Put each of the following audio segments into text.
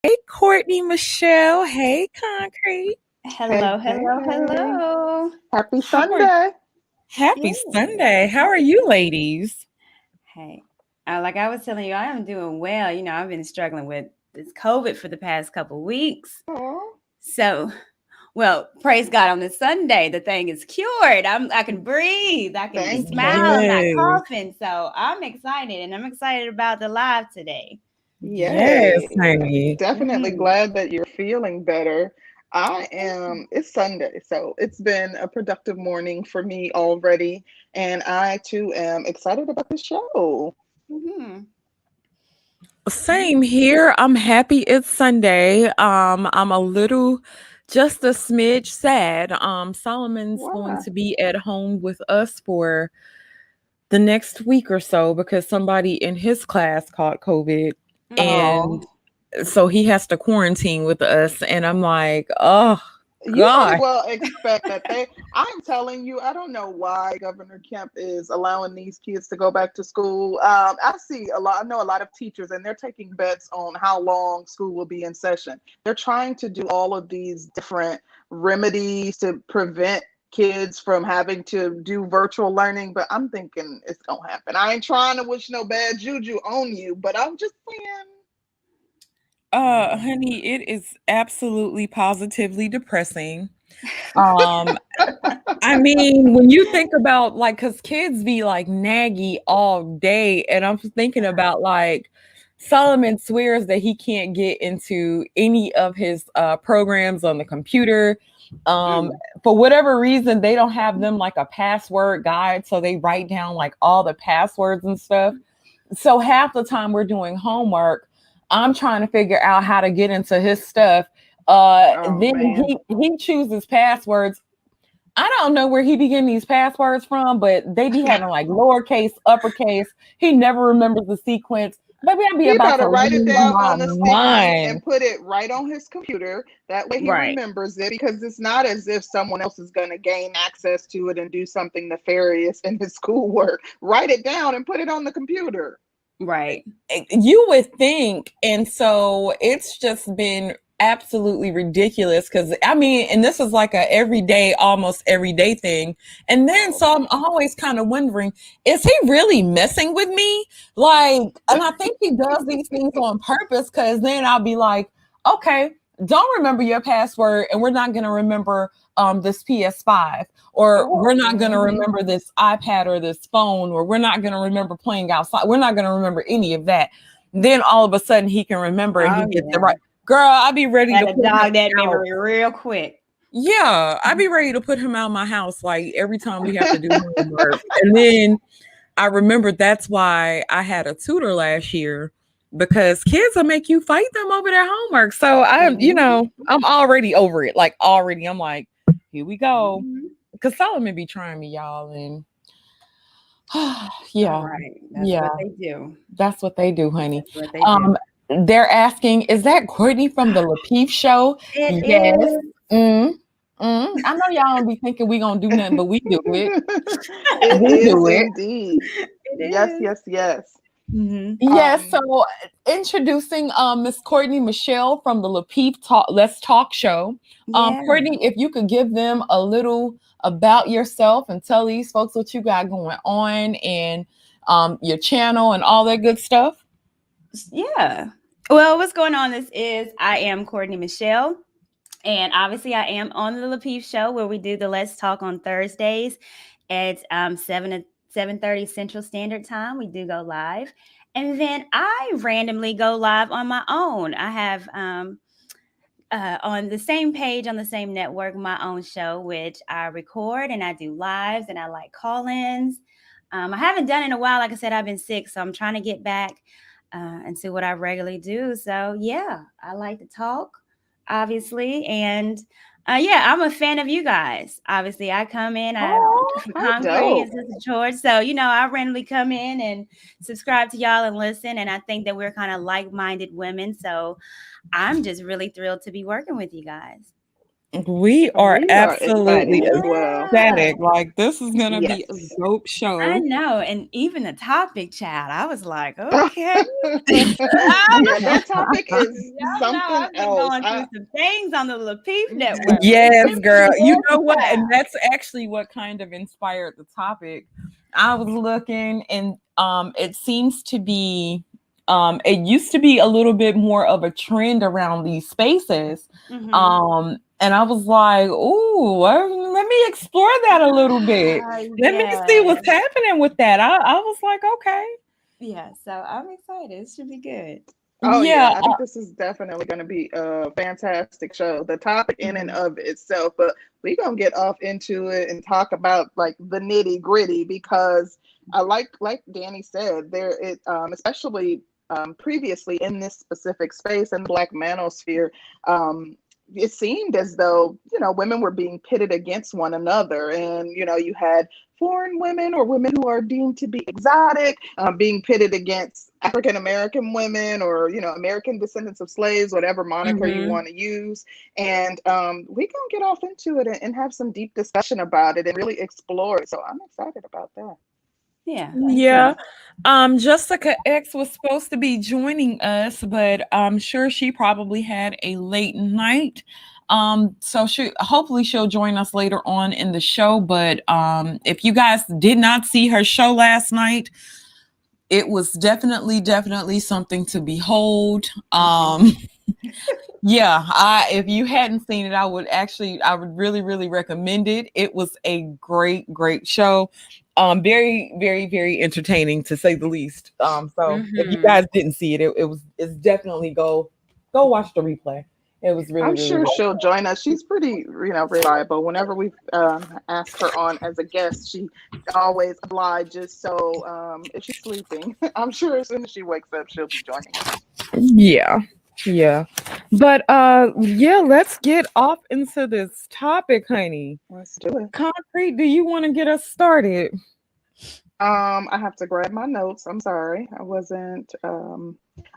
Hey, Courtney, Michelle. Hey, Concrete. Hey, Hello, hello, hey. hello. Happy How are Sunday. Happy Yes. Sunday. How are you, ladies? Hey, like I was telling you, I am doing well. I've been struggling with this COVID for the past couple weeks. Oh, So, well, praise God on this Sunday, the thing is cured. I can breathe. I can thank smile. I'm you. not Yes. coughing. So I'm excited, and I'm excited about the live today. Yes, Yay. honey. Definitely Mhm. glad that you're feeling better. It's Sunday, so it's been a productive morning for me already. And I too am excited about the show. Mhm. Same here. I'm happy it's Sunday. I'm a little just a smidge sad. Solomon's going Why? to be at home with us for the next week or so because somebody in his class caught COVID. And Mm. so he has to quarantine with us. And I'm like, oh, You might God. well expect that I'm telling you, I don't know why Governor Kemp is allowing these kids to go back to school. I know a lot of teachers, and they're taking bets on how long school will be in session. They're trying to do all of these different remedies to prevent kids from having to do virtual learning, but I'm thinking it's going to happen. I ain't trying to wish no bad juju on you, but I'm just saying. Honey, it is absolutely positively depressing. Um, I mean, when you think about like, because kids be like naggy all day, and I'm thinking about like Solomon swears that he can't get into any of his programs on the computer. Um, Mm. for whatever reason, they don't have them like a password guide, so they write down like all the passwords and stuff. So half the time we're doing homework, I'm trying to figure out how to get into his stuff. Oh Then man. he chooses passwords. I don't know where he be getting these passwords from, but they be having like lowercase, uppercase. He never remembers the sequence. Maybe I'd be He about to better write it lose down my on the sticky mind. and put it right on his computer. That way he Right. remembers it, because it's not as if someone else is going to gain access to it and do something nefarious in his schoolwork. Write it down and put it on the computer. Right. You would think, and so it's just been absolutely ridiculous because I mean, and this is like a everyday, almost everyday thing. And then Oh so I'm man. always kind of wondering, is he really messing with me? Like, and I think he does these things on purpose because then I'll be like, okay, don't remember your password, and we're not gonna remember this PS5, or we're not going to Hmm. remember this iPad or this phone, or we're not going to remember playing outside. We're not going to remember any of that. Then all of a sudden he can remember and he Oh gets it yeah. right. Girl, I'd be ready to Gotta put him jog that out. memory real quick. Yeah, I'd be ready to put him out of my house like every time we have to do homework. And then I remember that's why I had a tutor last year because kids will make you fight them over their homework. So Hmm. I'm already over it. Like already, I'm like, here we go. Mhm. Because Solomon be trying me, y'all, and All yeah, right. That's yeah, what they do. that's what they do, honey. That's what they do. Um, they're asking, is that Courtney from the Lapeef show? It Yes. is. Mm, I know y'all don't be thinking we gonna do nothing, but we do it. It We is do it. indeed. It Yes, is. yes, yes. Mm-hmm. Yes. Um, So introducing Miss Courtney Michelle from the Lapeef Talk Let's Talk show. Yeah. Courtney, if you could give them a little about yourself and tell these folks what you got going on and your channel and all that good stuff. Yeah. Well, what's going on? This is I am Courtney Michelle. And obviously, I am on the Lapeef Show where we do the Let's Talk on Thursdays at 7 to 7:30 Central Standard Time. We do go live, and then I randomly go live on my own. I have on the same page on the same network my own show, which I record and I do lives and I like call-ins. I haven't done it in a while. Like I said, I've been sick, so I'm trying to get back and see what I regularly do. So yeah, I like to talk, obviously, and yeah, I'm a fan of you guys. Obviously, I come in, I oh, how Concrete and dope. Sister George, so I randomly come in and subscribe to y'all and listen, and I think that we're kind of like-minded women, so I'm just really thrilled to be working with you guys. We are We are excited absolutely as well. Yeah. ecstatic. Like, this is gonna be a Yes. dope I show. know. And even the topic, child, I was like, okay. Yeah, that topic is Y'all know something I've been else. going through I some things on the Lapeef network. Yes, girl. You know what? Yeah. And that's actually what kind of inspired the topic. I was looking and it seems to be it used to be a little bit more of a trend around these spaces. Mhm. And I was like, "Ooh, let me explore that a little bit. Let me see Yeah. what's happening with that." I was like, "Okay." Yeah. So I'm excited. It should be good. Oh Yeah. yeah, I think this is definitely going to be a fantastic show. The topic in and Mhm. of itself, but we're going to get off into it and talk about like the nitty gritty because I like Danny said there it especially previously in this specific space in the Black manosphere. It seemed as though women were being pitted against one another, and you had foreign women or women who are deemed to be exotic being pitted against African American women or American descendants of slaves, whatever moniker you Mhm. want to use. And we gonna get off into it and have some deep discussion about it and really explore it. So I'm excited about that. Yeah. Me Yeah. too. Jessica X was supposed to be joining us, but I'm sure she probably had a late night. So hopefully she'll join us later on in the show. But if you guys did not see her show last night, it was definitely something to behold. Yeah, if you hadn't seen it, I would really recommend it. It was a great show. Very entertaining to say the least. So if you Mhm. guys didn't see it, it's definitely go watch the replay. It was I'm really sure well. she'll join us. She's pretty, reliable. Whenever we've asked her on as a guest, she always obliges. So if she's sleeping, I'm sure as soon as she wakes up, she'll be joining us. Yeah. Yeah. But yeah, let's get off into this topic, honey. Let's do it. Concrete, do you want to get us started? I have to grab my notes. I'm sorry. I wasn't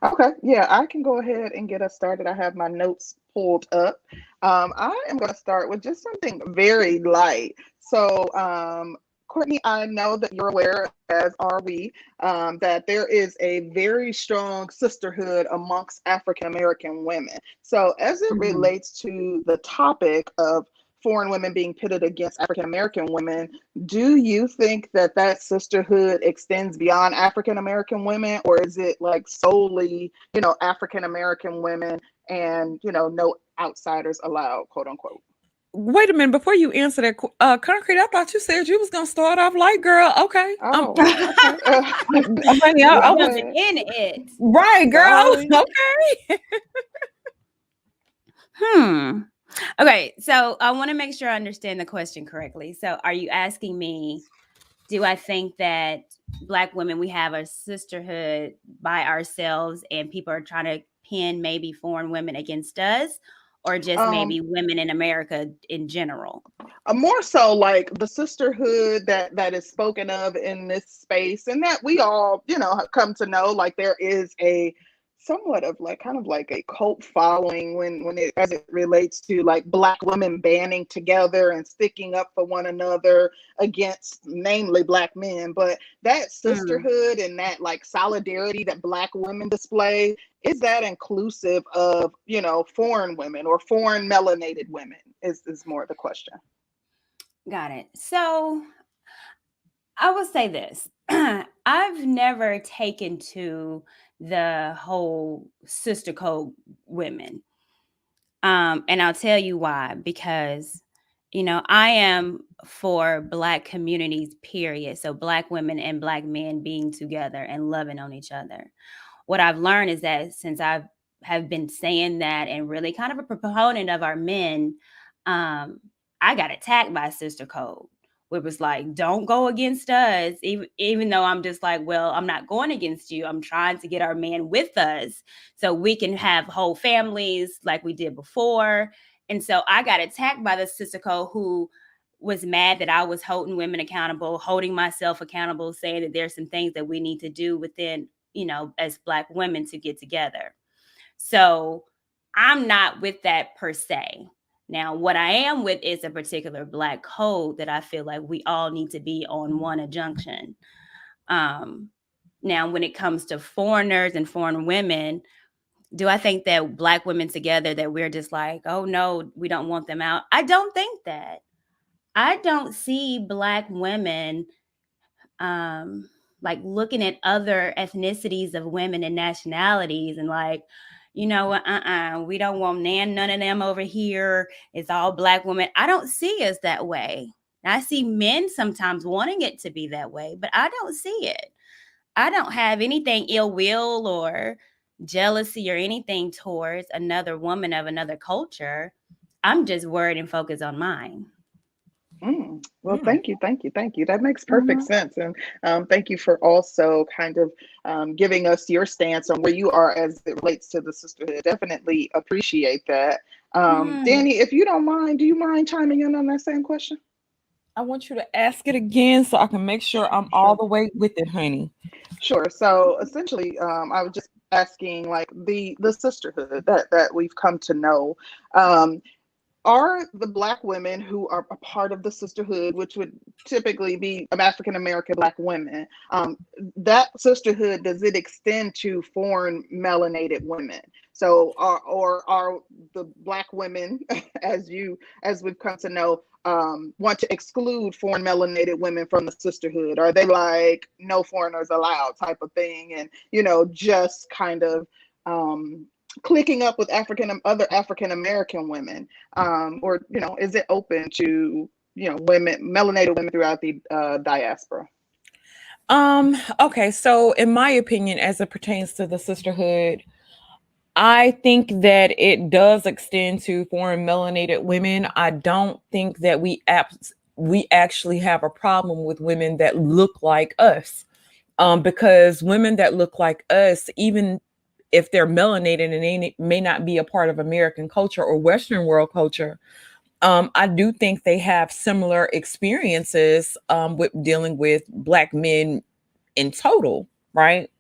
okay, yeah, I can go ahead and get us started. I have my notes pulled up. I am going to start with just something very light. So, Courtney, I know that you're aware, as are we, that there is a very strong sisterhood amongst African American women. So, as it Mhm. relates to the topic of foreign women being pitted against African American women, do you think that that sisterhood extends beyond African American women, or is it like solely, African American women and, no outsiders allowed, quote unquote? Wait a minute before you answer that, Concrete. I thought you said you was gonna start off light, girl. Okay, Oh, okay. honey, You I Go was jumping ahead. in it. right, girl. Sorry. Okay. Hmm. Okay, so I want to make sure I understand the question correctly. So, are you asking me, do I think that Black women, we have a sisterhood by ourselves and people are trying to pin maybe foreign women against us, or just Um, maybe women in America in general? More so like the sisterhood that is spoken of in this space, and that we all come to know, like there is a somewhat of like kind of like a cult following when it as it relates to like Black women banding together and sticking up for one another against namely Black men. But that Mm. sisterhood and that like solidarity that Black women display, is that inclusive of foreign women or foreign melanated women, is more the question. Got it. So, I will say this. I've never taken to the whole sister code women. And I'll tell you why. Because, I am for Black communities, period. So Black women and Black men being together and loving on each other. What I've learned is that since I have been saying that and really kind of a proponent of our men, um, I got attacked by Sister Code. It was like, don't go against us. Even though I'm just like, well, I'm not going against you. I'm trying to get our men with us so we can have whole families like we did before. And so I got attacked by the Sister Code who was mad that I was holding women accountable, holding myself accountable, saying that there's some things that we need to do within, as Black women to get together. So I'm not with that per se. Now, what I am with is a particular Black code that I feel like we all need to be on one junction. Now, when it comes to foreigners and foreign women, do I think that Black women together, that we're just like, oh no, we don't want them out? I don't think that. I don't see Black women like looking at other ethnicities of women and nationalities and like, you know what, we don't want none of them over here. It's all Black women. I don't see us that way. I see men sometimes wanting it to be that way, but I don't see it. I don't have anything ill will or jealousy or anything towards another woman of another culture. I'm just worried and focused on mine. Well, thank you. That makes perfect sense. And thank you for also kind of giving us your stance on where you are as it relates to the sisterhood. Definitely appreciate that. Danny, if you don't mind, do you mind chiming in on that same question? I want you to ask it again so I can make sure I'm all the way with it, honey. Sure. So essentially, I was just asking, like, the sisterhood that we've come to know. Are the Black women who are a part of the sisterhood, which would typically be African American Black women, that sisterhood, does it extend to foreign melanated women? So, are the Black women, as we've come to know, want to exclude foreign melanated women from the sisterhood? Are they like no foreigners allowed type of thing, and just kind of clicking up with other African American women, or is it open to melanated women throughout the diaspora? Okay, so in my opinion, as it pertains to the sisterhood, I think that it does extend to foreign melanated women. I don't think that we actually have a problem with women that look like us, because women that look like us, even if they're melanated and they may not be a part of American culture or Western world culture, I do think they have similar experiences with dealing with Black men in total, right?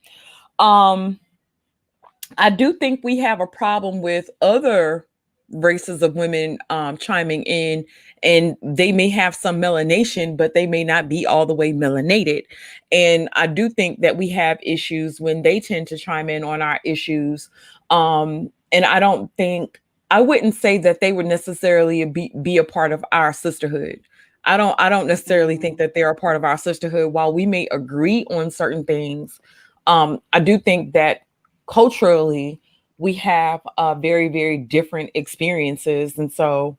I do think we have a problem with other races of women chiming in, and they may have some melanation, but they may not be all the way melanated. And I do think that we have issues when they tend to chime in on our issues. And I wouldn't say that they would necessarily be a part of our sisterhood. I don't necessarily think that they're a part of our sisterhood. While we may agree on certain things, I do think that culturally we have very, very different experiences. And so,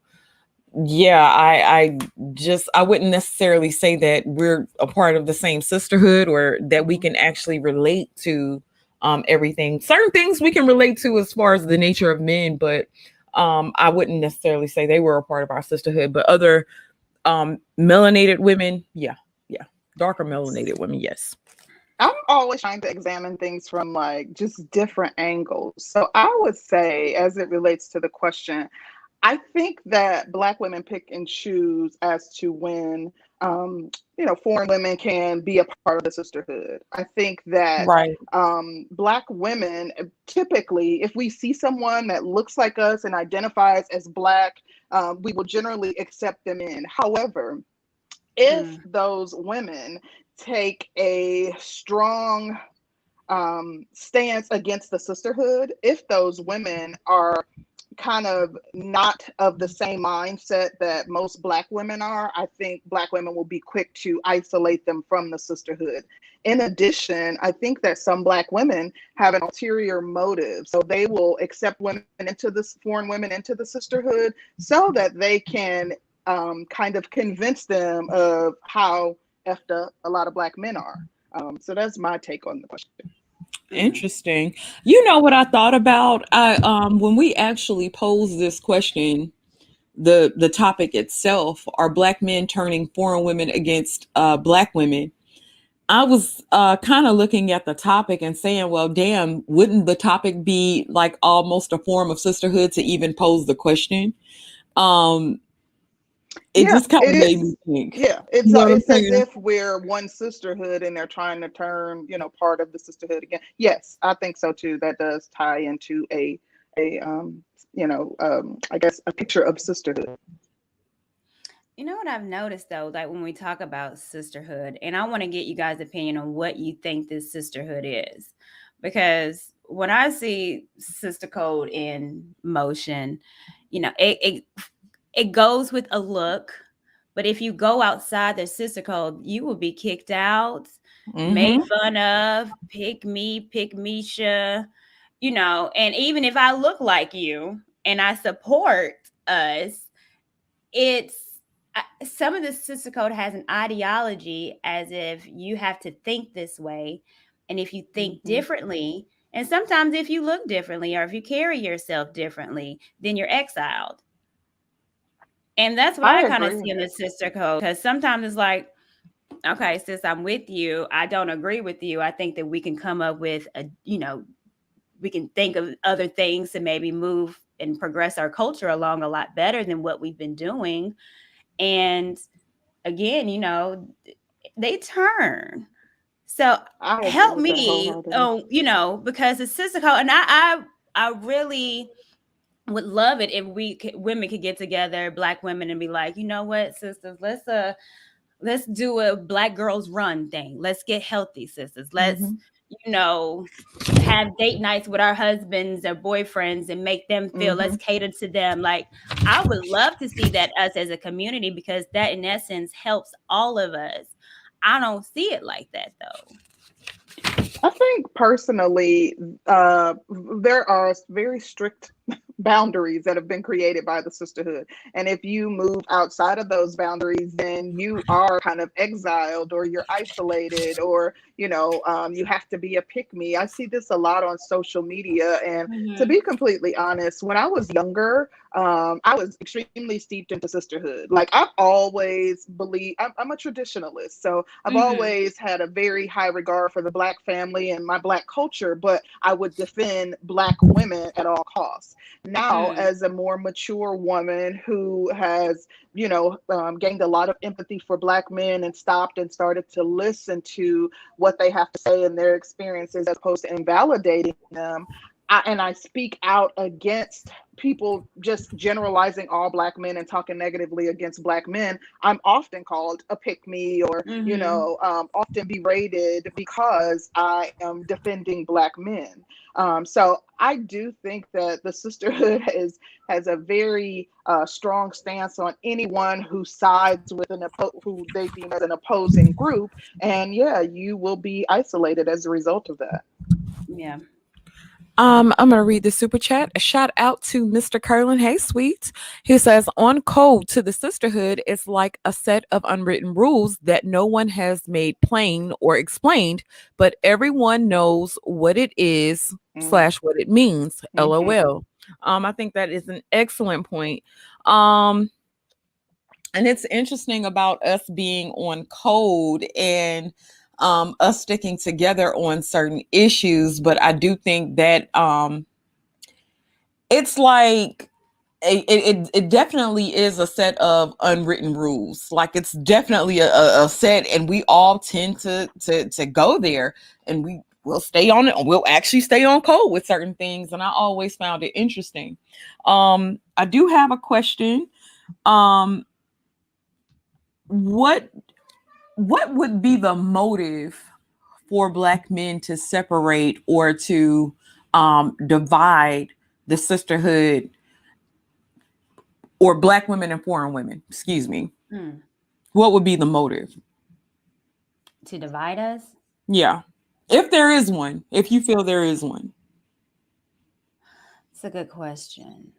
yeah, I wouldn't necessarily say that we're a part of the same sisterhood or that we can actually relate to everything. Certain things we can relate to as far as the nature of men, but I wouldn't necessarily say they were a part of our sisterhood. But other melanated women, yeah, darker melanated women, yes. I'm always trying to examine things from like just different angles. So I would say, as it relates to the question, I think that Black women pick and choose as to when, foreign women can be a part of the sisterhood. I think that Right. Black women, typically, if we see someone that looks like us and identifies as Black, we will generally accept them in. However, if those women take a strong stance against the sisterhood, if those women are kind of not of the same mindset that most Black women are, I think Black women will be quick to isolate them from the sisterhood. In addition, I think that some Black women have an ulterior motive. So they will accept foreign women into the sisterhood so that they can kind of convince them of how effed up a lot of Black men are. So that's my take on the question. Interesting. You know what I thought about? When we actually posed this question, the topic itself, are Black men turning foreign women against Black women? I was kind of looking at the topic and saying, well, damn, wouldn't the topic be like almost a form of sisterhood to even pose the question? It just kind of made me think. Yeah, it's as if we're one sisterhood and they're trying to turn, part of the sisterhood again. Yes, I think so too. That does tie into a a I guess a picture of sisterhood. You know what I've noticed though, like when we talk about sisterhood, and I want to get you guys' opinion on what you think this sisterhood is. Because when I see sister code in motion, it goes with a look. But if you go outside the sister code, you will be kicked out, made Mm-hmm. fun of, pick Misha, and even if I look like you and I support us, it's some of the sister code has an ideology as if you have to think this way. And if you think Mm-hmm. differently, and sometimes if you look differently or if you carry yourself differently, then you're exiled. And that's what I I kind of agree. see in the sister code. Because sometimes it's like, okay, sis, I'm with you. I don't agree with you. I think that we can come up with we can think of other things to maybe move and progress our culture along a lot better than what we've been doing. And again, they turn. So I agree help with that me, wholeheartedly. because the sister code, and I really would love it if women could get together, Black women, and be like, you know what, sisters, let's do a Black girls run thing. Let's get healthy, sisters. Let's, Mm-hmm. you know, have date nights with our husbands or boyfriends and make them feel, Mm-hmm. let's cater to them. Like, I would love to see that us as a community, because that in essence helps all of us. I don't see it like that though. I think personally, there are very strict boundaries that have been created by the sisterhood. And if you move outside of those boundaries, then you are kind of exiled or you're isolated or, you have to be a pick me. I see this a lot on social media. And to Mm-hmm. be completely honest, when I was younger, I was extremely steeped into sisterhood. Like I've always believed, I'm a traditionalist. So I've Mm-hmm. always had a very high regard for the Black family and my Black culture, but I would defend Black women at all costs. Now, Mm. as a more mature woman who has, gained a lot of empathy for Black men and stopped and started to listen to what they have to say and their experiences as opposed to invalidating them, I speak out against people just generalizing all Black men and talking negatively against Black men. I'm often called a pick me or, Mm-hmm. often berated because I am defending Black men. So I do think that the sisterhood has a very strong stance on anyone who sides with who they deem as an opposing group, and yeah, you will be isolated as a result of that. Yeah. I'm gonna read the super chat. A shout out to Mr. Curlin. Hey, sweet. He says, "On code to the sisterhood is like a set of unwritten rules that no one has made plain or explained, but everyone knows what it is Mm-hmm. slash what it means. LOL." I think that is an excellent point. Um, and it's interesting about us being on code and us sticking together on certain issues, but I do think that it's like it definitely is a set of unwritten rules. Like it's definitely a set, and we all tend to go there, and we will stay on it. We'll actually stay on code with certain things, and I always found it interesting. I do have a question. Um, what what would be the motive for Black men to separate or to divide the sisterhood, or Black women and foreign women? Excuse me. Mm. What would be the motive? To divide us? Yeah. If there is one, if you feel there is one. It's a good question.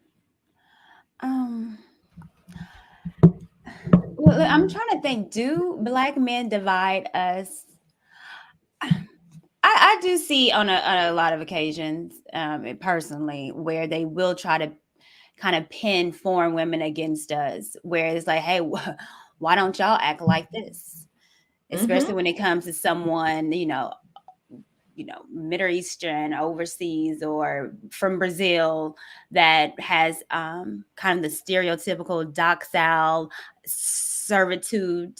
Um, well, I'm trying to think. Do Black men divide us? I do see on a lot of occasions, personally, where they will try to kind of pin foreign women against us, where it's like, hey, why don't y'all act like this? Especially Mm-hmm. when it comes to someone, Middle Eastern, overseas, or from Brazil, that has kind of the stereotypical doxal servitude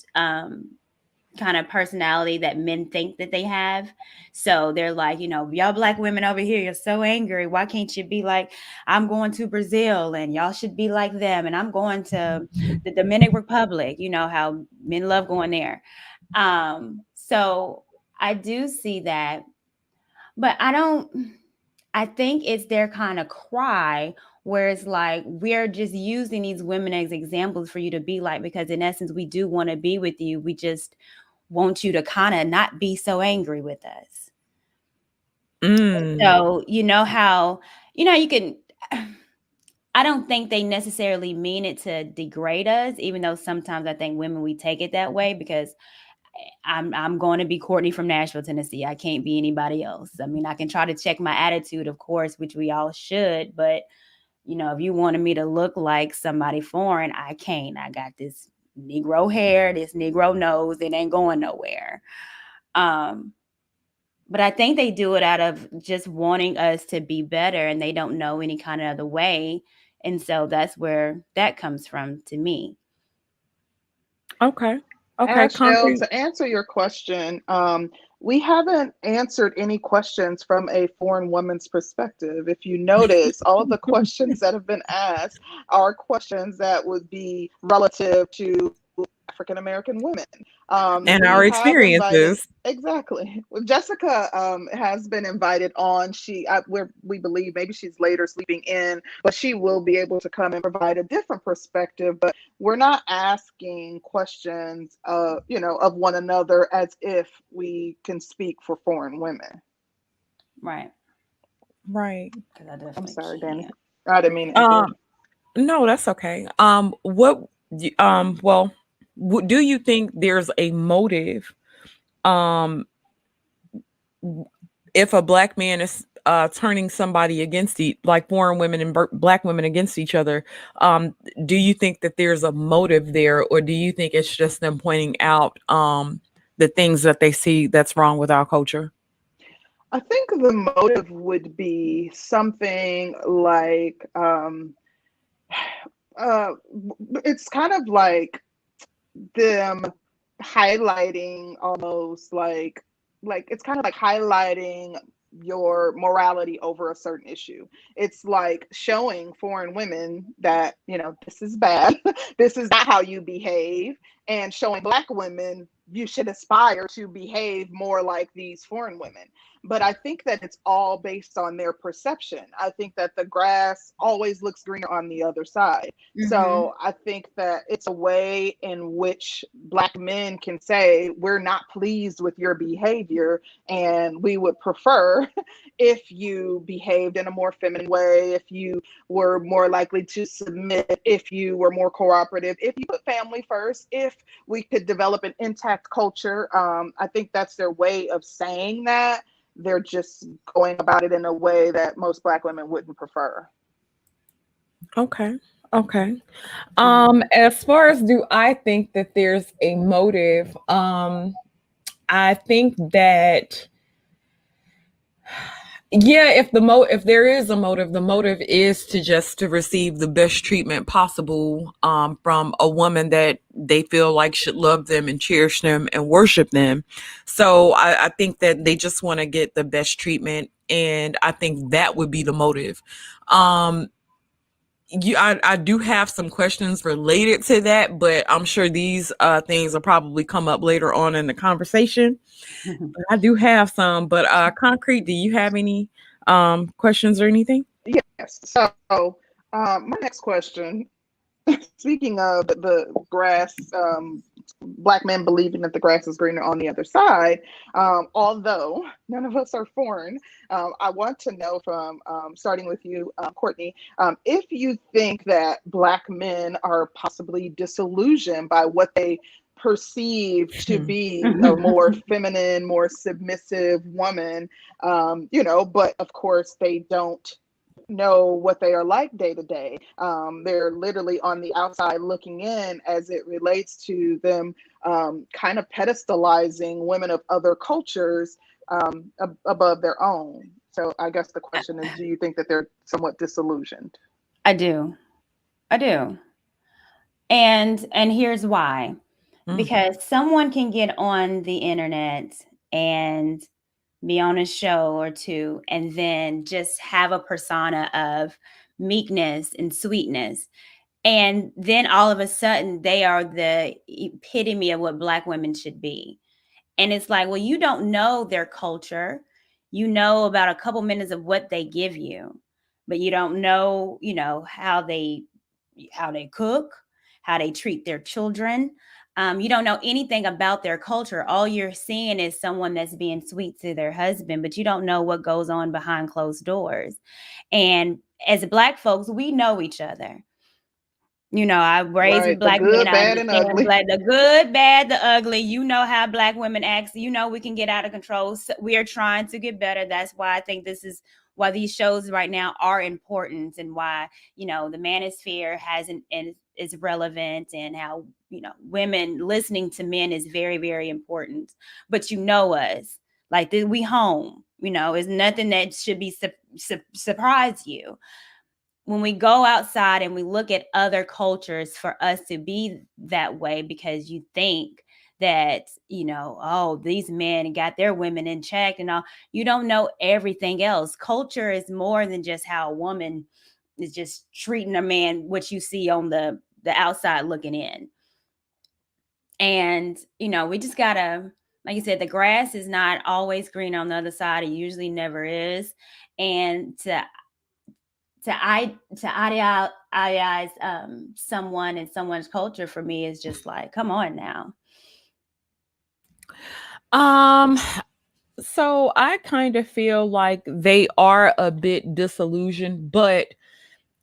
kind of personality that men think that they have. So they're like, y'all Black women over here, you're so angry. Why can't you be like, I'm going to Brazil and y'all should be like them, and I'm going to the Dominican Republic, how men love going there. So I do see that, but I think it's their kind of cry where it's like, we're just using these women as examples for you to be like, because in essence, we do want to be with you. We just want you to kind of not be so angry with us. So, how, you can, I don't think they necessarily mean it to degrade us, even though sometimes I think women, we take it that way, because I'm going to be Courtney from Nashville, Tennessee. I can't be anybody else. I mean, I can try to check my attitude, of course, which we all should. But, if you wanted me to look like somebody foreign, I can't. I got this Negro hair, this Negro nose. It ain't going nowhere. But I think they do it out of just wanting us to be better, and they don't know any kind of other way. And so that's where that comes from to me. Okay. Ashel, to answer your question, we haven't answered any questions from a foreign woman's perspective. If you notice, all of the questions that have been asked are questions that would be relative to African American women and our experiences. Exactly. Well, Jessica has been invited on. We believe maybe she's later sleeping in, but she will be able to come and provide a different perspective. But we're not asking questions, of one another as if we can speak for foreign women. Right. I'm sorry, Danny. I didn't mean it. No, that's okay. Well, do you think there's a motive if a Black man is turning somebody against like foreign women and Black women against each other? Do you think that there's a motive there, or do you think it's just them pointing out the things that they see that's wrong with our culture? I think the motive would be something like it's kind of like them highlighting, almost like it's kind of like highlighting your morality over a certain issue. It's like showing foreign women that, this is bad. This is not how you behave. And showing Black women, you should aspire to behave more like these foreign women. But I think that it's all based on their perception. I think that the grass always looks greener on the other side. Mm-hmm. So I think that it's a way in which Black men can say, we're not pleased with your behavior, and we would prefer if you behaved in a more feminine way, if you were more likely to submit, if you were more cooperative, if you put family first, if we could develop an intact culture. I think that's their way of saying that. They're just going about it in a way that most Black women wouldn't prefer. Okay. As far as do I think that there's a motive, I think that if there is a motive, the motive is to receive the best treatment possible from a woman that they feel like should love them and cherish them and worship them. So I think that they just want to get the best treatment, and I think that would be the motive. I do have some questions related to that, but I'm sure these things will probably come up later on in the conversation. I do have some, but Concrete, do you have any questions or anything? Yes. So my next question, speaking of the grass, Black men believing that the grass is greener on the other side, although none of us are foreign, I want to know from, starting with you, Courtney, if you think that Black men are possibly disillusioned by what they perceive to be a more feminine, more submissive woman, but of course they don't know what they are like day to day. They're literally on the outside looking in as it relates to them kind of pedestalizing women of other cultures above their own. So I guess the question is, do you think that they're somewhat disillusioned? I do. And here's why. Mm. because someone can get on the internet and be on a show or two and then just have a persona of meekness and sweetness. And then all of a sudden, they are the epitome of what Black women should be. And it's like, well, you don't know their culture. You know about a couple minutes of what they give you, but you don't know, how they cook, how they treat their children. You don't know anything about their culture. All you're seeing is someone that's being sweet to their husband, but you don't know what goes on behind closed doors. And as Black folks, we know each other. I raised with Right. The Black men. good, I bad, and understand ugly. the good, bad, the ugly. You know how Black women act. We can get out of control. So we are trying to get better. That's why I think this is why these shows right now are important, and why, the manosphere hasn't and is relevant, and how, women listening to men is very, very important. But us. Like, we home, is nothing that should be surprise you when we go outside and we look at other cultures for us to be that way, because you think that, oh, these men got their women in check and all. You don't know everything else. Culture is more than just how a woman is just treating a man, what you see on the outside looking in. And, we just gotta, like you said, the grass is not always green on the other side. It usually never is. And to idealize someone and someone's culture, for me, is just like, come on now. So I kind of feel like they are a bit disillusioned, but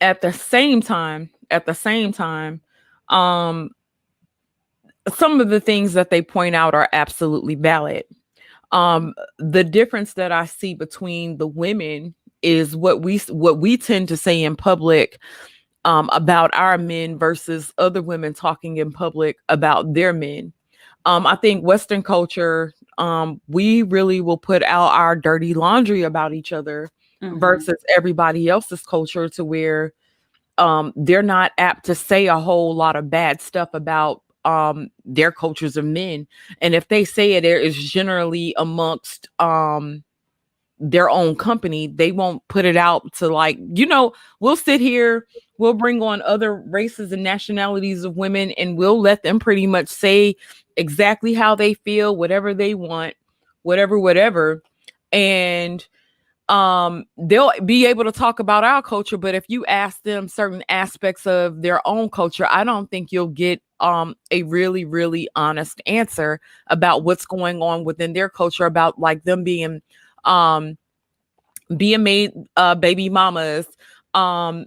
at the same time, um, some of the things that they point out are absolutely valid. The difference that I see between the women is what we tend to say in public about our men versus other women talking in public about their men. I think Western culture, we really will put out our dirty laundry about each other versus everybody else's culture, to where they're not apt to say a whole lot of bad stuff about their cultures of men. And if they say it, there is generally amongst their own company. They won't put it out to, like, we'll sit here, we'll bring on other races and nationalities of women, and we'll let them pretty much say exactly how they feel, whatever they want, whatever. And they'll be able to talk about our culture, but if you ask them certain aspects of their own culture, I don't think you'll get a really, really honest answer about what's going on within their culture, about like them um being made baby mamas, um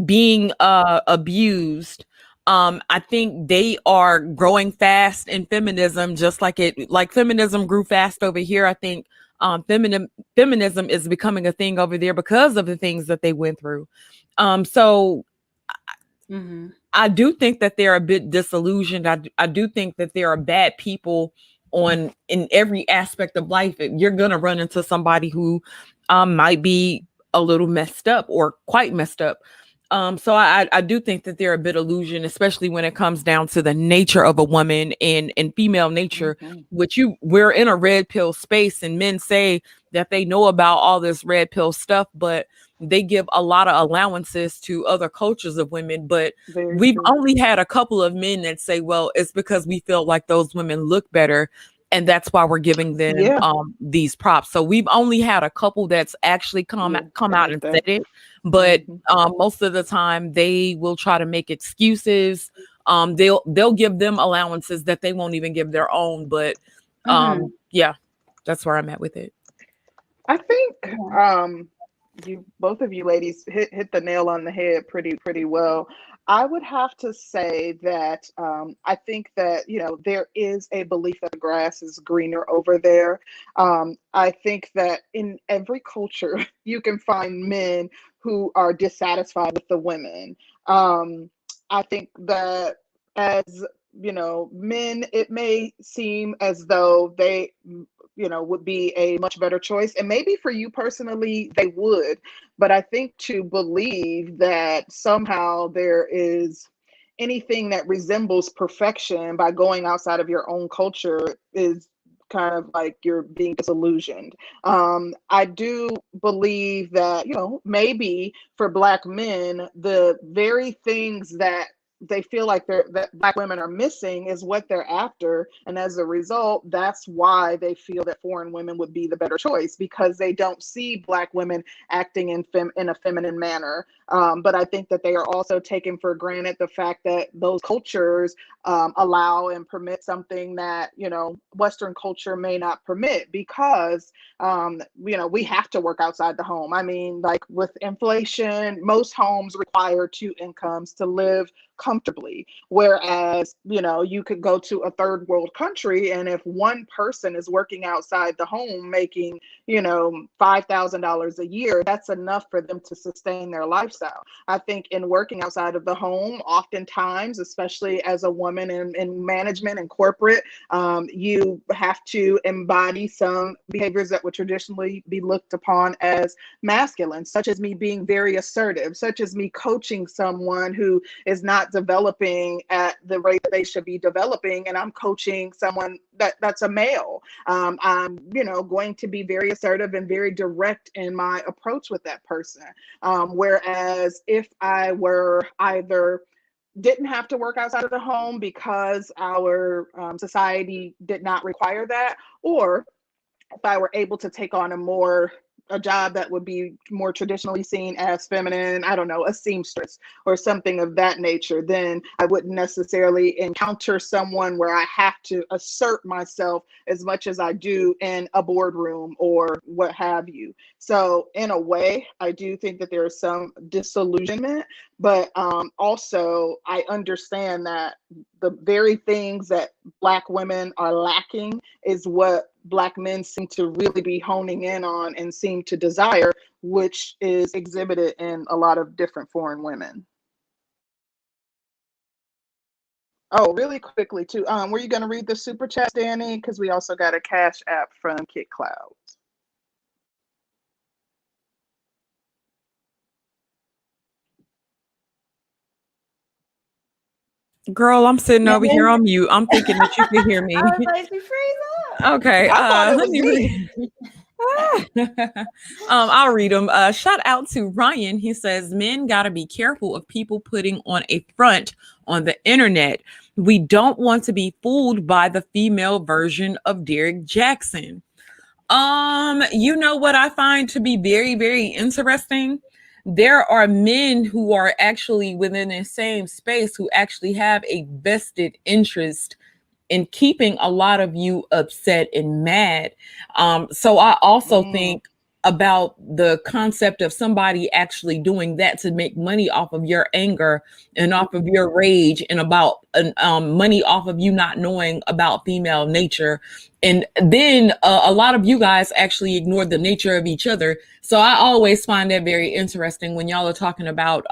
being abused. I think they are growing fast in feminism, just like feminism grew fast over here. I think feminism is becoming a thing over there because of the things that they went through. So I do think that they're a bit disillusioned. I do think that there are bad people in every aspect of life. You're gonna run into somebody who might be a little messed up or quite messed up. So I do think that they're a bit illusion, especially when it comes down to the nature of a woman and female nature, which we're in a red pill space, and men say that they know about all this red pill stuff, but they give a lot of allowances to other cultures of women. But Very we've true. only had a couple of men that say, well, it's because we feel like those women look better, and that's why we're giving them Yeah. these props. So we've only had a couple that's actually come Yeah. out Admit and said that. it. But Mhm. most of the time they will try to make excuses. They'll give them allowances that they won't even give their own. But yeah, that's where I'm at with it. I think Yeah. you both of you ladies hit the nail on the head pretty well. I would have to say that I think that there is a belief that the grass is greener over there. I think that in every culture you can find men who are dissatisfied with the women. I think that as men, it may seem as though they would be a much better choice. And maybe for you personally, they would. But I think to believe that somehow there is anything that resembles perfection by going outside of your own culture is kind of like you're being disillusioned. I do believe that, maybe for Black men, the very things that they feel like that Black women are missing is what they're after. And as a result, that's why they feel that foreign women would be the better choice, because they don't see Black women acting in a feminine manner. But I think that they are also taking for granted the fact that those cultures allow and permit something that, Western culture may not permit, because, we have to work outside the home. I mean, like with inflation, most homes require two incomes to live comfortably. Whereas, you could go to a third world country, and if one person is working outside the home making, $5,000 a year, that's enough for them to sustain their lifestyle. I think in working outside of the home, oftentimes, especially as a woman in management and corporate, you have to embody some behaviors that would traditionally be looked upon as masculine, such as me being very assertive, such as me coaching someone who is not developing at the rate that they should be developing, and I'm coaching someone that's a male. I'm, going to be very assertive and very direct in my approach with that person. Whereas if I were either didn't have to work outside of the home because our society did not require that, or if I were able to take on a job that would be more traditionally seen as feminine, I don't know, a seamstress or something of that nature, then I wouldn't necessarily encounter someone where I have to assert myself as much as I do in a boardroom or what have you. So in a way, I do think that there is some disillusionment, but also I understand that the very things that Black women are lacking is what Black men seem to really be honing in on and seem to desire, which is exhibited in a lot of different foreign women. Oh, really quickly too. Were you going to read the super chat, Danny? Because we also got a Cash App from Kit Clouds. Girl, I'm sitting over here on mute. I'm thinking that you can hear me. I was like, she freeze up. Okay. I thought it Let was me read. I'll read them. Shout out to Ryan. He says, men got to be careful of people putting on a front on the internet. We don't want to be fooled by the female version of Derek Jackson. You know what I find to be very, very interesting? There are men who are actually within the same space who actually have a vested interest in keeping a lot of you upset and mad. So I also think about the concept of somebody actually doing that to make money off of your anger and off of your rage, and about money off of you not knowing about female nature. And then a lot of you guys actually ignore the nature of each other. So I always find that very interesting when y'all are talking about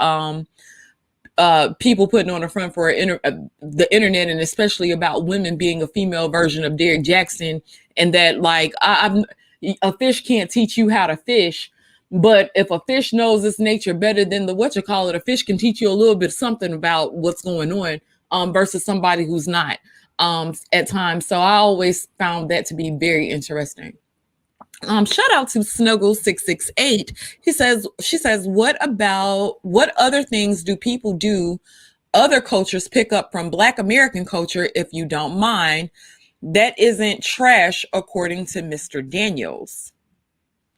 people putting on the front for the internet, and especially about women being a female version of Derek Jackson, and that like a fish can't teach you how to fish, but if a fish knows its nature better than a fish can teach you a little bit something about what's going on, versus somebody who's not at times. So I always found that to be very interesting. Shout out to Snuggle668. She says, what other things do people do? Other cultures pick up from Black American culture, if you don't mind. That isn't trash, according to Mr. Daniels.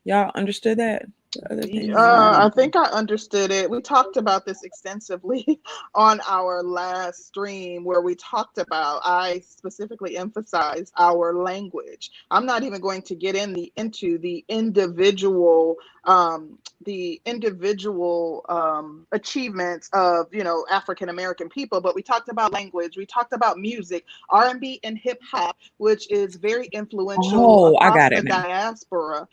Y'all understood that? I think I understood it. We talked about this extensively on our last stream, where I specifically emphasized our language. I'm not even going to get into the individual achievements of African American people, but we talked about language. We talked about music, R&B and hip hop, which is very influential across the diaspora.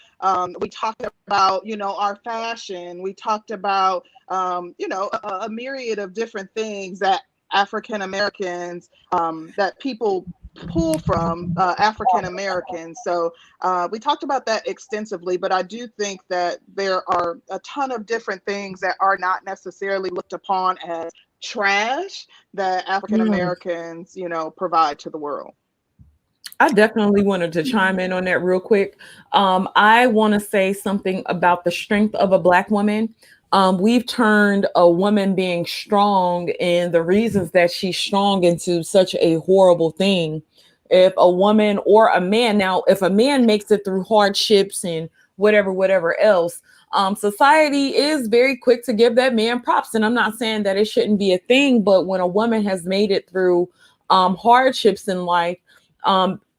We talked about our fashion. We talked about a myriad of different things that African Americans, that people pull from African Americans. So we talked about that extensively, but I do think that there are a ton of different things that are not necessarily looked upon as trash that African Mm. Americans, provide to the world. I definitely wanted to chime in on that real quick. I want to say something about the strength of a Black woman. We've turned a woman being strong and the reasons that she's strong into such a horrible thing. If a woman or a man, now, if a man makes it through hardships and whatever else, society is very quick to give that man props. And I'm not saying that it shouldn't be a thing, but when a woman has made it through hardships in life,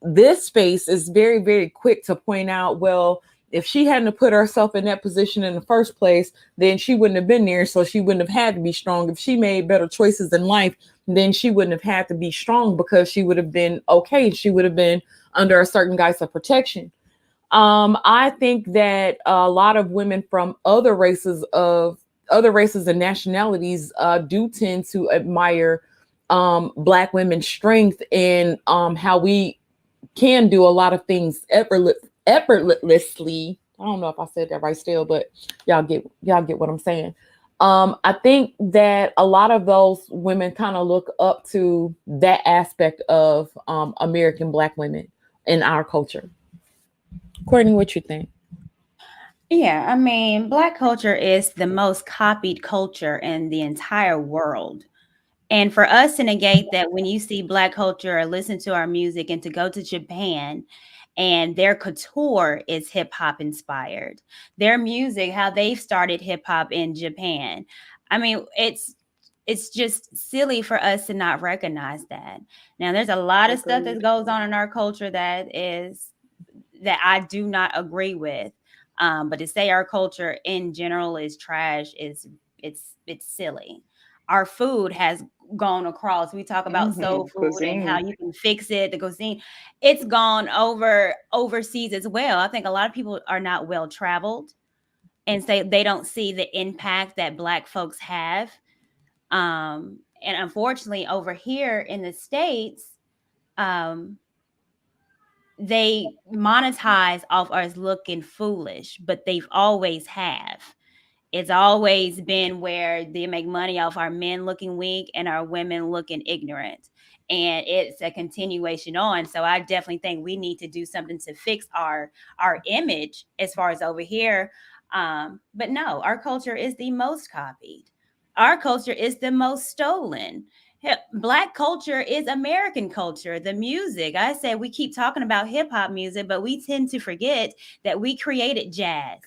this space is very, very quick to point out, well, if she hadn't put herself in that position in the first place, then she wouldn't have been there. So she wouldn't have had to be strong. If she made better choices in life, then she wouldn't have had to be strong because she would have been okay. She would have been under a certain guise of protection. I think that a lot of women from other races and nationalities do tend to admire Black women's strength and how we can do a lot of things effortlessly. I don't know if I said that right still, but y'all get what I'm saying. I think that a lot of those women kind of look up to that aspect of American Black women in our culture. Courtney, what you think? Yeah, I mean, Black culture is the most copied culture in the entire world. And for us to negate that, when you see Black culture or listen to our music, and to go to Japan and their couture is hip hop inspired, their music, how they've started hip hop in Japan. I mean, it's just silly for us to not recognize that. Now, there's a lot of stuff that Agreed. goes on in our culture that I do not agree with. But to say our culture in general is trash is it's silly. Our food has gone across. We talk about soul food and how Cuisine. you can fix it, the cuisine. It's gone over overseas as well. I think a lot of people are not well traveled and say they don't see the impact that Black folks have. And unfortunately, over here in the States, um, they monetize off us looking foolish, but they've always have. It's always been where they make money off our men looking weak and our women looking ignorant. And it's a continuation on. So I definitely think we need to do something to fix our image as far as over here. But no, our culture is the most copied. Our culture is the most stolen. Black culture is American culture. The music, I said, we keep talking about hip hop music, but we tend to forget that we created jazz.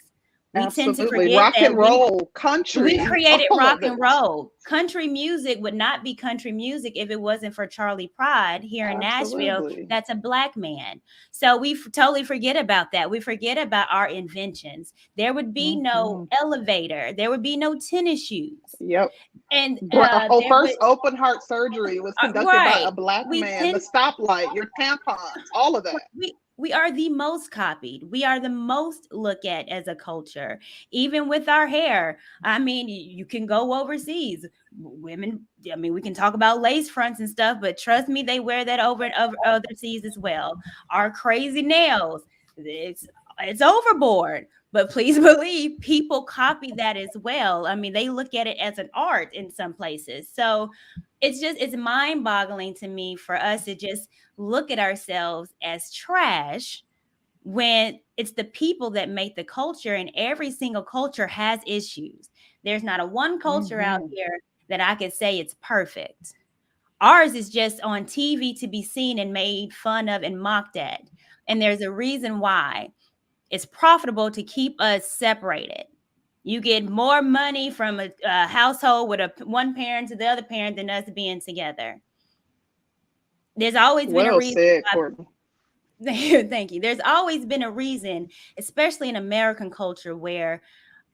We tend to Absolutely. forget Rock that and roll, we country, created all rock of and it. roll. Country music would not be country music if it wasn't for Charlie Pride here in Nashville. Absolutely. That's a Black man. So we totally forget about that. We forget about our inventions. There would be no Hmm. elevator. There would be no tennis shoes. Yep. And Oh, there would first open heart surgery was conducted by right. a Black We man. The tend stoplight, your tampons, all of that. we are the most copied. We are the most looked at as a culture, even with our hair. I mean, you can go overseas. Women, I mean, we can talk about lace fronts and stuff, but trust me, they wear that over and over overseas as well. Our crazy nails, it's overboard. But please believe people copy that as well. I mean, they look at it as an art in some places. So it's mind boggling to me for us to just look at ourselves as trash when it's the people that make the culture, and every single culture has issues. There's not a one culture out Hmm. here that I could say it's perfect. Ours is just on TV to be seen and made fun of and mocked at. And there's a reason why. It's profitable to keep us separated. You get more money from a household with one parent to the other parent than us being together. There's always been a Well reason said, why. Courtney. Thank you. There's always been a reason, especially in American culture, where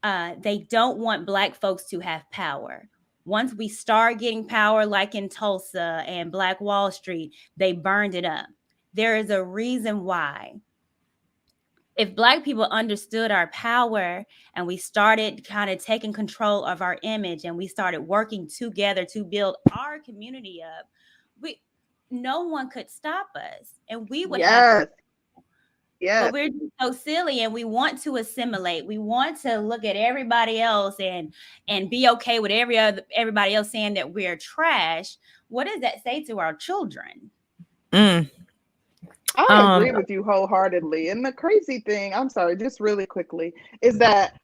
they don't want Black folks to have power. Once we start getting power, like in Tulsa and Black Wall Street, they burned it up. There is a reason why. If Black people understood our power and we started kind of taking control of our image and we started working together to build our community up, we no one could stop us, and we would have Yes. Yeah. But we're just so silly, and we want to assimilate. We want to look at everybody else and be okay with everybody else saying that we're trash. What does that say to our children? Mm. I agree with you wholeheartedly. And the crazy thing, I'm sorry, just really quickly, is that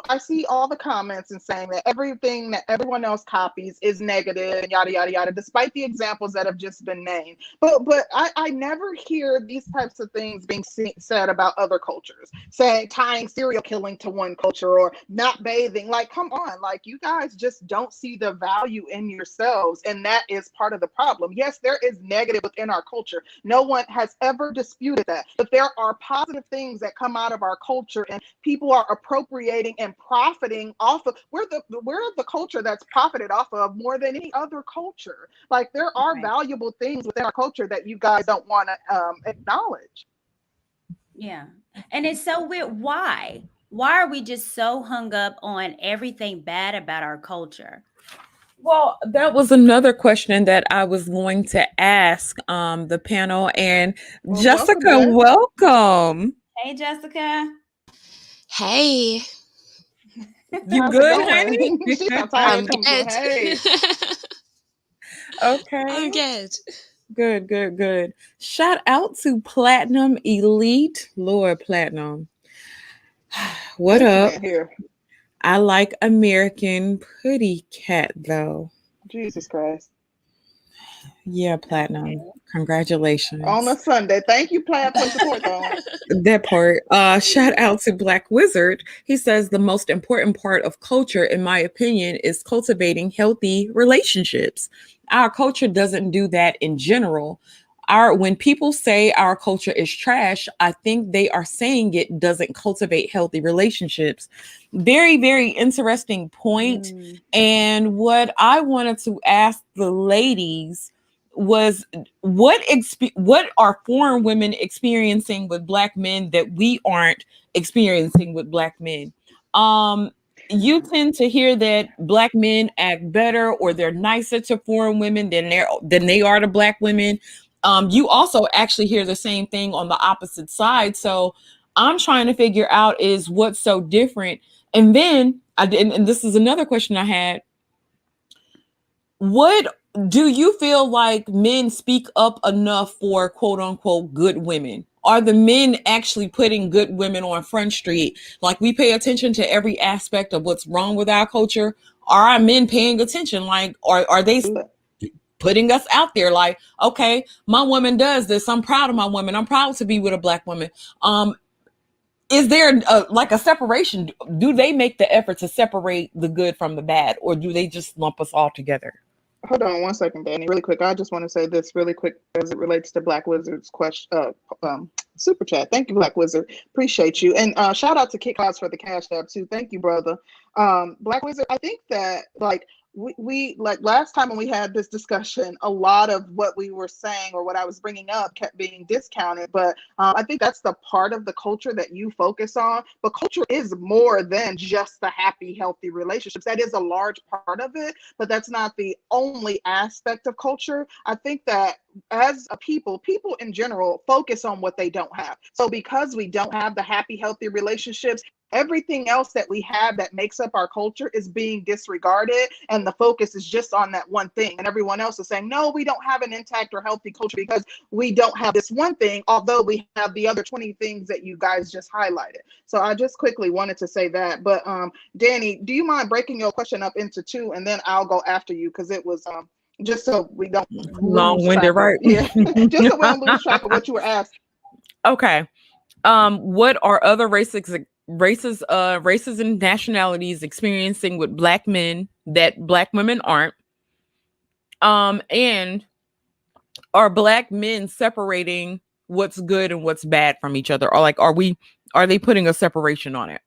I see all the comments and saying that everything that everyone else copies is negative and yada, yada, yada, despite the examples that have just been named. But I never hear these types of things being said about other cultures, saying tying serial killing to one culture or not bathing. Like, come on, like you guys just don't see the value in yourselves. And that is part of the problem. Yes, there is negative within our culture. No one has ever disputed that. But there are positive things that come out of our culture, and people are appropriating and profiting off of. We're the culture that's profited off of more than any other culture. Like, there are valuable things within our culture that you guys don't want to acknowledge. Yeah. And it's so weird. Why are we just so hung up on everything bad about our culture? Well, that was another question that I was going to ask the panel. And Well, Jessica, welcome. Hey, Jessica. Hey. You how's good, it honey? going? She got tired I'm of coming good. to hey. Okay. I'm good. Good. Shout out to Platinum Elite. Lord Platinum. What up? Here. I like American Pretty Cat, though. Jesus Christ. Yeah, Platinum. Congratulations. On a Sunday. Thank you, Plaid, for support, though. That part. Shout out to Black Wizard. He says the most important part of culture, in my opinion, is cultivating healthy relationships. Our culture doesn't do that in general. When people say our culture is trash, I think they are saying it doesn't cultivate healthy relationships. Very, very interesting point. And what I wanted to ask the ladies was what are foreign women experiencing with Black men that we aren't experiencing with Black men? You tend to hear that Black men act better or they're nicer to foreign women than they are to Black women. You also actually hear the same thing on the opposite side. So I'm trying to figure out is what's so different. And then and this is another question I had. What do you feel like men speak up enough for quote unquote good women? Are the men actually putting good women on Front Street? Like, we pay attention to every aspect of what's wrong with our culture. Are our men paying attention? Like, are they putting us out there? Like, okay, my woman does this. I'm proud of my woman. I'm proud to be with a Black woman. Is there like a separation? Do they make the effort to separate the good from the bad, or do they just lump us all together? Hold on one second, Danny. Really quick. I just want to say this really quick as it relates to Black Wizard's question, super chat. Thank you, Black Wizard. Appreciate you. And shout out to Kit Cause for the cash app too. Thank you, brother. Black Wizard, I think that like we like last time when we had this discussion, a lot of what we were saying or what I was bringing up kept being discounted. But I think that's the part of the culture that you focus on. But culture is more than just the happy, healthy relationships. That is a large part of it, but that's not the only aspect of culture. I think that as a people in general focus on what they don't have. So because we don't have the happy, healthy relationships, everything else that we have that makes up our culture is being disregarded, and the focus is just on that one thing. And everyone else is saying, no, we don't have an intact or healthy culture because we don't have this one thing, although we have the other 20 things that you guys just highlighted. So I just quickly wanted to say that. But Danny, do you mind breaking your question up into two, and then I'll go after you, because it was just so we don't long-winded, right? Yeah, just so we don't lose track of what you were asked. Okay. What are other races and nationalities experiencing with Black men that Black women aren't? And are Black men separating what's good and what's bad from each other? Or like, are they putting a separation on it?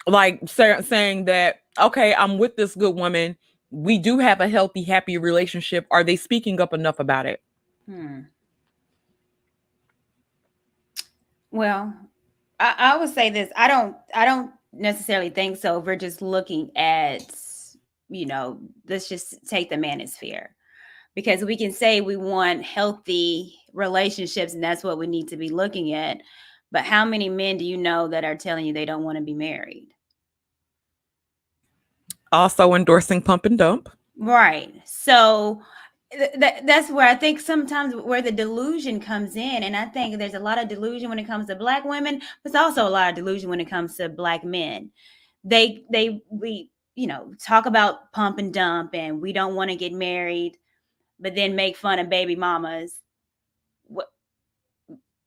Like saying that, okay, I'm with this good woman. We do have a healthy, happy relationship. Are they speaking up enough about it? Well, I would say this. I don't necessarily think so. If we're just looking at, let's just take the manosphere, because we can say we want healthy relationships and that's what we need to be looking at. But how many men do you know that are telling you they don't want to be married? Also endorsing pump and dump. Right. So that's where I think sometimes where the delusion comes in. And I think there's a lot of delusion when it comes to Black women, but it's also a lot of delusion when it comes to Black men. We talk about pump and dump and we don't want to get married, but then make fun of baby mamas.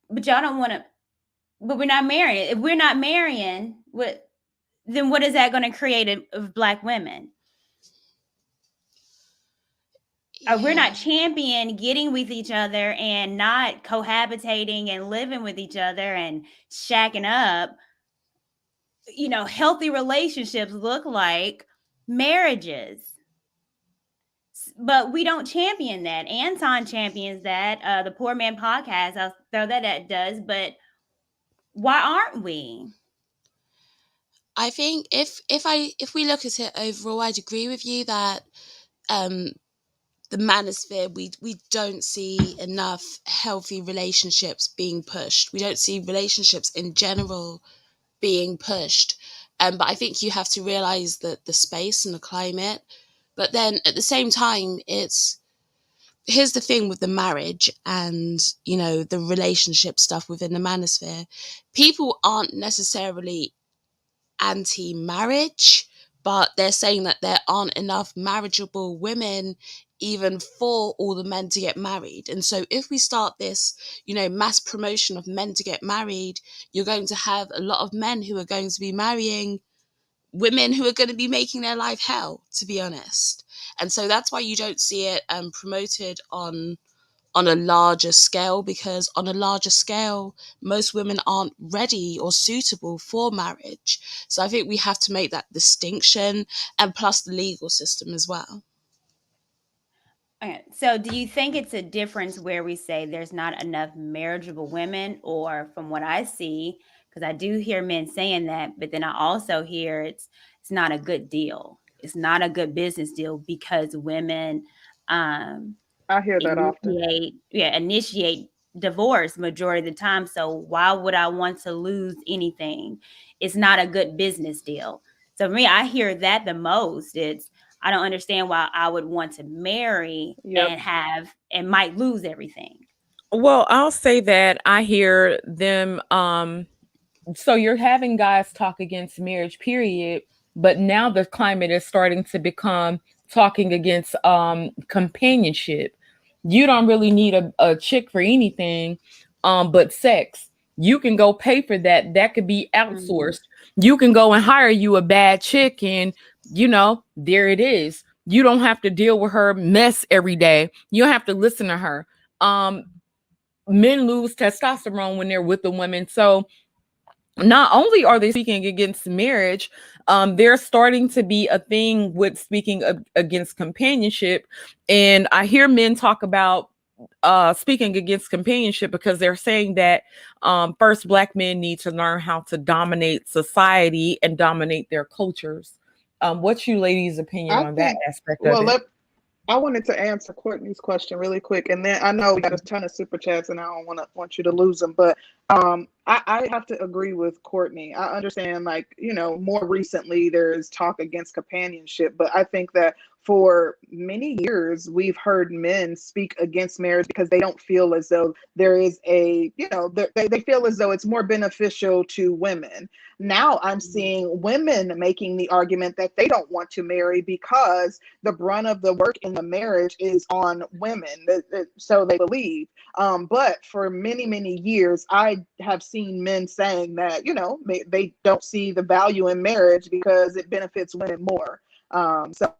But y'all don't want to, but we're not marrying. If we're not marrying, then what is that going to create of Black women? We're not champion getting with each other and not cohabitating and living with each other and shacking up. Healthy relationships look like marriages. But we don't champion that. Anton champions that. The Poor Man Podcast, I'll throw that does. But why aren't we? I think if we look at it overall, I'd agree with you that the manosphere, we don't see enough healthy relationships being pushed. We don't see relationships in general being pushed. But I think you have to realize that the space and the climate. But then at the same time, here's the thing with the marriage and, the relationship stuff within the manosphere. People aren't necessarily anti-marriage, but they're saying that there aren't enough marriageable women even for all the men to get married. And so if we start this, mass promotion of men to get married, you're going to have a lot of men who are going to be marrying women who are going to be making their life hell, to be honest. And so that's why you don't see it promoted on a larger scale, because on a larger scale, most women aren't ready or suitable for marriage. So I think we have to make that distinction, and plus the legal system as well. Okay. So do you think it's a difference where we say there's not enough marriageable women, or from what I see, because I do hear men saying that, but then I also hear it's not a good deal. It's not a good business deal because women I hear that often. Initiate divorce majority of the time. So why would I want to lose anything? It's not a good business deal. So for me, I hear that the most. I don't understand why I would want to marry and might lose everything. Well, I'll say that I hear them. So you're having guys talk against marriage, period. But now the climate is starting to become talking against companionship. You don't really need a chick for anything but sex. You can go pay for that. That could be outsourced. You can go and hire you a bad chick and, there it is. You don't have to deal with her mess every day. You don't have to listen to her. Men lose testosterone when they're with the women. So not only are they speaking against marriage, there's starting to be a thing with speaking against companionship. And I hear men talk about speaking against companionship because they're saying that first, Black men need to learn how to dominate society and dominate their cultures. What's you ladies' opinion on that aspect of it? I wanted to answer Courtney's question really quick, and then I know we got a ton of super chats, and I don't want you to lose them. But I have to agree with Courtney. I understand, more recently there's talk against companionship, but I think that for many years we've heard men speak against marriage because they don't feel as though there is they feel as though it's more beneficial to women. Now I'm seeing women making the argument that they don't want to marry because the brunt of the work in the marriage is on women. So they believe. But for many, many years, I have seen men saying that, they don't see the value in marriage because it benefits women more. So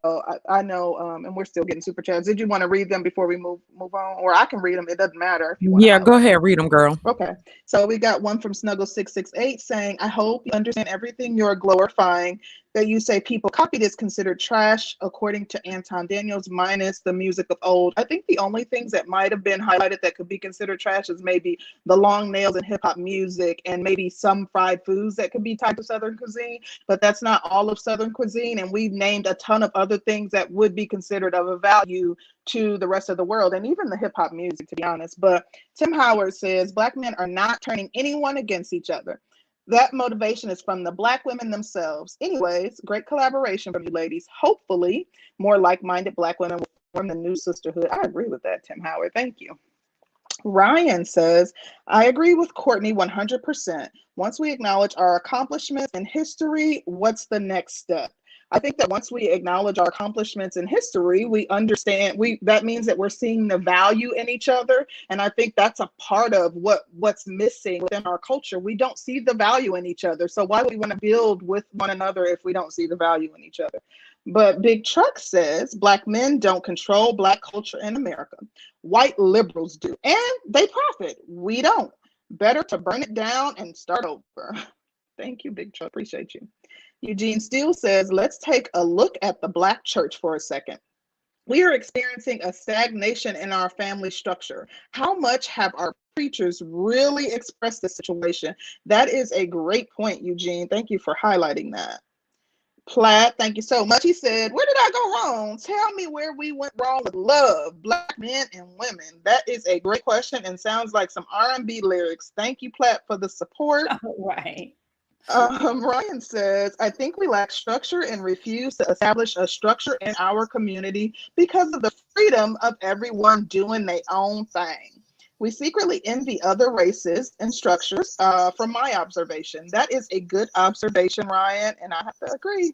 I know, and we're still getting super chats. Did you want to read them before we move on? Or I can read them. It doesn't matter. If you want to go ahead. Read them, girl. Okay. So we got one from Snuggle668 saying, I hope you understand everything you're glorifying that you say people copied is considered trash, according to Anton Daniels, minus the music of old. I think the only things that might have been highlighted that could be considered trash is maybe the long nails and hip hop music and maybe some fried foods that could be tied to Southern cuisine, but that's not all of Southern cuisine. And we've named a ton of other things that that would be considered of a value to the rest of the world and even the hip hop music, to be honest. But Tim Howard says Black men are not turning anyone against each other. That motivation is from the Black women themselves. Anyways, great collaboration from you ladies. Hopefully, more like-minded Black women will form the new sisterhood. I agree with that, Tim Howard. Thank you. Ryan says, I agree with Courtney 100%. Once we acknowledge our accomplishments in history, what's the next step? I think that once we acknowledge our accomplishments in history, we understand that means that we're seeing the value in each other. And I think that's a part of what's missing within our culture. We don't see the value in each other. So why would we want to build with one another if we don't see the value in each other? But Big Truck says Black men don't control Black culture in America. White liberals do, and they profit. We don't. Better to burn it down and start over. Thank you, Big Truck. Appreciate you. Eugene Steele says, let's take a look at the Black church for a second. We are experiencing a stagnation in our family structure. How much have our preachers really expressed the situation? That is a great point, Eugene. Thank you for highlighting that. Platt, thank you so much. He said, where did I go wrong? Tell me where we went wrong with love, Black men and women. That is a great question and sounds like some R&B lyrics. Thank you, Platt, for the support. Right. Ryan says, I think we lack structure and refuse to establish a structure in our community because of the freedom of everyone doing their own thing. We secretly envy other races and structures, from my observation. That is a good observation, Ryan, and I have to agree.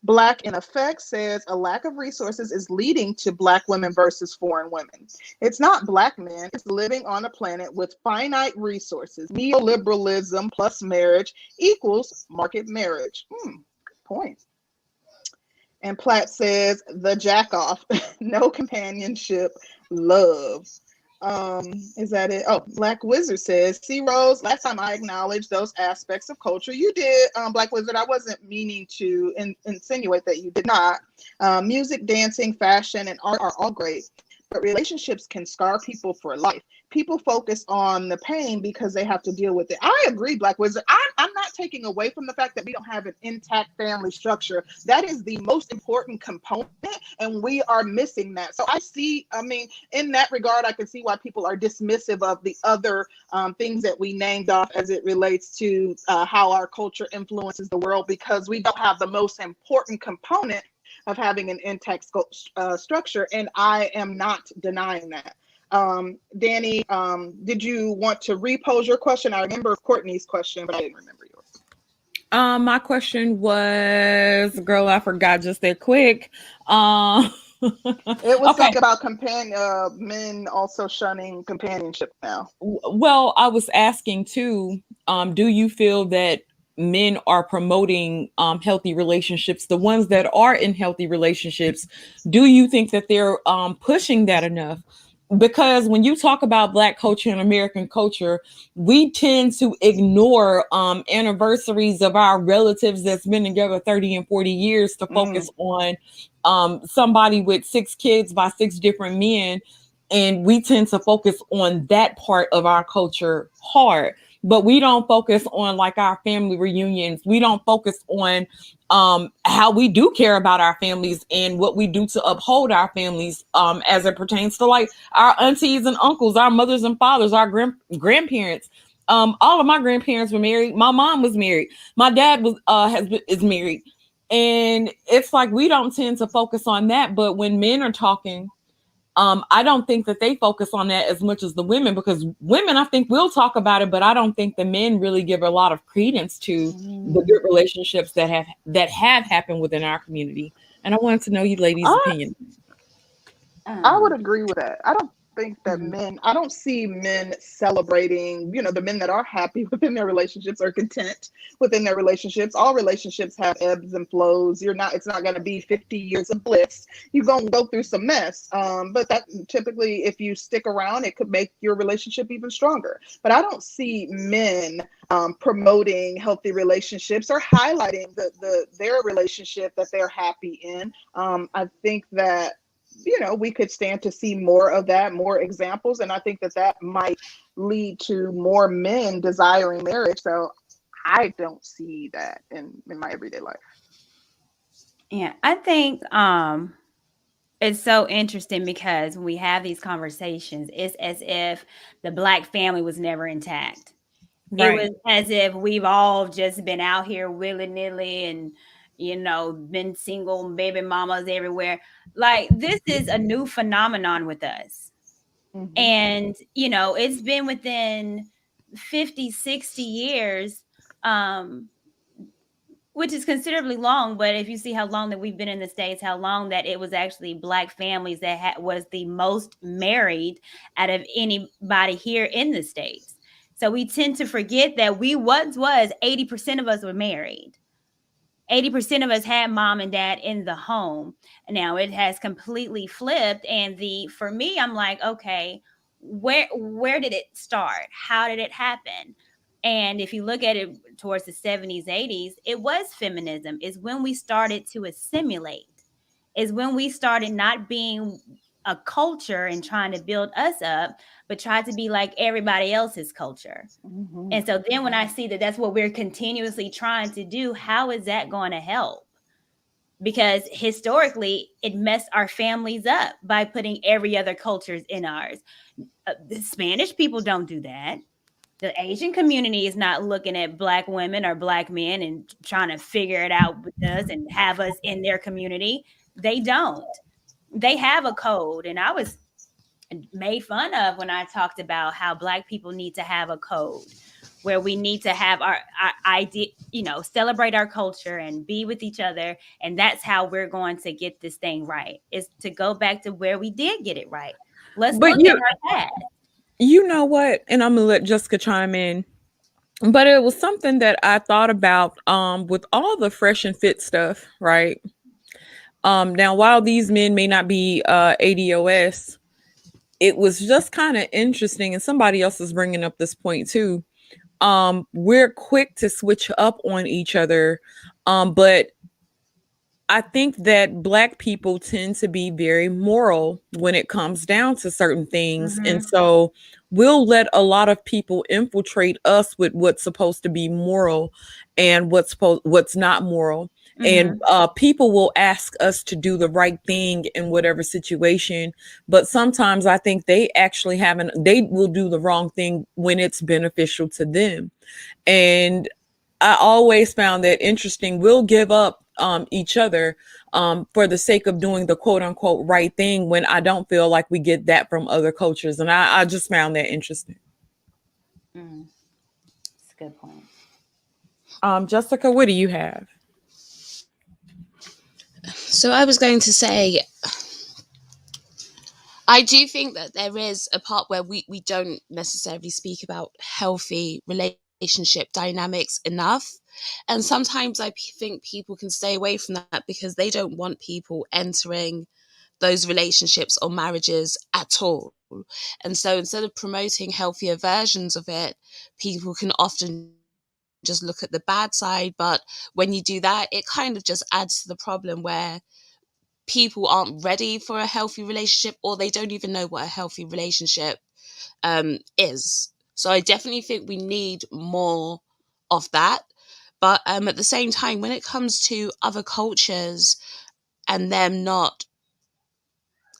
Black in Effect says a lack of resources is leading to Black women versus foreign women. It's not Black men, it's living on a planet with finite resources. Neoliberalism plus marriage equals market marriage. Good point. And Platt says the jack off, no companionship, love. Is that it? Oh, Black Wizard says, see, Rose, last time I acknowledged those aspects of culture, you did, Black Wizard. I wasn't meaning to insinuate that you did not. Music, dancing, fashion, and art are all great, but relationships can scar people for life. People focus on the pain because they have to deal with it. I agree, Black Wizard. I'm not taking away from the fact that we don't have an intact family structure. That is the most important component, and we are missing that. So in that regard, I can see why people are dismissive of the other things that we named off as it relates to how our culture influences the world, because we don't have the most important component of having an intact structure, and I am not denying that. Danny, did you want to repose your question? I remember Courtney's question, but I didn't remember yours. My question was, girl, I forgot just that quick. It was something about men also shunning companionship now. Well, I was asking too, do you feel that men are promoting healthy relationships? The ones that are in healthy relationships, do you think that they're pushing that enough? Because when you talk about Black culture and American culture, we tend to ignore anniversaries of our relatives that's been together 30 and 40 years to focus on somebody with 6 kids by 6 different men. And we tend to focus on that part of our culture hard. But we don't focus on like our family reunions. We don't focus on how we do care about our families and what we do to uphold our families as it pertains to like our aunties and uncles, our mothers and fathers, our grandparents. All of my grandparents were married. My mom was married. My dad is married. And it's like we don't tend to focus on that. But when men are talking, I don't think that they focus on that as much as the women, because women, I think, will talk about it, but I don't think the men really give a lot of credence to the good relationships that have happened within our community. And I wanted to know you ladies' opinion. I would agree with that. I don't think that I don't see men celebrating, the men that are happy within their relationships or content within their relationships. All relationships have ebbs and flows. It's not going to be 50 years of bliss. You're going to go through some mess. But that typically, if you stick around, it could make your relationship even stronger. But I don't see men promoting healthy relationships or highlighting their relationship that they're happy in. I think that we could stand to see more of that, more examples. And I think that might lead to more men desiring marriage. So I don't see that in my everyday life. Yeah, I think It's so interesting because when we have these conversations, it's as if the Black family was never intact. It Right. was as if we've all just been out here willy nilly and, been single baby mamas everywhere. Like, this is a new phenomenon with us. Mm-hmm. And, it's been within 50, 60 years, um, which is considerably long. But if you see how long that we've been in the States, how long that it was actually Black families that was the most married out of anybody here in the States. So we tend to forget that we once was 80% of us were married. 80% of us had mom and dad in the home. Now it has completely flipped. And for me, I'm like, okay, where did it start? How did it happen? And if you look at it towards the 70s, 80s, it was feminism. Is when we started to assimilate. Is when we started not being a culture and trying to build us up, but try to be like everybody else's culture. Mm-hmm. And so then when I see that that's what we're continuously trying to do, how is that going to help? Because historically, it messed our families up by putting every other cultures in ours. The Spanish people don't do that. The Asian community is not looking at Black women or Black men and trying to figure it out with us and have us in their community. They don't. They have a code. And I was made fun of when I talked about how Black people need to have a code where we need to have our idea, celebrate our culture and be with each other. And that's how we're going to get this thing right, is to go back to where we did get it right. Let's But look at our past. you know what? And I'm gonna let Jessica chime in. But it was something that I thought about with all the fresh and fit stuff, right? Now while these men may not be ADOS, it was just kind of interesting, and somebody else is bringing up this point too. We're quick to switch up on each other, but I think that Black people tend to be very moral when it comes down to certain things. And Mm-hmm. so we'll let a lot of people infiltrate us with what's supposed to be moral and what's not moral. And Mm-hmm. people will ask us to do the right thing in whatever situation. But sometimes I think they will do the wrong thing when it's beneficial to them. And I always found that interesting. We'll give up each other for the sake of doing the quote unquote right thing when I don't feel like we get that from other cultures. And I just found that interesting. Mm-hmm. That's a good point. Jessica, what do you have? So I was going to say, I do think that there is a part where we don't necessarily speak about healthy relationship dynamics enough. And sometimes I think people can stay away from that because they don't want people entering those relationships or marriages at all. And so instead of promoting healthier versions of it, people can often just look at the bad side. But when you do that, it kind of just adds to the problem where people aren't ready for a healthy relationship, or they don't even know what a healthy relationship is. So I definitely think we need more of that. But at the same time, when it comes to other cultures and them not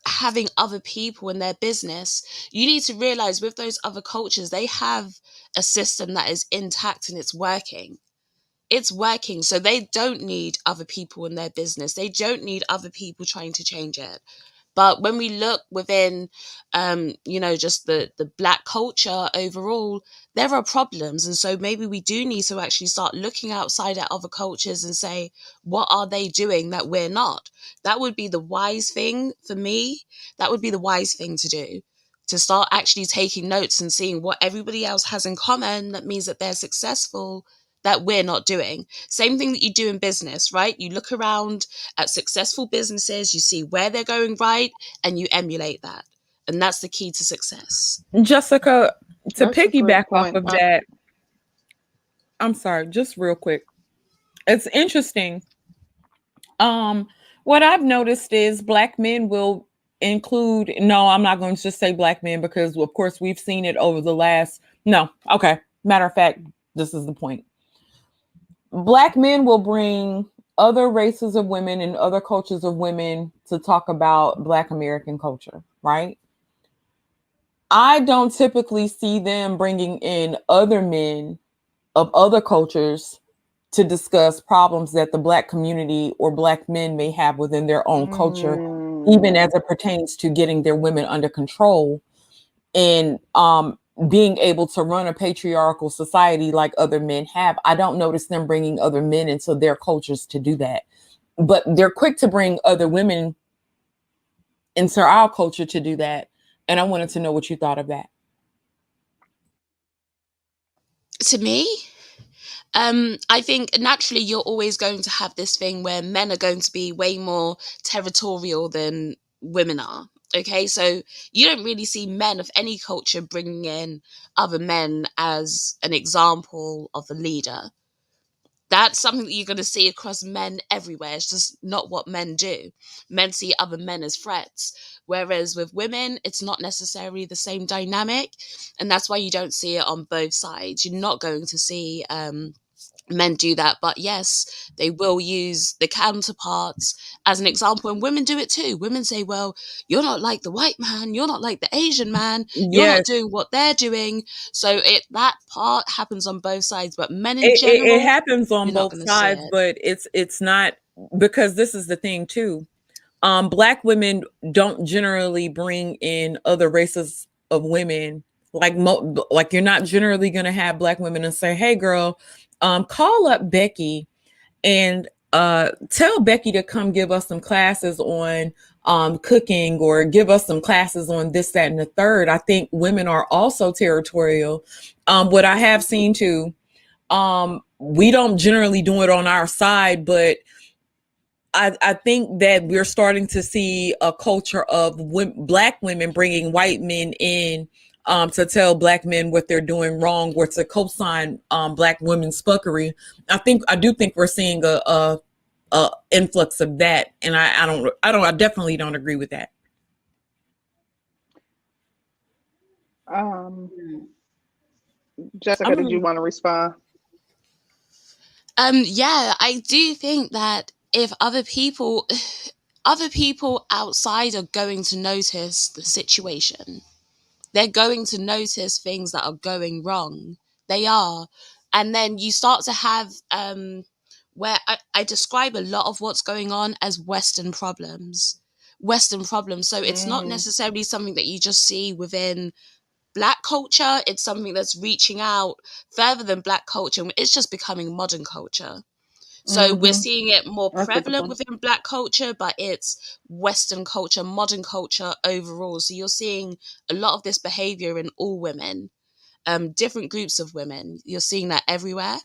having other people in their business, you need to realize with those other cultures, they have a system that is intact and it's working. So they don't need other people in their business. They don't need other people trying to change it. But when we look within, just the Black culture overall, there are problems. And so maybe we do need to actually start looking outside at other cultures and say, what are they doing that we're not? That would be the wise thing for me. That would be the wise thing to do, to start actually taking notes and seeing what everybody else has in common that means that they're successful, that we're not doing. Same thing that you do in business, right? You look around at successful businesses, you see where they're going right, and you emulate that. And that's the key to success. Jessica, to That's a great piggyback off point. of that, I'm sorry, just real quick. It's interesting. Um, what I've noticed is Black men will include, no, I'm not going to just say Black men because, of course, we've seen it over the last, no, okay. Matter of fact, this is the point. Black men will bring other races of women and other cultures of women to talk about Black American culture, right? I don't typically see them bringing in other men of other cultures to discuss problems that the Black community or Black men may have within their own culture, even as it pertains to getting their women under control and being able to run a patriarchal society like other men have. I don't notice them bringing other men into their cultures to do that. But they're quick to bring other women into our culture to do that. And I wanted to know what you thought of that. To me, I think naturally you're always going to have this thing where men are going to be way more territorial than women are. Okay, so you don't really see men of any culture bringing in other men as an example of a leader. That's something that you're going to see across men everywhere. It's just not what men do. Men see other men as threats. Whereas with women, it's not necessarily the same dynamic. And that's why you don't see it on both sides. You're not going to see men do that. But yes, they will use the counterparts as an example. And women do it too. Women say, well, you're not like the white man. You're not like the Asian man. You're not doing what they're doing. So that part happens on both sides. But men in general, it happens on you're not both gonna sides, see it. but it's not, because this is the thing too. Black women don't generally bring in other races of women. Like you're not generally going to have Black women and say, hey girl, call up Becky and tell Becky to come give us some classes on cooking, or give us some classes on this, that, and the third. I think women are also territorial. What I have seen too, we don't generally do it on our side, but I think that we're starting to see a culture of Black women bringing white men in to tell Black men what they're doing wrong, or to co-sign Black women's fuckery. I do think we're seeing a influx of that, and I definitely don't agree with that. Jessica, did you want to respond? Yeah, I do think that if other people outside are going to notice the situation, they're going to notice things that are going wrong. They are. And then you start to have where I describe a lot of what's going on as Western problems. So it's not necessarily something that you just see within Black culture. It's something that's reaching out further than Black culture. It's just becoming modern culture. So we're seeing it more prevalent within Black culture, but it's Western culture, modern culture overall. So you're seeing a lot of this behavior in all women, different groups of women. You're seeing that everywhere.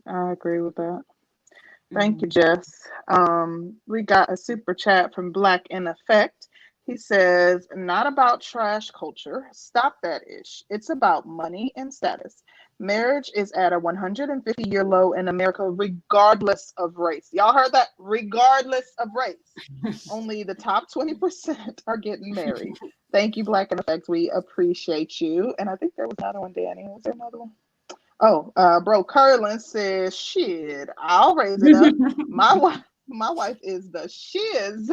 I agree with that. Thank you, Jess. We got a super chat from Black in Effect. He says, not about trash culture. Stop that ish. It's about money and status. Marriage is at a 150-year low in America, regardless of race. Y'all heard that? Regardless of race. Only the top 20% are getting married. Thank you, Black in Effect. We appreciate you. And I think there was another one, Danny. Was there another one? Oh, Bro Curlin says, shit, I'll raise it up. My wife is the shiz,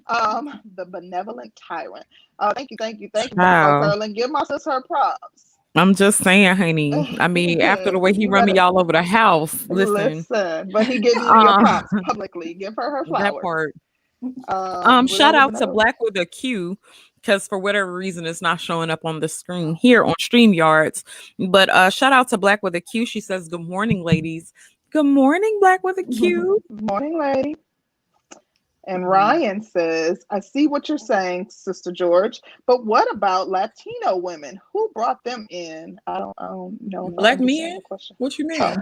the benevolent tyrant. Thank you, Bro Curlin. Give my sister her props. I'm just saying, honey. I mean, after the way he run me all over the house, listen. But he giving you your props publicly. Give her flowers. That part. Shout out to Black with a Q, because for whatever reason it's not showing up on the screen here on StreamYards. But shout out to Black with a Q. She says, good morning, ladies. Good morning, Black with a Q. Good morning, lady. And Ryan says, I see what you're saying, Sister George, but what about Latino women? Who brought them in? I don't know. Black men? What you mean?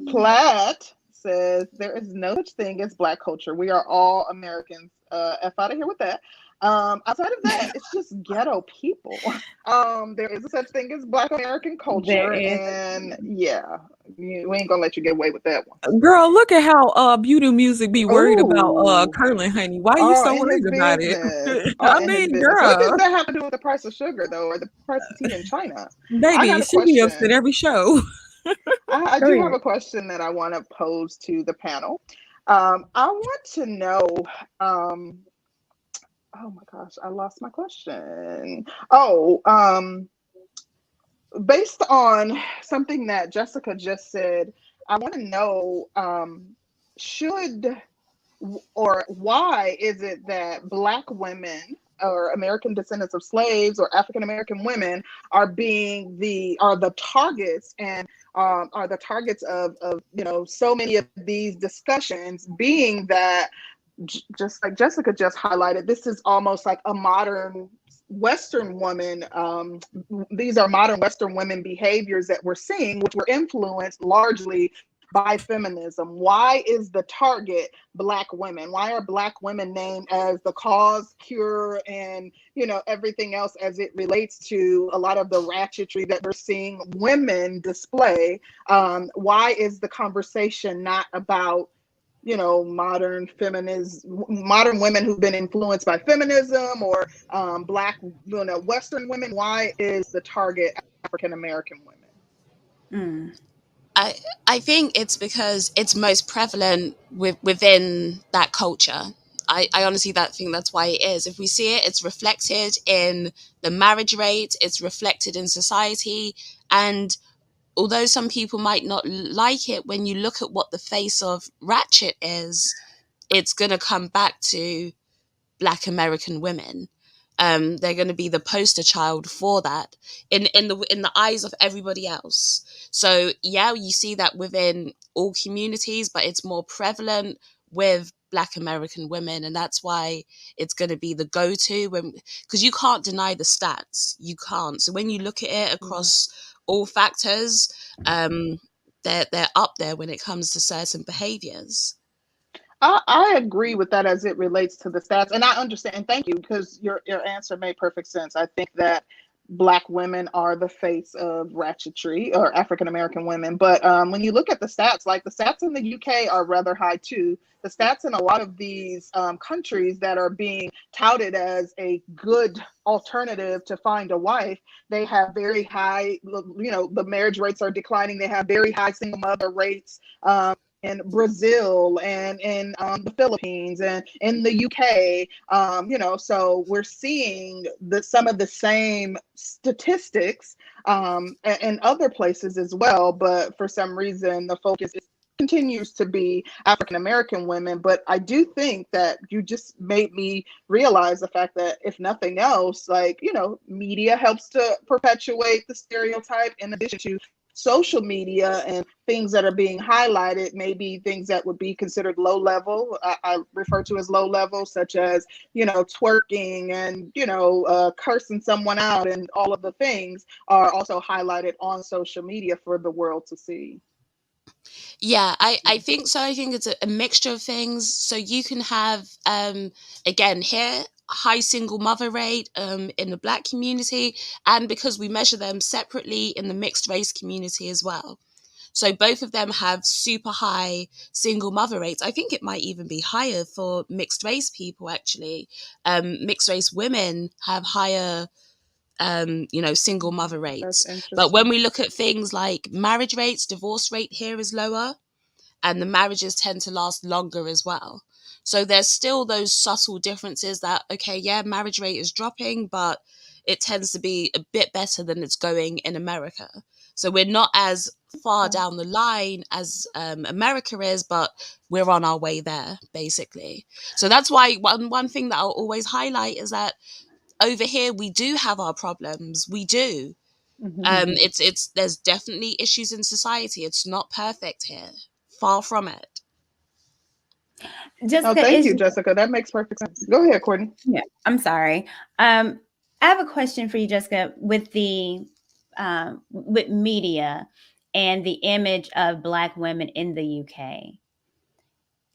Platt says, there is no such thing as Black culture. We are all Americans. F out of here with that. Outside of that, it's just ghetto people. There is a such thing as Black American culture, and yeah, we ain't gonna let you get away with that one. Girl, look at how Beauty Music be worried about curling, honey. Why are you so worried about it? I mean, girl, what does that have to do with the price of sugar, though, or the price of tea in China? Baby, she be upset every show. I Go do have ahead. a question that I want to pose to the panel. I want to know. Um, oh my gosh, I lost my question. Oh, based on something that Jessica just said, I want to know, should or why is it that Black women or American descendants of slaves or African American women are the targets and are the targets of so many of these discussions, being that just like Jessica just highlighted, this is almost like a modern Western woman. These are modern Western women behaviors that we're seeing, which were influenced largely by feminism. Why is the target Black women? Why are Black women named as the cause, cure, and everything else as it relates to a lot of the ratchetry that we're seeing women display? Why is the conversation not about modern women who've been influenced by feminism, or Black, Western women? Why is the target African American women? Mm. I think it's because it's most prevalent within that culture. I honestly think that's why it is. If we see it, it's reflected in the marriage rate, it's reflected in society. And although some people might not like it, when you look at what the face of ratchet is, it's going to come back to Black American women. They're going to be the poster child for that in the eyes of everybody else. So yeah, you see that within all communities, but it's more prevalent with Black American women, and that's why it's going to be the go-to, because you can't deny the stats. You can't. So when you look at it across all factors, they're up there when it comes to certain behaviors. I agree with that as it relates to the stats, and I understand. And thank you, because your answer made perfect sense. I think that Black women are the face of ratchetry, or African American women. But when you look at the stats, like the stats in the UK are rather high too. The stats in a lot of these countries that are being touted as a good alternative to find a wife, they have very high. The marriage rates are declining. They have very high single mother rates. In Brazil and in the Philippines and in the UK. So we're seeing some of the same statistics in other places as well, but for some reason the focus continues to be African American women. But I do think that you just made me realize the fact that, if nothing else, media helps to perpetuate the stereotype, in addition to social media and things that are being highlighted, maybe things that would be considered low level. I refer to as low level, such as twerking and cursing someone out, and all of the things are also highlighted on social media for the world to see. Yeah, I think so. I think it's a mixture of things. So you can have, again, here, high single mother rate in the Black community, and because we measure them separately in the mixed race community as well. So both of them have super high single mother rates. I think it might even be higher for mixed race people, actually. Mixed race women have higher single mother That's rates. But when interesting. we look at things like marriage rates, divorce rate here is lower, and the marriages tend to last longer as well. So there's still those subtle differences that, okay, yeah, marriage rate is dropping, but it tends to be a bit better than it's going in America. So we're not as far Okay. down the line as America is, but we're on our way there, basically. So that's why one thing that I'll always highlight is that over here we do have our problems. We do. It's there's definitely issues in society. It's not perfect here. Far from it. Oh, Jessica thank is you, Jessica. That makes perfect sense. Go ahead, Courtney. yeah, I'm sorry. I have a question for you, Jessica, with media and the image of Black women in the UK.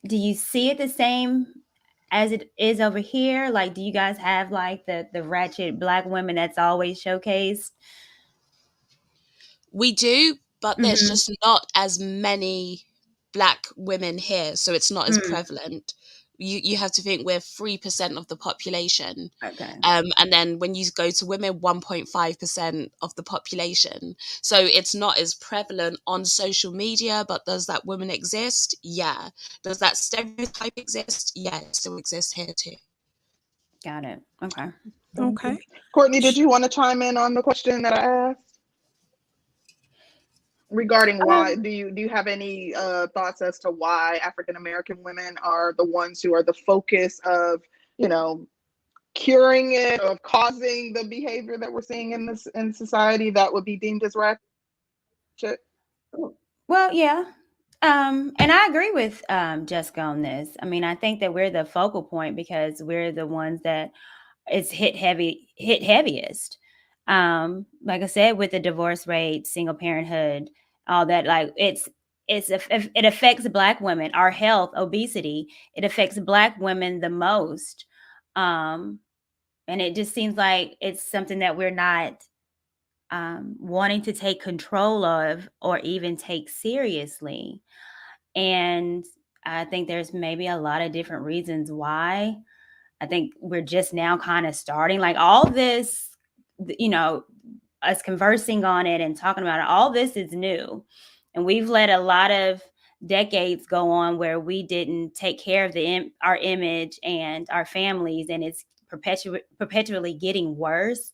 Do you see it the same as it is over here? Like, do you guys have like the ratchet Black women that's always showcased? We do, but there's Mm-hmm. just not as many Black women here, so it's not as Mm. prevalent. You have to think we're 3% of the population. Okay. And then when you go to women, 1.5% of the population. So it's not as prevalent on social media, but does that woman exist? Yeah. Does that stereotype exist? Yeah, it still exists here too. Got it. Okay. Okay. Courtney, did you want to chime in on the question that I asked regarding why? Do you have any thoughts as to why African American women are the ones who are the focus of, you know, curing it, of causing the behavior that we're seeing in society that would be deemed as ratchet? Well, yeah. And I agree with Jessica on this. I mean, I think that we're the focal point because we're the ones that it's hit heaviest. Like I said, with the divorce rate, single parenthood, all that, like it affects Black women, our health, obesity. It affects Black women the most. And it just seems like it's something that we're not wanting to take control of or even take seriously. And I think there's maybe a lot of different reasons why. I think we're just now kind of starting, like all this, you know, us conversing on it and talking about it, all this is new. And we've let a lot of decades go on where we didn't take care of our image and our families, and it's perpetually getting worse.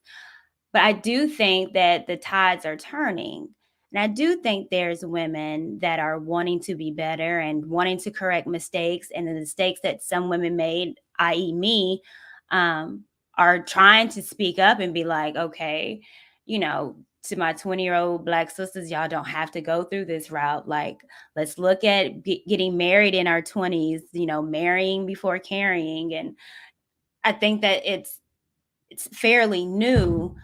But I do think that the tides are turning. And I do think there's women that are wanting to be better and wanting to correct mistakes. And the mistakes that some women made, i.e. me, are trying to speak up and be like, okay, you know, to my 20-year-old Black sisters, y'all don't have to go through this route. Like, let's look at getting married in our 20s, you know, marrying before carrying. And I think that it's fairly new.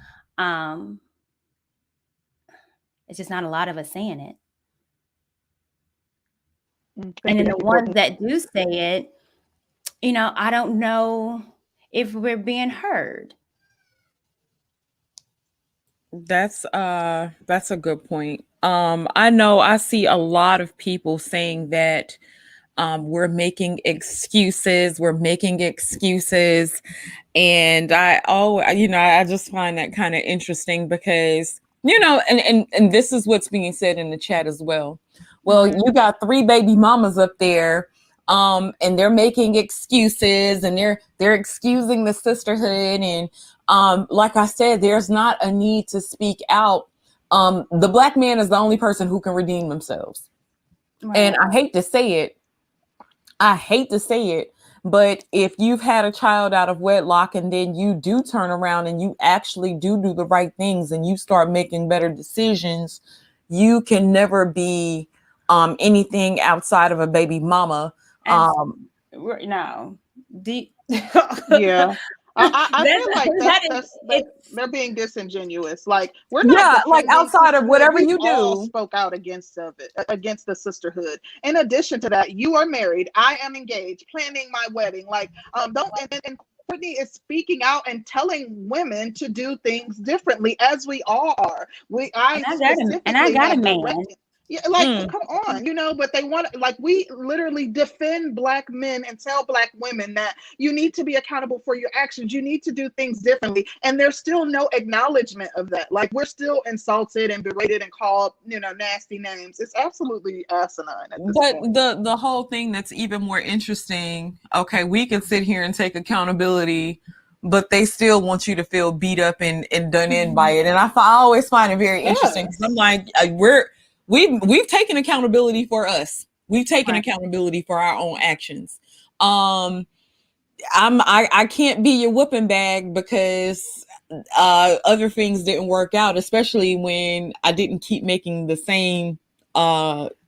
It's just not a lot of us saying it. And then the ones that do say it, you know, I don't know if we're being heard. That's a good point. I know I see a lot of people saying that we're making excuses, and I just find that kind of interesting because, you know, and this is what's being said in the chat as well. Well, you got 3 baby mamas up there, and they're making excuses, and they're excusing the sisterhood, and like I said, there's not a need to speak out. The Black man is the only person who can redeem themselves. Right. And I hate to say it, but if you've had a child out of wedlock and then you do turn around and you actually do the right things and you start making better decisions, you can never be anything outside of a baby mama. No. Yeah. I feel like they're being disingenuous. Like, we're not like outside of whatever you all do. Spoke out against the sisterhood. In addition to that, you are married. I am engaged, planning my wedding. Like, don't and Courtney is speaking out and telling women to do things differently, as we all are. I got a man. Yeah, like, come on, you know, but they want, like, we literally defend Black men and tell Black women that you need to be accountable for your actions. You need to do things differently. And there's still no acknowledgement of that. Like, we're still insulted and berated and called, you know, nasty names. It's absolutely asinine at this point. The whole thing that's even more interesting, okay, we can sit here and take accountability, but they still want you to feel beat up and done in by it. And I always find it very interesting, because I'm like, We've taken accountability for us. We've taken accountability for our own actions. I can't be your whooping bag because other things didn't work out, especially when I didn't keep making the same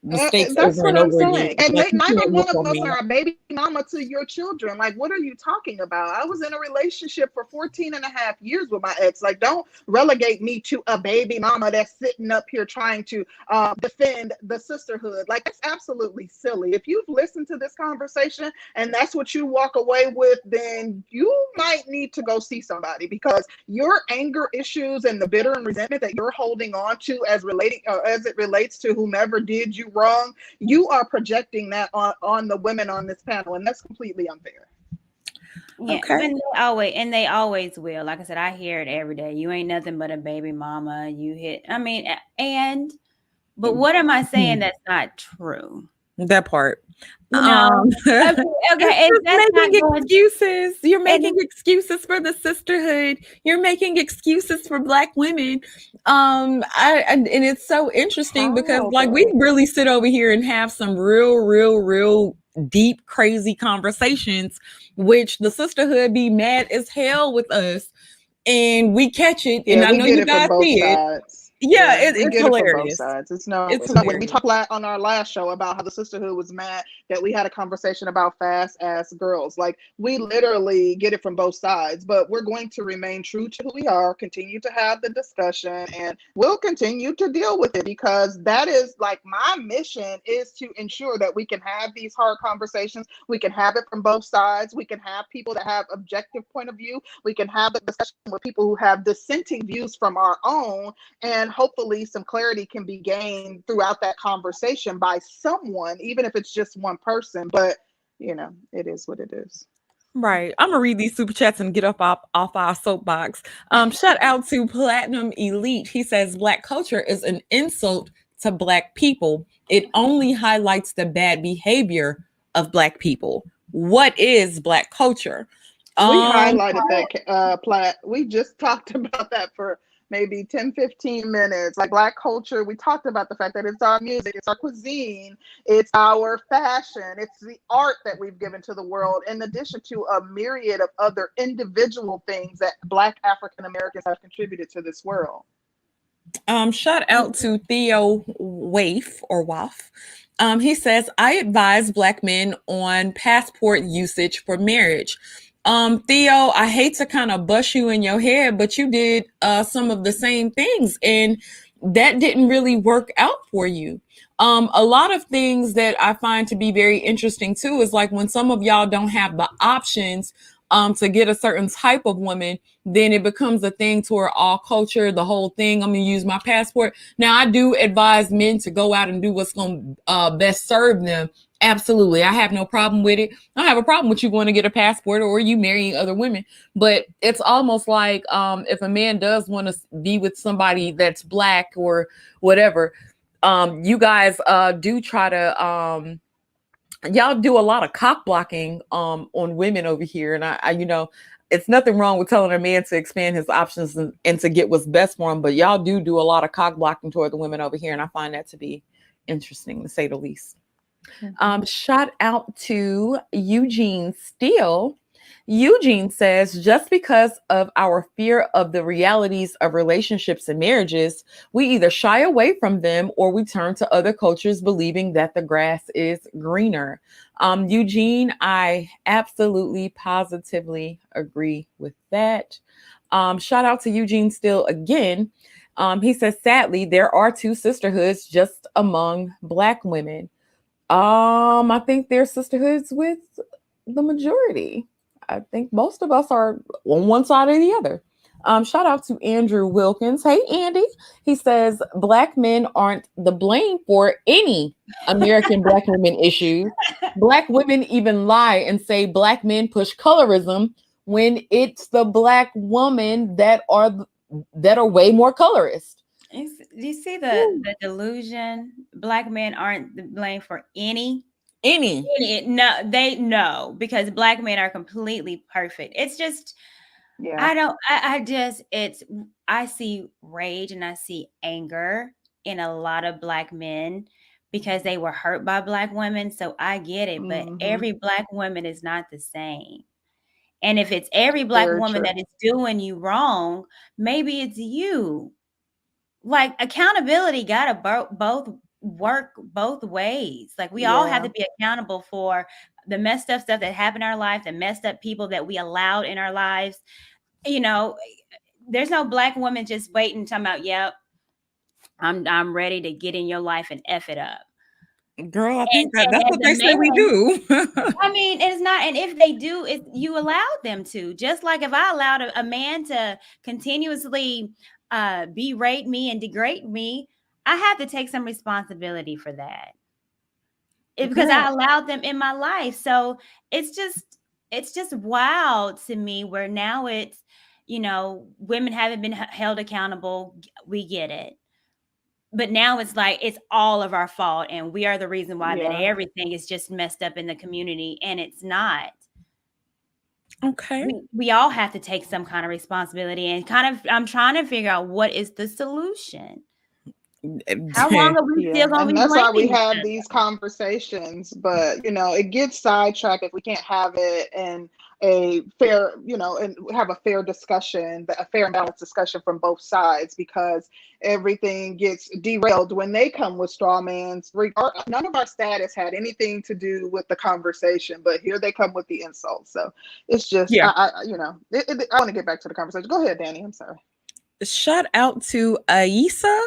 mistakes over and over again. And neither one of us are a baby mama to your children. Like, what are you talking about? I was in a relationship for 14 and a half years with my ex. Like, don't relegate me to a baby mama that's sitting up here trying to defend the sisterhood. Like, that's absolutely silly. If you've listened to this conversation and that's what you walk away with, then you might need to go see somebody, because your anger issues and the bitter and resentment that you're holding on to as it relates to whomever did you something wrong, you are projecting that on the women on this panel, and that's completely unfair. Yeah, Okay. they always will. Like I said, I hear it every day. You ain't nothing but a baby mama. But what am I saying that's not true? That part. You know, okay, It's and just that's not making going. excuses. You're making excuses for the sisterhood. You're making excuses for Black women. And it's so interesting because like we really sit over here and have some real deep, crazy conversations, which the sisterhood be mad as hell with us, and we catch it. Yeah, And I we know get you it from guys both see it. sides. Yeah, We it's get it from both hilarious. sides. It's It's no way. We hilarious. talked on our last show about how the sisterhood was mad that we had a conversation about fast ass girls. Like, we literally get it from both sides, but we're going to remain true to who we are, continue to have the discussion, and we'll continue to deal with it, because that is like my mission, is to ensure that we can have these hard conversations. We can have it from both sides. We can have people that have objective point of view. We can have a discussion with people who have dissenting views from our own, and hopefully some clarity can be gained throughout that conversation by someone, even if it's just one person. But it is what it is. Right. I'm gonna read these super chats and get off our soapbox. Shout out to Platinum Elite. He says Black culture is an insult to Black people. It only highlights the bad behavior of Black people. What is Black culture? We highlighted that, Platt. We just talked about that for maybe 10-15 minutes. Like, Black culture, we talked about the fact that it's our music, it's our cuisine, it's our fashion, it's the art that we've given to the world, in addition to a myriad of other individual things that Black African Americans have contributed to this world. Shout out to Theo Waff. He says, I advise Black men on passport usage for marriage. Theo, I hate to kind of bust you in your head, but you did some of the same things, and that didn't really work out for you. A lot of things that I find to be very interesting too is like when some of y'all don't have the options to get a certain type of woman, then it becomes a thing to where all culture, the whole thing, I'm going to use my passport. Now, I do advise men to go out and do what's going to best serve them. Absolutely. I have no problem with it. I don't have a problem with you going to get a passport or you marrying other women. But it's almost like if a man does want to be with somebody that's Black or whatever, you guys do try to y'all do a lot of cock blocking on women over here. And I it's nothing wrong with telling a man to expand his options and to get what's best for him, but y'all do a lot of cock blocking toward the women over here, and I find that to be interesting, to say the least. Shout out to Eugene Steele. Eugene says, just because of our fear of the realities of relationships and marriages, we either shy away from them or we turn to other cultures believing that the grass is greener. Eugene, I absolutely, positively agree with that. Shout out to Eugene Steele again. He says, sadly, there are two sisterhoods just among Black women. I think there's sisterhoods with the majority. I think most of us are on one side or the other. Shout out to Andrew Wilkins. Hey, Andy. He says Black men aren't the blame for any American Black women issues. Black women even lie and say Black men push colorism when it's the Black woman that are way more colorist. Do you see the delusion? Black men aren't the blame for any. No, they know, because Black men are completely perfect. It's just, I see rage and I see anger in a lot of Black men because they were hurt by Black women. So I get it, but every Black woman is not the same. And if it's every Black woman that is doing you wrong, maybe it's you. Like, accountability gotta both work both ways. Like, we all have to be accountable for the messed up stuff that happened in our life, the messed up people that we allowed in our lives. There's no Black woman just waiting, talking about, yep, I'm ready to get in your life and F it up. Girl, I think that's what they say we do. I mean, it's not. And if they do, you allowed them to. Just like if I allowed a man to continuously berate me and degrade me, I have to take some responsibility for that. because I Yeah. allowed them in my life. So it's just wild to me where now it's, women haven't been held accountable. We get it. But now it's like it's all of our fault and we are the reason why that Yeah. everything is just messed up in the community, and it's not. Okay. We all have to take some kind of responsibility, and kind of I'm trying to figure out what is the solution. How long are we Yeah, still going to and be that's why we blaming each have other? these conversations, but it gets sidetracked if we can't have it in a fair, and have a fair discussion, a fair and balanced discussion from both sides, because everything gets derailed when they come with straw mans. None of our status had anything to do with the conversation, but here they come with the insults. So it's just, Yeah. I want to get back to the conversation. Go ahead, Danny. I'm sorry. Shout out to Asia.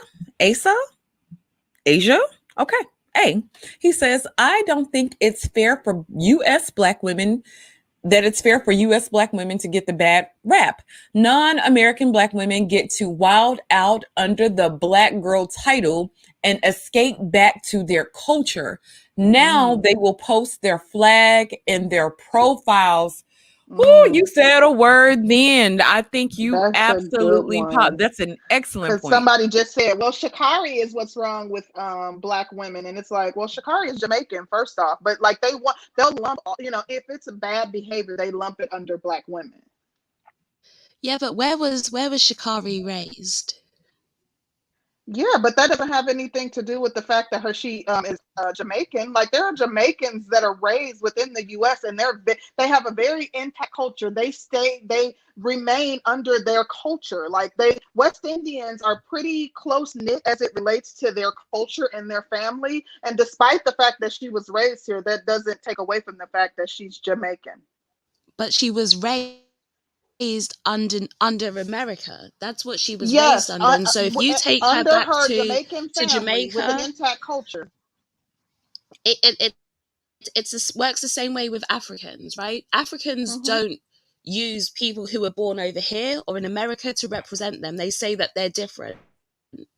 Okay. A. He says, I don't think it's fair for U.S. black women to get the bad rap. Non-American black women get to wild out under the black girl title and escape back to their culture. Now they will post their flag in their profiles. Oh, you said a word then. I think you That's a good absolutely one. that's an excellent Because point. somebody just said, well, Sha'Carri is what's wrong with black women. And it's like, well, Sha'Carri is Jamaican, first off. But like they'll lump, if it's a bad behavior, they lump it under black women. Yeah, but where was Sha'Carri raised? Yeah, but that doesn't have anything to do with the fact that she is Jamaican. Like, there are Jamaicans that are raised within the U.S. and they have a very intact culture. They remain under their culture. Like, West Indians are pretty close knit as it relates to their culture and their family. And despite the fact that she was raised here, that doesn't take away from the fact that she's Jamaican. But she was raised under America. That's what she was raised under. And so if you take her back to Jamaican family Jamaica with an intact culture, it works the same way with Africans, right? Africans don't use people who are born over here or in America to represent them. They say that they're different.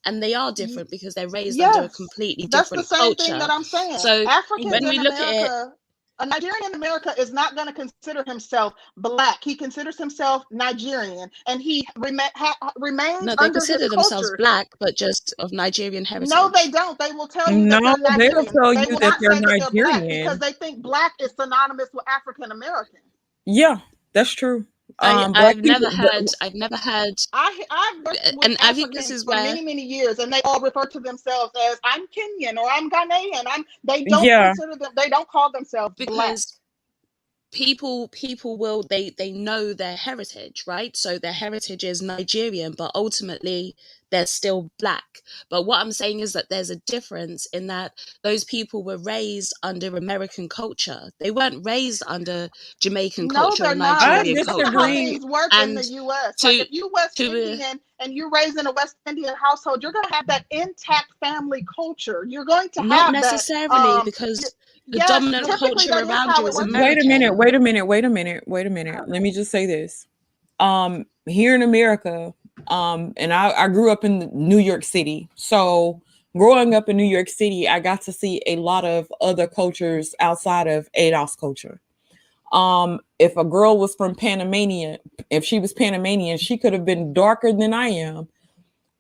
And they are different because they're raised under a completely different culture. That's the same thing that I'm saying. So Africans when we in look at America, a Nigerian in America is not going to consider himself black. He considers himself Nigerian, and he remains no, they under consider his themselves culture. black, but just of Nigerian heritage. No, they don't. They will tell you that No, they're they'll Nigerian. tell They you will that not they're say that they're black because Nigerian. they think black is synonymous with African American. Yeah, that's true. I've never heard. I've worked with and I think this Africans is for where many, many years, and they all refer to themselves as I'm Kenyan or I'm Ghanaian. They don't Yeah. consider them. They don't call themselves black. because people will they know their heritage, right? So their heritage is Nigerian, but ultimately they're still black. But what I'm saying is that there's a difference in that those people were raised under American culture. They weren't raised under Jamaican culture or Nigerian culture. disagree. Things work in the U.S. Like, if you West Indian and you're raised in a West Indian household, you're going to have that intact family culture. You're going to not have necessarily because the dominant culture around you is American. Wait a minute. Let me just say this. Here in America, and I grew up in New York City. So growing up in New York City, I got to see a lot of other cultures outside of ADOS culture. If a girl was from Panamanian, if she was Panamanian, she could have been darker than I am,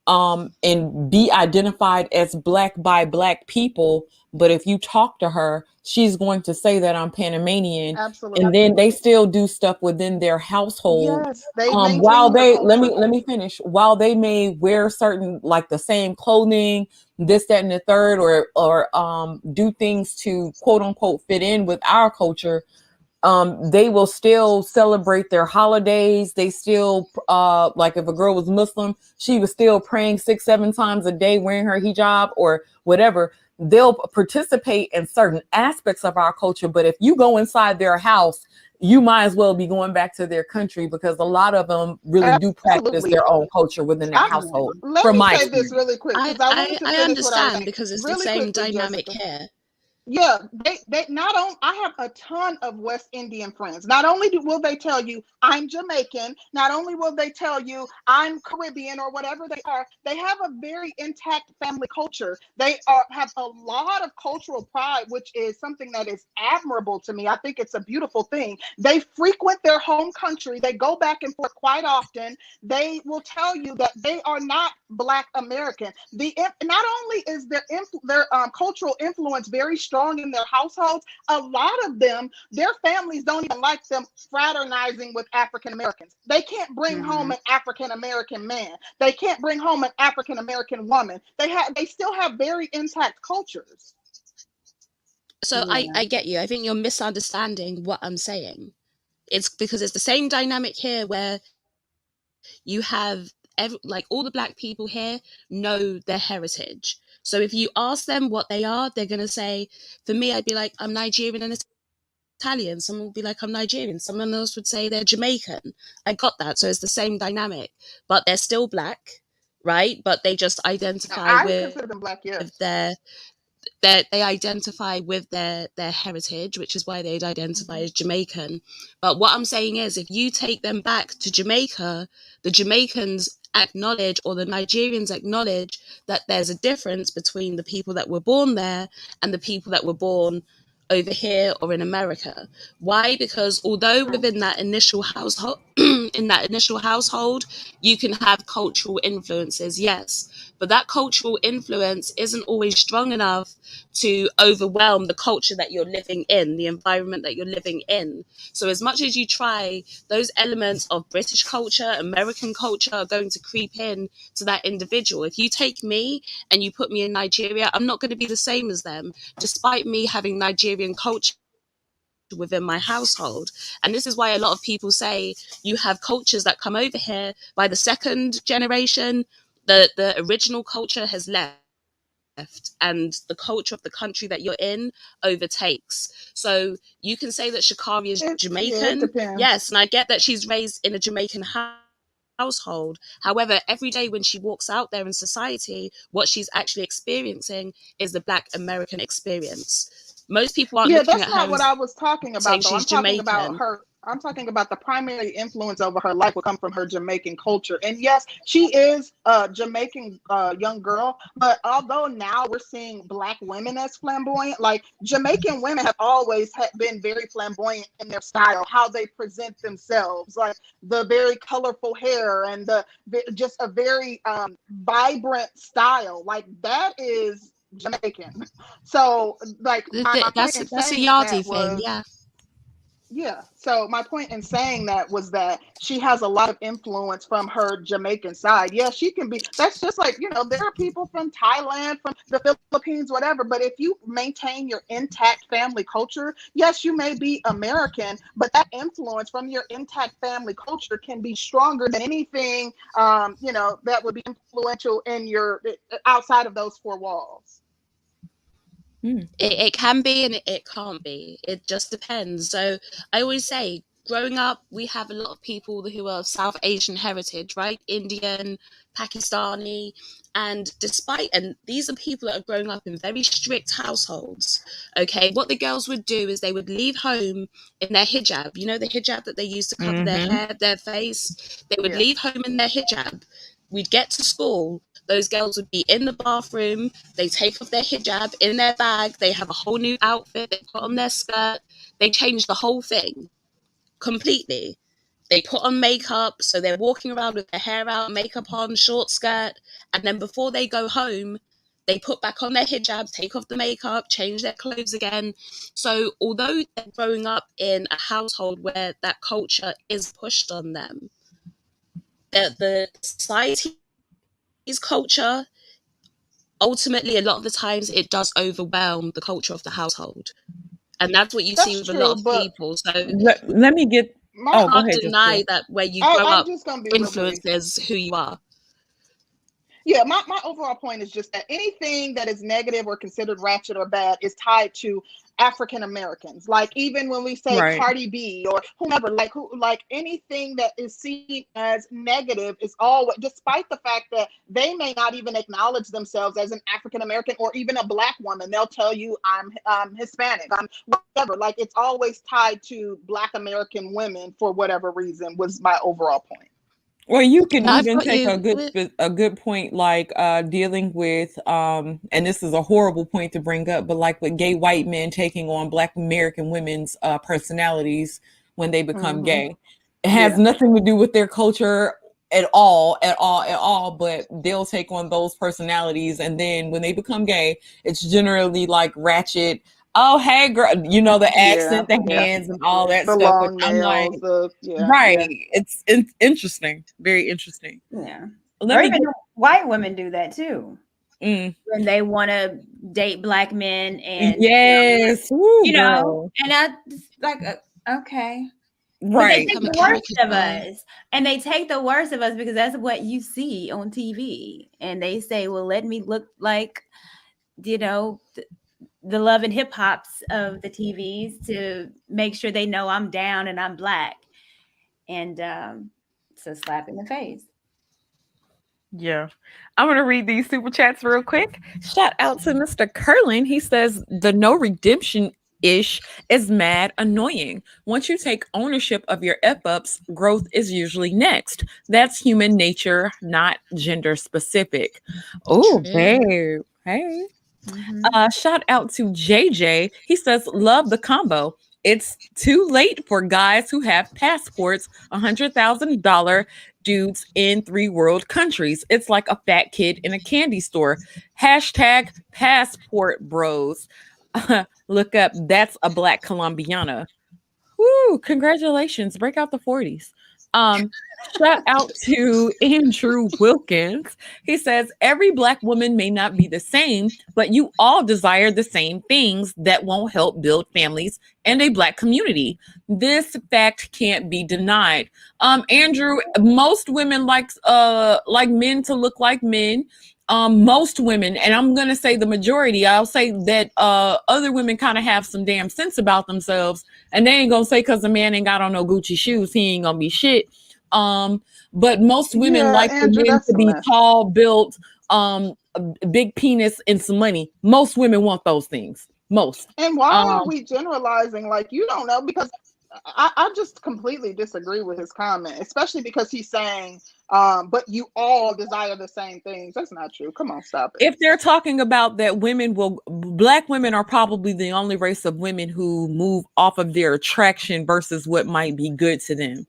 and be identified as black by black people. But if you talk to her, she's going to say that I'm Panamanian. Absolutely. And then they still do stuff within their household. Yes, they While they let me finish. While they may wear certain, like, the same clothing, this, that, and the third, or do things to quote unquote fit in with our culture, they will still celebrate their holidays. They still, like, if a girl was Muslim, she was still praying 6-7 times a day, wearing her hijab or whatever. They'll participate in certain aspects of our culture. But if you go inside their house, you might as well be going back to their country, because a lot of them really do practice their own culture within their household. Let me say this really quick. I understand, because it's the same dynamic here. Yeah, they not only, I have a ton of West Indian friends. Not only will they tell you I'm Jamaican, not only will they tell you I'm Caribbean or whatever they are, they have a very intact family culture. They have a lot of cultural pride, which is something that is admirable to me. I think it's a beautiful thing. They frequent their home country. They go back and forth quite often. They will tell you that they are not Black American. Not only is their cultural influence very strong in their households, a lot of them, their families don't even like them fraternizing with African Americans. They can't bring home an African American man. They can't bring home an African American woman. They still have very intact cultures. So I get you. I think you're misunderstanding what I'm saying. It's because it's the same dynamic here where you have like all the Black people here know their heritage. So if you ask them what they are, they're going to say, for me, I'd be like, I'm Nigerian and Italian. Someone would be like, I'm Nigerian. Someone else would say they're Jamaican. I got that. So it's the same dynamic, but they're still Black, right? But they just identify I with consider them Black, yes. they identify with their heritage, which is why they'd identify as Jamaican. But what I'm saying is, if you take them back to Jamaica, the Jamaicans acknowledge, or the Nigerians acknowledge, that there's a difference between the people that were born there and the people that were born over here or in America. Why? Because although within that initial household you can have cultural influences, yes, but that cultural influence isn't always strong enough to overwhelm the culture that you're living in, the environment that you're living in. So as much as you try, those elements of British culture, American culture are going to creep in to that individual. If you take me and you put me in Nigeria, I'm not going to be the same as them, despite me having Nigerian culture within my household. And this is why a lot of people say you have cultures that come over here by the second generation, the original culture has left and the culture of the country that you're in overtakes. So you can say that Sha'Carri is It Jamaican. depends. Yes, and I get that she's raised in a Jamaican household. However, every day when she walks out there in society, what she's actually experiencing is the Black American experience. Most people aren't Yeah, looking that's at her not and what I was talking saying about, though. she's I'm Jamaican. talking about the primary influence over her life will come from her Jamaican culture. And yes, she is a Jamaican young girl, but although now we're seeing Black women as flamboyant, like Jamaican women have always been very flamboyant in their style, how they present themselves, like the very colorful hair and just a very vibrant style. Like that is Jamaican. So, like, my point in That's a saying Yardi that thing, was, yeah. yeah. So my point in saying that was that she has a lot of influence from her Jamaican side. Yeah, she can be. That's just like, there are people from Thailand, from the Philippines, whatever. But if you maintain your intact family culture, yes, you may be American, but that influence from your intact family culture can be stronger than anything, that would be influential in your outside of those four walls. It can be and it can't be. It just depends. So I always say, growing up, we have a lot of people who are of South Asian heritage, right? Indian, Pakistani, and these are people that are growing up in very strict households. Okay, what the girls would do is they would leave home in their hijab. You know, the hijab that they use to cover their hair, their face. They would Yeah. leave home in their hijab. We'd get to school. Those girls would be in the bathroom. They take off their hijab in their bag. They have a whole new outfit. They put on their skirt. They change the whole thing completely. They put on makeup. So they're walking around with their hair out, makeup on, short skirt. And then before they go home, they put back on their hijab, take off the makeup, change their clothes again. So although they're growing up in a household where that culture is pushed on them, the society's culture, ultimately, a lot of the times it does overwhelm the culture of the household. And that's what you see That's with a lot true, of but people. So Let me get. my Oh, go can't ahead, deny Jessica. that where you grow I'm up just gonna be real brief. influences who you are. Yeah, my overall point is just that anything that is negative or considered ratchet or bad is tied to African Americans. Like even when we say Right. Cardi B or whomever, like anything that is seen as negative is always, despite the fact that they may not even acknowledge themselves as an African American or even a Black woman, they'll tell you I'm Hispanic, I'm whatever. Like it's always tied to Black American women for whatever reason was my overall point. Well, you can I've even got take you with a good point, like dealing with and this is a horrible point to bring up, but like with gay white men taking on Black American women's personalities when they become Mm-hmm. gay. It has Yeah. nothing to do with their culture at all, at all, at all, but they'll take on those personalities, and then when they become gay, it's generally like ratchet. Oh, hey, girl, you know, the Yeah. accent, the Yeah. hands, and all that The stuff. Which long I'm like, nails, the yeah. right? It's interesting, very interesting. Yeah. Let Or me even get. white women do that too. Mm, When they want to date Black men and yes, woo, you know, girl. and I just like okay. But they Right. take become a the worst of caricature. us. And they take the worst of us because that's what you see on TV. And they say, well, let me look like, you know, the love and hip hops of the TVs to make sure they know I'm down and I'm Black. And it's a slap in the face. Yeah. I'm going to read these super chats real quick. Shout out to Mr. Curlin. He says the no redemption ish is mad annoying. Once you take ownership of your F ups, growth is usually next. That's human nature, not gender specific. Oh, True. babe. Hey. Mhm. Shout out to JJ. He says, love the combo. It's too late for guys who have passports, $100,000 dudes in 3 world countries. It's like a fat kid in a candy store. Hashtag passport bros. Look up, that's a Black Colombiana. Woo, congratulations. Break out the 40s. Um, Shout out to Andrew Wilkins. He says, every Black woman may not be the same, but you all desire the same things that won't help build families and a Black community. This fact can't be denied. Andrew, most women like men to look like men. Most women, and I'm gonna say the majority, I'll say that other women kind of have some damn sense about themselves, and they ain't gonna say because a man ain't got on no Gucci shoes, he ain't gonna be shit. But most women Yeah, like for Andrew, men that's to some be mess. tall, built, a big penis, and some money. Most women want those things. Most. And why are Um, we generalizing? Like, you don't know, because I just completely disagree with his comment, especially because he's saying, but you all desire the same things. That's not true. Come on, stop it. if they're talking about that Black women are probably the only race of women who move off of their attraction versus what might be good to them.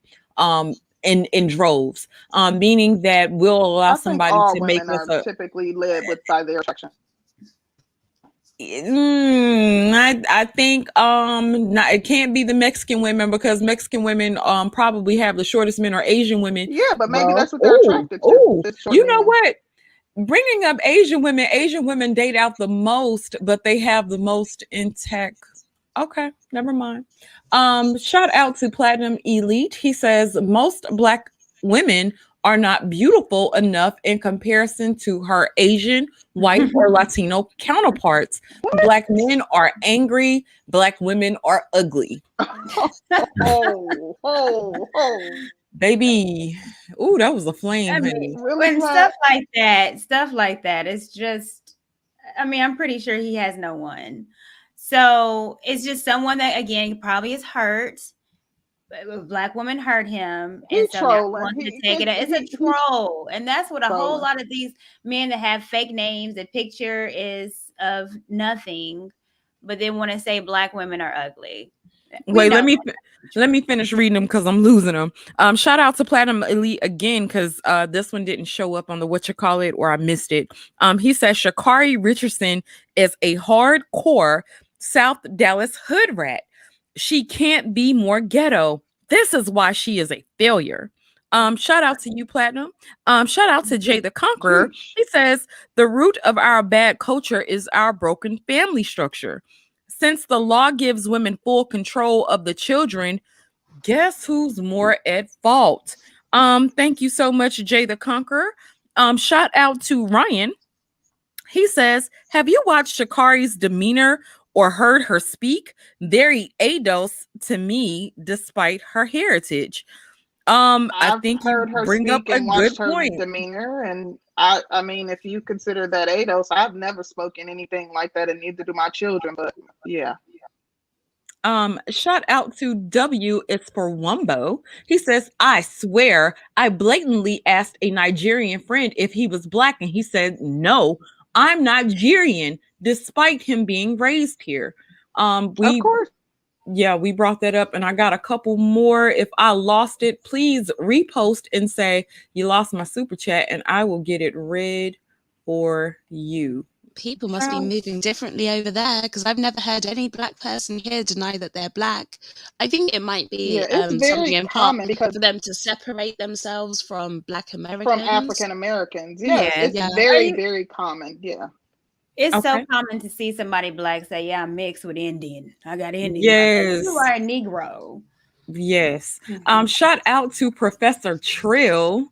In droves, meaning that we'll allow I think somebody all to make women us are a. typically led with by their attraction. I think not, it can't be the Mexican women because Mexican women probably have the shortest men, or Asian women. Yeah, but maybe Well, that's what they're attracted to. It's short you know men. what? Bringing up Asian women date out the most, but they have the most intact. Okay, never mind. Shout out to Platinum Elite. He says most Black women are not beautiful enough in comparison to her Asian, white, or Latino counterparts. What? Black men are angry. Black women are ugly. Oh. Baby, ooh, that was a flame, I mean, honey. Really, when Platt? stuff like that, it's just, I mean, I'm pretty sure he has no one. So it's just someone that, again, probably is hurt. A Black woman hurt him. He And so now he trolling. wants to take it. It's a He's troll. And that's what a whole trolling. lot of these men that have fake names, the picture is of nothing, but they want to say Black women are ugly. We Wait, know. let me finish reading them because I'm losing them. Shout out to Platinum Elite again because this one didn't show up on the what you call it, or I missed it. He says Shakari Richardson is a hardcore South Dallas hood rat. She can't be more ghetto. This is why she is a failure. Shout out to you, Platinum. Shout out to Jay the Conqueror. Sheesh. He says the root of our bad culture is our broken family structure. Since the law gives women full control of the children, guess who's more at fault? Thank you so much, Jay the Conqueror. Shout out to Ryan. He says, have you watched Shakari's demeanor or heard her speak, very ADOS to me, despite her heritage. I I've think you heard her bring up speak a and good watched her point. demeanor, and I mean, if you consider that ADOS, I've never spoken anything like that, and neither do my children. But yeah. Shout out to W is for Wumbo. He says, I swear I blatantly asked a Nigerian friend if he was black, and he said, no, I'm Nigerian, despite him being raised here. Of We course. Yeah, we brought that up, and I got a couple more. If I lost it, please repost and say you lost my super chat, and I will get it read for you. People must be moving differently over there, because I've never heard any black person here deny that they're black. I think it might be It's something very in part common because for them to separate themselves from black from Americans. African Americans. Yes, Yeah. it's Yeah. very, very common. Yeah. It's so Okay. common to see somebody black say, yeah, I'm mixed with Indian. I got Indian. Yes. You are a Negro. Yes. Mhm. Shout out to Professor Trill.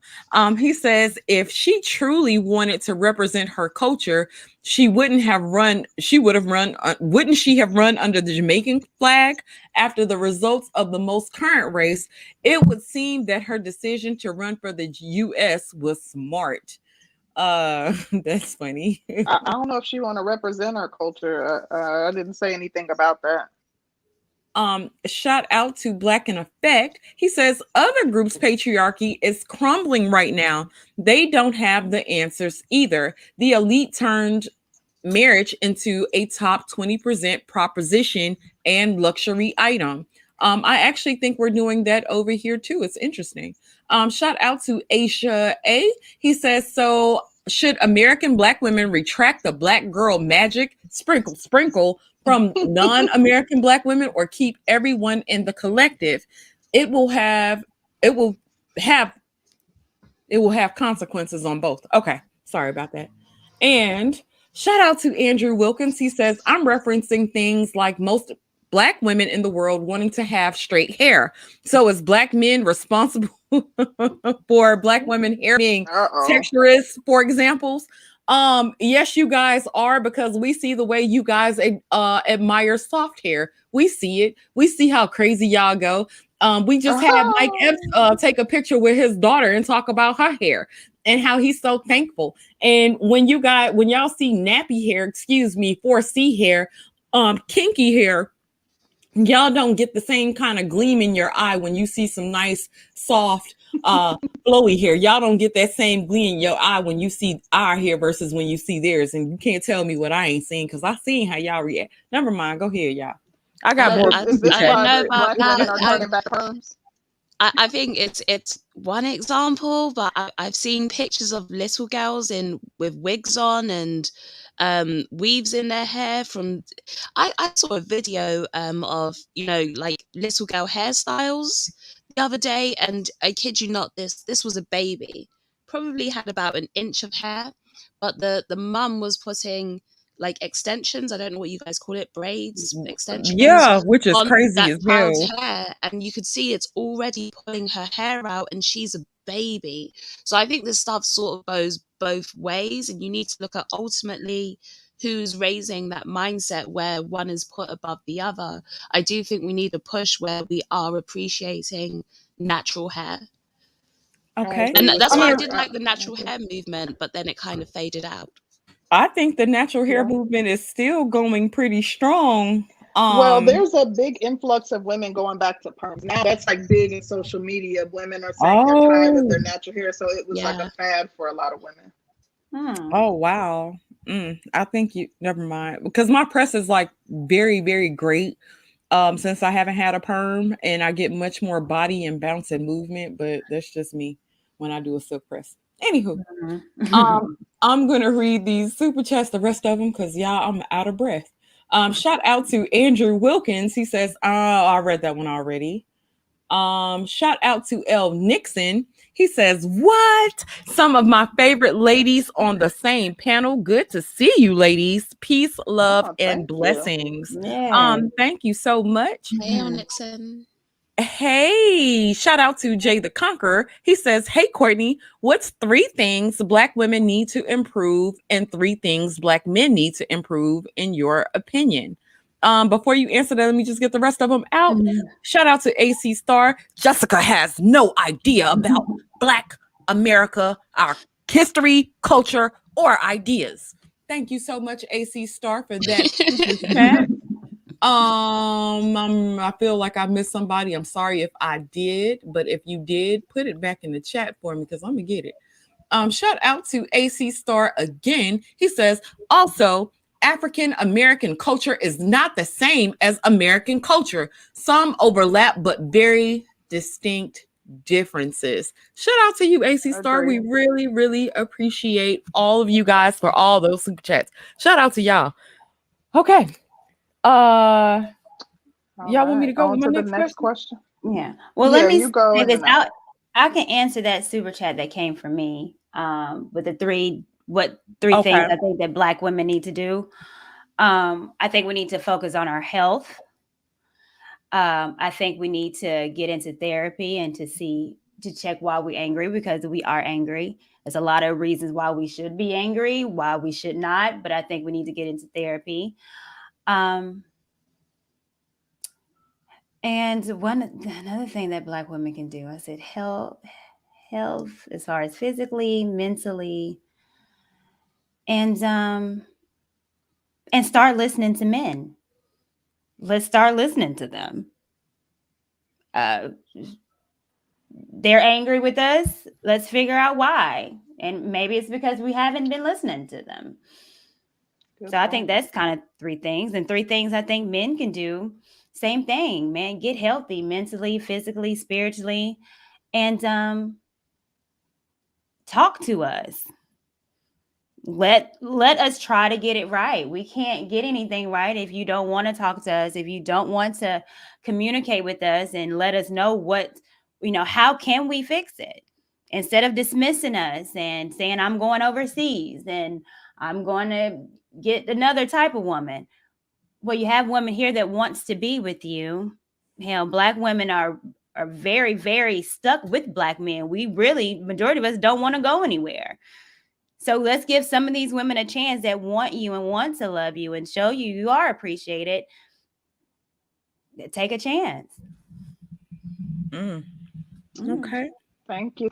He says if she truly wanted to represent her culture, she wouldn't have run. She would have run. Wouldn't she have run under the Jamaican flag after the results of the most current race? It would seem that her decision to run for the U.S. was smart. That's funny. I don't know if she want to represent her culture. I didn't say anything about that. Shout out to Black in Effect. He says other groups' patriarchy is crumbling right now. They don't have the answers either. The elite turned marriage into a top 20% proposition and luxury item. I actually think we're doing that over here too. It's interesting. Shout out to Aisha A. He says, so should American black women retract the black girl magic, sprinkle from non-American black women, or keep everyone in the collective? It will have it will have consequences on both. Okay, sorry about that. And shout out to Andrew Wilkins. He says, I'm referencing things like most black women in the world wanting to have straight hair. So is black men responsible for black women hair being texturous, for examples? Yes, you guys are, because we see the way you guys admire soft hair. We see it. We see how crazy y'all go. We just had Mike Epps take a picture with his daughter and talk about her hair and how he's so thankful. And when y'all see nappy hair, 4C hair, kinky hair, y'all don't get the same kind of gleam in your eye when you see some nice, soft, flowy hair. Y'all don't get that same gleam in your eye when you see our hair versus when you see theirs. And you can't tell me what I ain't seen, because I seen how y'all react. Never mind. Go ahead, y'all. I got more. Is this I why know about black women that. are turning back perms? I think it's one example, but I've seen pictures of little girls with wigs on and weaves in their hair. I saw a video of like little girl hairstyles the other day, and I kid you not, this was a baby, probably had about an inch of hair, but the mum was putting like extensions. I don't know what you guys call it, braids, extensions. Yeah, which is On crazy that as hell. child's hair, and you could see it's already pulling her hair out, and she's a baby. So I think this stuff sort of goes both ways, and you need to look at ultimately who's raising that mindset where one is put above the other. I do think we need a push where we are appreciating natural hair. Okay. And that's why I did like the natural hair movement, but then it kind of faded out. I think the natural hair movement is still going pretty strong. Well, there's a big influx of women going back to perms. Now that's like big in social media. Women are saying they're tired of their natural hair. So it was like a fad for a lot of women. Oh, wow. I think never mind. Because my press is like very, very great. Since I haven't had a perm, and I get much more body and bounce and movement, but that's just me when I do a silk press. Anywho, I'm gonna read these super chats, the rest of them, because y'all, I'm out of breath. Shout out to Andrew Wilkins. He says, "Oh, I read that one already." Shout out to L Nixon. He says, "What? Some of my favorite ladies on the same panel. Good to see you, ladies. Peace, love, and blessings." Yeah. Thank you so much. Hey, L Nixon. Hey, shout out to Jay the Conqueror. He says, "Hey, Courtney, what's 3 things black women need to improve and 3 things black men need to improve in your opinion?" Before you answer that, let me just get the rest of them out. Mhm. Shout out to AC Star. Jessica has no idea about Black America, our history, culture, or ideas. Thank you so much, AC Star, for that super chat. I feel like I missed somebody. I'm sorry if I did, but if you did, put it back in the chat for me because I'm gonna get it. Shout out to AC Star again. He says, also, African American culture is not the same as American culture. Some overlap, but very distinct differences. Shout out to you, AC Star. Agree. We really, really appreciate all of you guys for all those super chats. Shout out to y'all. Okay. All Y'all want me to right. go with On my to the next next question? question. Yeah. Well, let Yeah, me you go say and this then out. I can answer that super chat that came from me with the three Okay. things I think that Black women need to do. I think we need to focus on our health. I think we need to get into therapy and to check why we're angry, because we are angry. There's a lot of reasons why we should be angry, why we should not, but I think we need to get into therapy. And another thing that Black women can do, I said health as far as physically, mentally, and start listening to men. Let's start listening to them. They're angry with us. Let's figure out why. And maybe it's because we haven't been listening to them. good So I think point. that's kind of three things. And three things I think men can do. Same thing, man. Get healthy mentally, physically, spiritually, and talk to us. Let us try to get it right. We can't get anything right if you don't want to talk to us, if you don't want to communicate with us and let us know how can we fix it, instead of dismissing us and saying I'm going overseas and I'm going to get another type of woman. Well, you have women here that wants to be with you. Hell, Black women are very, very stuck with Black men. We really, majority of us don't want to go anywhere. So let's give some of these women a chance that want you and want to love you and show you are appreciated. Take a chance. Okay. Thank you,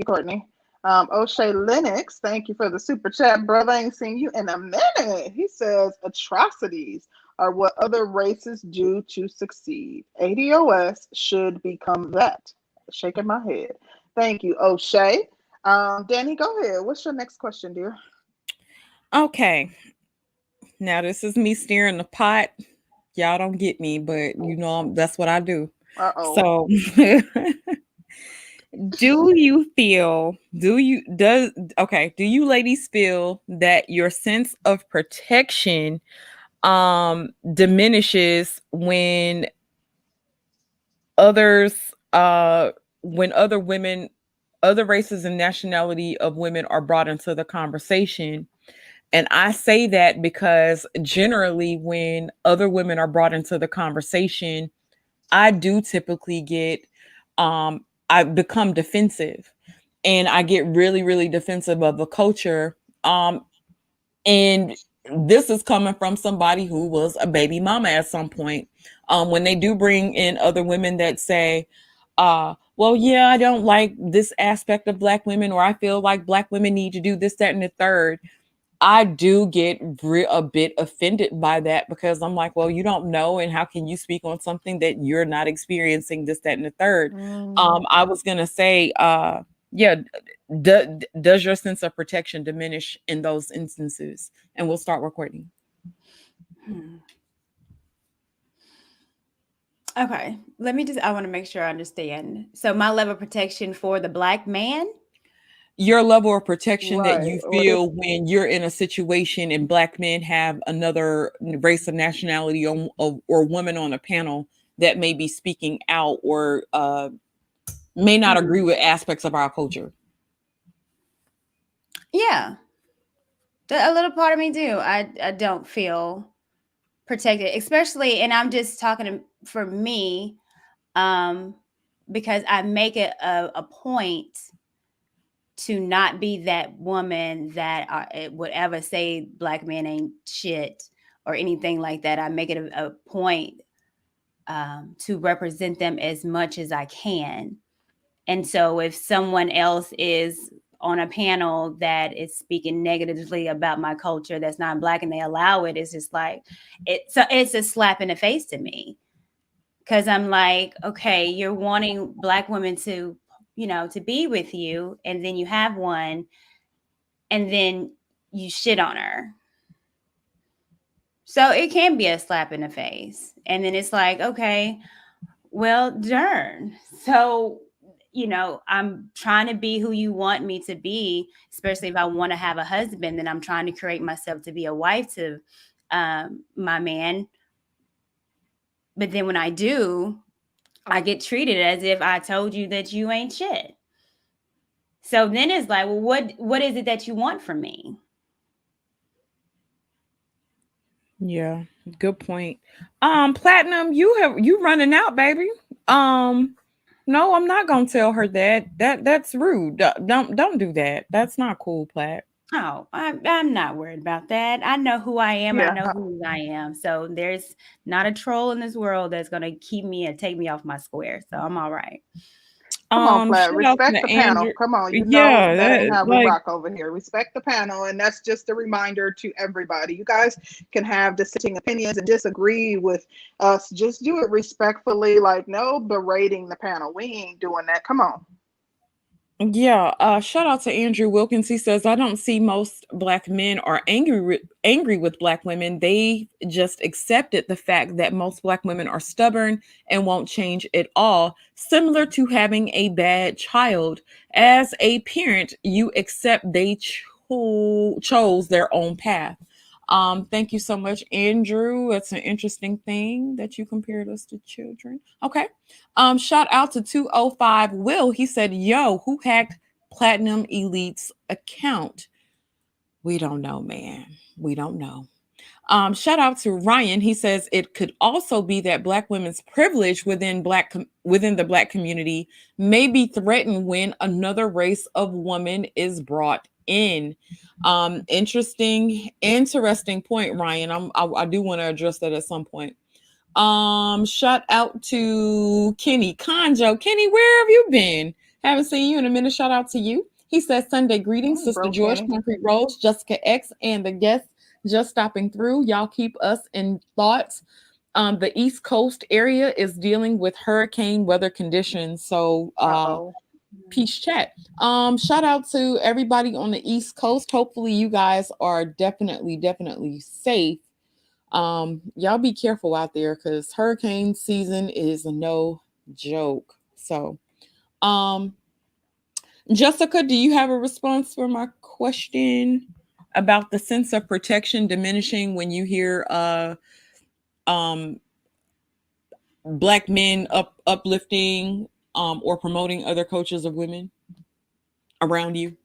Courtney. O'Shea Lennox, thank you for the super chat, brother. I ain't seen you in a minute. He says atrocities are what other races do to succeed. ADOS should become that. Shaking my head. Thank you, O'Shea. Danny, go ahead. What's your next question, dear? Okay. Now this is me stirring the pot. Y'all don't get me, but that's what I do. Uh-oh. So do you ladies feel that your sense of protection diminishes when others when other races and nationality of women are brought into the conversation? And I say that because generally when other women are brought into the conversation, I do typically get I become defensive, and I get really, really defensive of the culture. And this is coming from somebody who was a baby mama at some point. When they do bring in other women that say, well, yeah, I don't like this aspect of Black women, or I feel like Black women need to do this, that, and the third. I do get a bit offended by that, because I'm like, well, you don't know, and how can you speak on something that you're not experiencing, this, that, and the third? I was gonna say, yeah, does your sense of protection diminish in those instances? And we'll start recording. Okay, I want to make sure I understand. So my level of protection for the Black man? Your level of protection that Right. you Or feel when you're in a situation and Black men have another race of nationality or woman on a panel that may be speaking out or may not agree with aspects of our culture. Yeah. A little part of me do. I don't feel protected, especially, and I'm just talking for me, because I make it a point to not be that woman that would ever say Black men ain't shit or anything like that. I make it a point to represent them as much as I can. And so if someone else is on a panel that is speaking negatively about my culture that's not Black and they allow it, it's just like, it's a slap in the face to me. Because I'm like, okay, you're wanting Black women to, to be with you, and then you have one, and then you shit on her. So it can be a slap in the face. And then it's like, okay, well, darn. So, I'm trying to be who you want me to be, especially if I want to have a husband, then I'm trying to create myself to be a wife to my man. But then when I do, I get treated as if I told you that you ain't shit. So then it's like, well, what is it that you want from me? Yeah, good point. Platinum, you running out, baby. No, I'm not gonna tell her that. That's rude. Don't do that. That's not cool, Plat. Oh, I'm not worried about that. I know who I am. Yeah. I know who I am. So there's not a troll in this world that's going to keep me and take me off my square. So I'm all right. Come on, Flat. Shout out Respect to the panel. Andrew. Come on. You Yeah, know that ain't that how we like rock over here. Respect the panel. And that's just a reminder to everybody. You guys can have dissenting opinions and disagree with us. Just do it respectfully. Like, no berating the panel. We ain't doing that. Come on. yeah. Shout out to Andrew Wilkins. He says, I don't see most Black men are angry with Black women. They just accepted the fact that most Black women are stubborn and won't change at all. Similar to having a bad child. As a parent, you accept they chose their own path. Thank you so much, Andrew. It's an interesting thing that you compared us to children. Okay. Shout out to 205 Will. He said, yo, who hacked Platinum Elite's account? We don't know, man. We don't know. Shout out to Ryan. He says it could also be that Black women's privilege within the Black community may be threatened when another race of woman is brought in. Interesting point, Ryan. I do want to address that at some point. Shout out to Kenny Conjo. Kenny, where have you been? Haven't seen you in a minute. Shout out to you. He says Sunday greetings, Sister George, Concrete Rose, Jessica X, and the guests just stopping through. Y'all keep us in thoughts. The East Coast area is dealing with hurricane weather conditions. So peace chat. Shout out to everybody on the East Coast. Hopefully you guys are definitely safe. Y'all be careful out there because hurricane season is no joke. So Jessica, do you have a response for my question about the sense of protection diminishing when you hear Black men uplifting or promoting other cultures of women around you?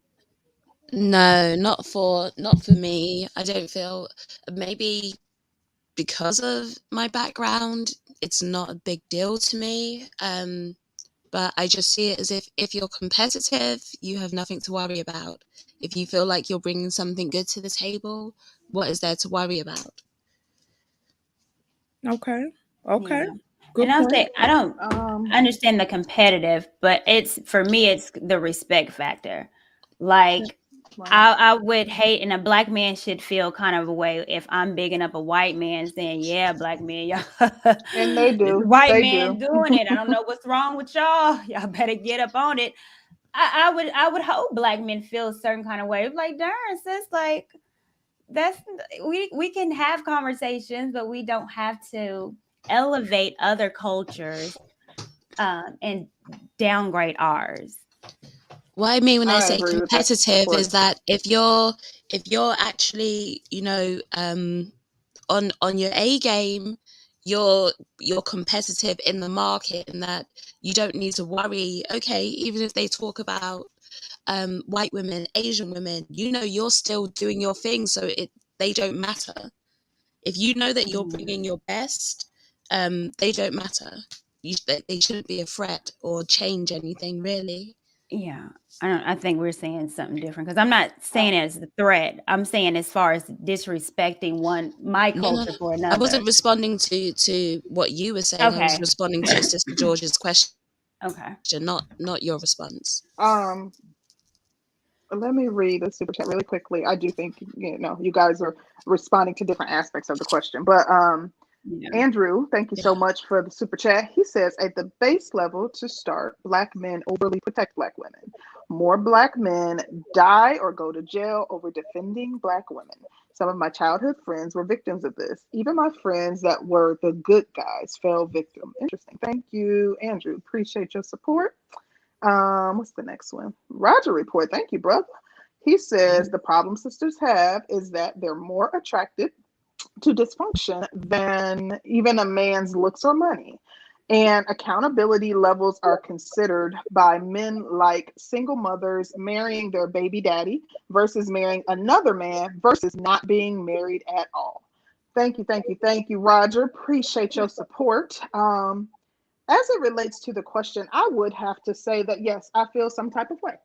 No, not for me. I don't feel, maybe because of my background, it's not a big deal to me. But I just see it as if you're competitive, you have nothing to worry about. If you feel like you're bringing something good to the table, what is there to worry about? Okay. Yeah. Good And point. I don't understand the competitive, but for me, it's the respect factor. Like, I would hate, and a Black man should feel kind of a way if I'm bigging up a white man saying, yeah, Black man, y'all. And they do. White man doing it. I don't know what's wrong with y'all. Y'all better get up on it. I would hope Black men feel a certain kind of way. Like, darn, sis, like, we can have conversations, but we don't have to elevate other cultures and downgrade ours. What I mean when I say competitive is that if you're actually, on your A game, you're competitive in the market, and that you don't need to worry. Okay, even if they talk about white women, Asian women, you're still doing your thing, so they don't matter. If you know that you're bringing your best, they don't matter. They shouldn't be a threat or change anything, really. Yeah, I think we're saying something different because I'm not saying it as a threat. I'm saying as far as disrespecting my No. culture for I another. wasn't responding to what you were saying. I was Okay. responding to Sister George's question, Okay. not your response. Let me read the super chat really quickly. I do think you guys are responding to different aspects of the question, but Yeah. Andrew, thank you so Yeah. much for the super chat. He says, at the base level to start, Black men overly protect Black women. More Black men die or go to jail over defending Black women. Some of my childhood friends were victims of this. Even my friends that were the good guys fell victim. Interesting. Thank you, Andrew. Appreciate your support. What's the next one? Roger Report. Thank you, brother. He says the problem sisters have is that they're more attracted to dysfunction than even a man's looks or money. And accountability levels are considered by men like single mothers marrying their baby daddy versus marrying another man versus not being married at all. Thank you, thank you, thank you, Roger. Appreciate your support. As it relates to the question, I would have to say that yes, I feel some type of way.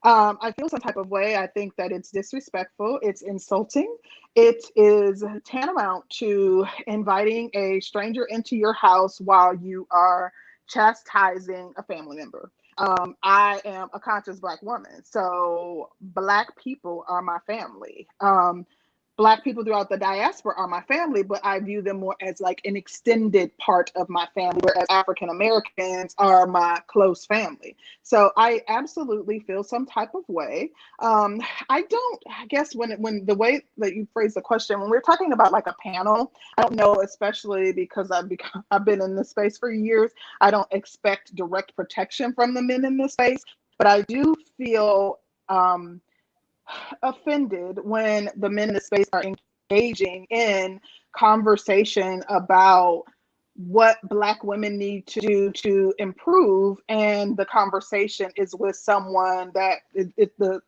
I feel some type of way. I think that it's disrespectful. It's insulting. It is tantamount to inviting a stranger into your house while you are chastising a family member. I am a conscious Black woman, so Black people are my family. Black people throughout the diaspora are my family, but I view them more as like an extended part of my family, whereas African Americans are my close family. So I absolutely feel some type of way. I guess when the way that you phrase the question, when we're talking about like a panel, I don't know, especially because I've been in this space for years. I don't expect direct protection from the men in this space, but I do feel offended when the men in the space are engaging in conversation about what Black women need to do to improve, and the conversation is with someone that the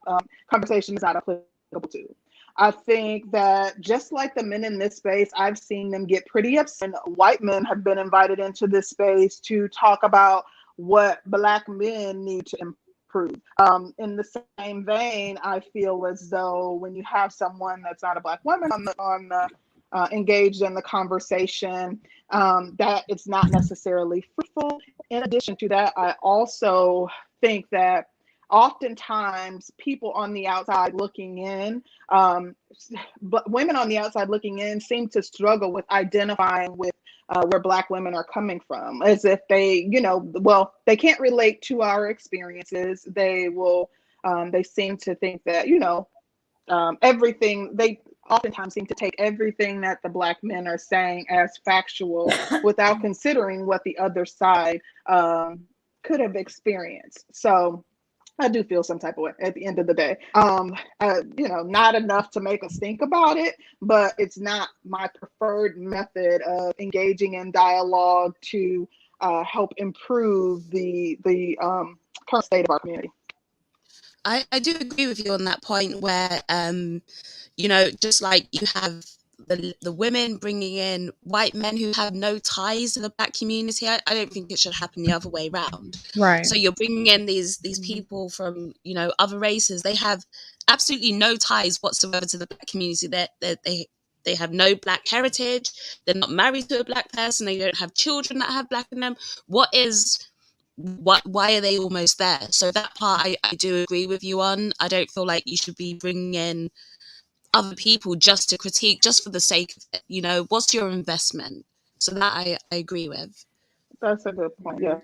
conversation is not applicable to. I think that just like the men in this space, I've seen them get pretty upset. White men have been invited into this space to talk about what Black men need to improve. In the same vein, I feel as though when you have someone that's not a Black woman on the engaged in the conversation, that it's not necessarily fruitful. In addition to that, I also think that oftentimes people on the outside looking in, but women on the outside looking in seem to struggle with identifying with where Black women are coming from, as if they, they can't relate to our experiences. They seem to think that, everything, they oftentimes seem to take everything that the Black men are saying as factual without considering what the other side could have experienced. So I do feel some type of way at the end of the day. Not enough to make us think about it, but it's not my preferred method of engaging in dialogue to help improve the current state of our community. I do agree with you on that point where, just like you have the women bringing in white men who have no ties to the Black community, I don't think it should happen the other way around. Right. So you're bringing in these people from, other races. They have absolutely no ties whatsoever to the Black community. They have no Black heritage. They're not married to a Black person. They don't have children that have Black in them. Why are they almost there? So that part I do agree with you on. I don't feel like you should be bringing in other people just to critique, just for the sake of it. What's your investment? So that I agree with. That's a good point. Yeah.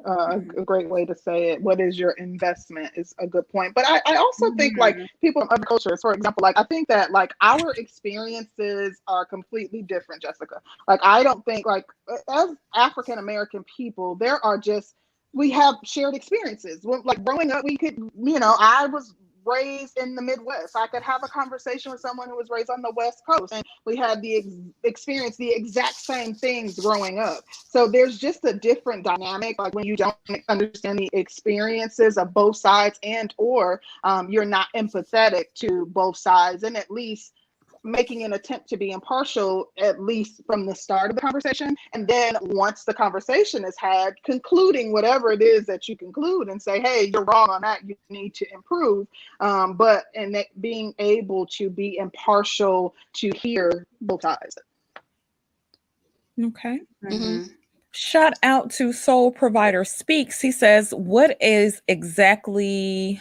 A great way to say it. What is your investment is a good point. But I also think like people from other cultures, for example, like I think that like our experiences are completely different, Jessica. Like I don't think like as African American people, we have shared experiences. Like growing up, I was raised in the Midwest. I could have a conversation with someone who was raised on the West Coast, and we had experience the exact same things growing up. So there's just a different dynamic, like when you don't understand the experiences of both sides, and or you're not empathetic to both sides, and at least making an attempt to be impartial, at least from the start of the conversation. And then once the conversation is had, concluding whatever it is that you conclude and say, hey, you're wrong on that, you need to improve. And that being able to be impartial, to hear both sides. Okay. Mm-hmm. Shout out to Soul Provider Speaks. He says, what exactly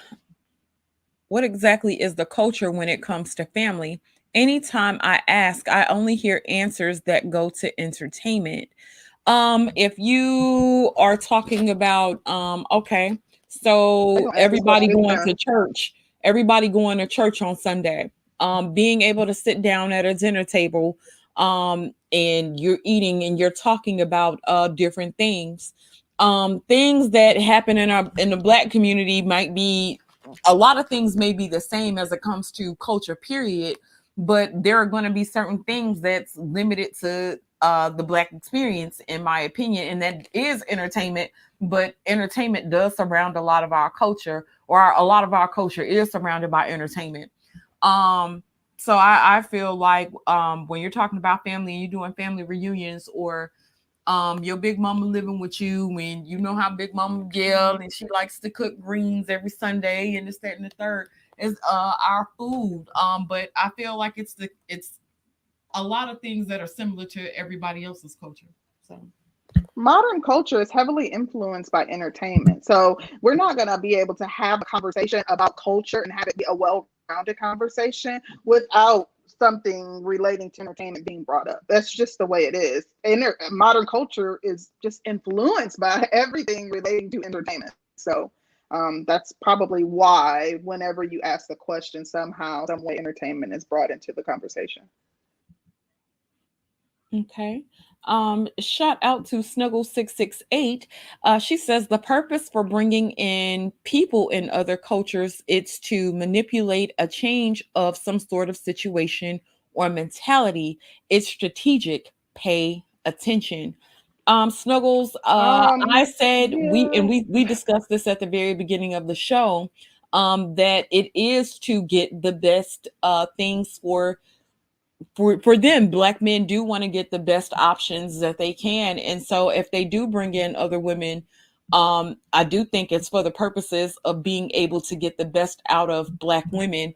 is the culture when it comes to family? Anytime I ask, I only hear answers that go to entertainment. If you are talking about, okay, so everybody going to church on Sunday, being able to sit down at a dinner table, and you're eating and you're talking about different things. Things that happen in the Black community might be, a lot of things may be the same as it comes to culture, period, but there are going to be certain things that's limited to the Black experience, in my opinion, and that is entertainment. But entertainment does surround a lot of our culture, or a lot of our culture is surrounded by entertainment. So I feel like when you're talking about family and you're doing family reunions, or your big mama living with you, and you know how big mama yell and she likes to cook greens every Sunday and this, that, and the third is our food. But I feel like it's a lot of things that are similar to everybody else's culture. So modern culture is heavily influenced by entertainment. So we're not going to be able to have a conversation about culture and have it be a well-rounded conversation without something relating to entertainment being brought up. That's just the way it is. And modern culture is just influenced by everything relating to entertainment. So that's probably why whenever you ask the question, somehow, some way, entertainment is brought into the conversation. okay. Shout out to Snuggle668. She says the purpose for bringing in people in other cultures, it's to manipulate a change of some sort of situation or mentality. It's strategic. Pay attention. Snuggles, I said Yeah. we discussed this at the very beginning of the show, that it is to get the best things for them. Black men do want to get the best options that they can, and so if they do bring in other women, I do think it's for the purposes of being able to get the best out of Black women,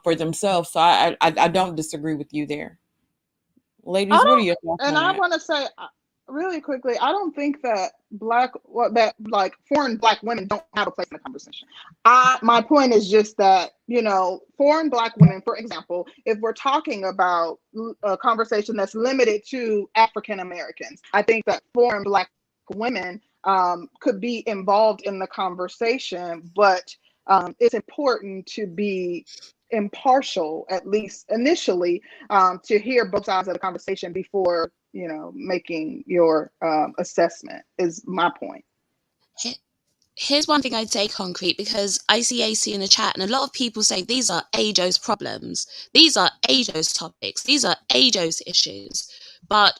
for themselves. So I don't disagree with you there, ladies. What are your thoughts on I that? want to say really quickly, I don't think that like foreign Black women don't have a place in the conversation. My point is just that, foreign Black women, for example, if we're talking about a conversation that's limited to African Americans, I think that foreign Black women could be involved in the conversation, but it's important to be impartial, at least initially, to hear both sides of the conversation before making your assessment, is my point. Here's one thing I'd say concrete, because I see AC in the chat and a lot of people say these are AJO's problems, these are AJO's topics, these are AJO's issues, but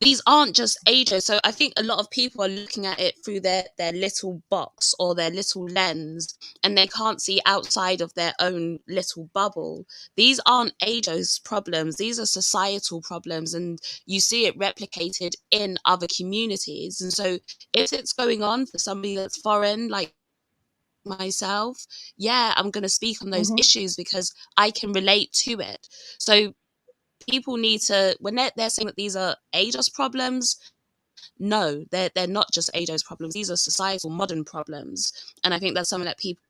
these aren't just AJO. So I think a lot of people are looking at it through their little box or their little lens, and they can't see outside of their own little bubble. These aren't AJO's problems. These are societal problems, and you see it replicated in other communities. And so if it's going on for somebody that's foreign, like myself, yeah, I'm going to speak on those issues because I can relate to it. So people need to, when they're saying that these are AJOS problems, no, they're not just AJOS problems. These are societal modern problems. And I think that's something that people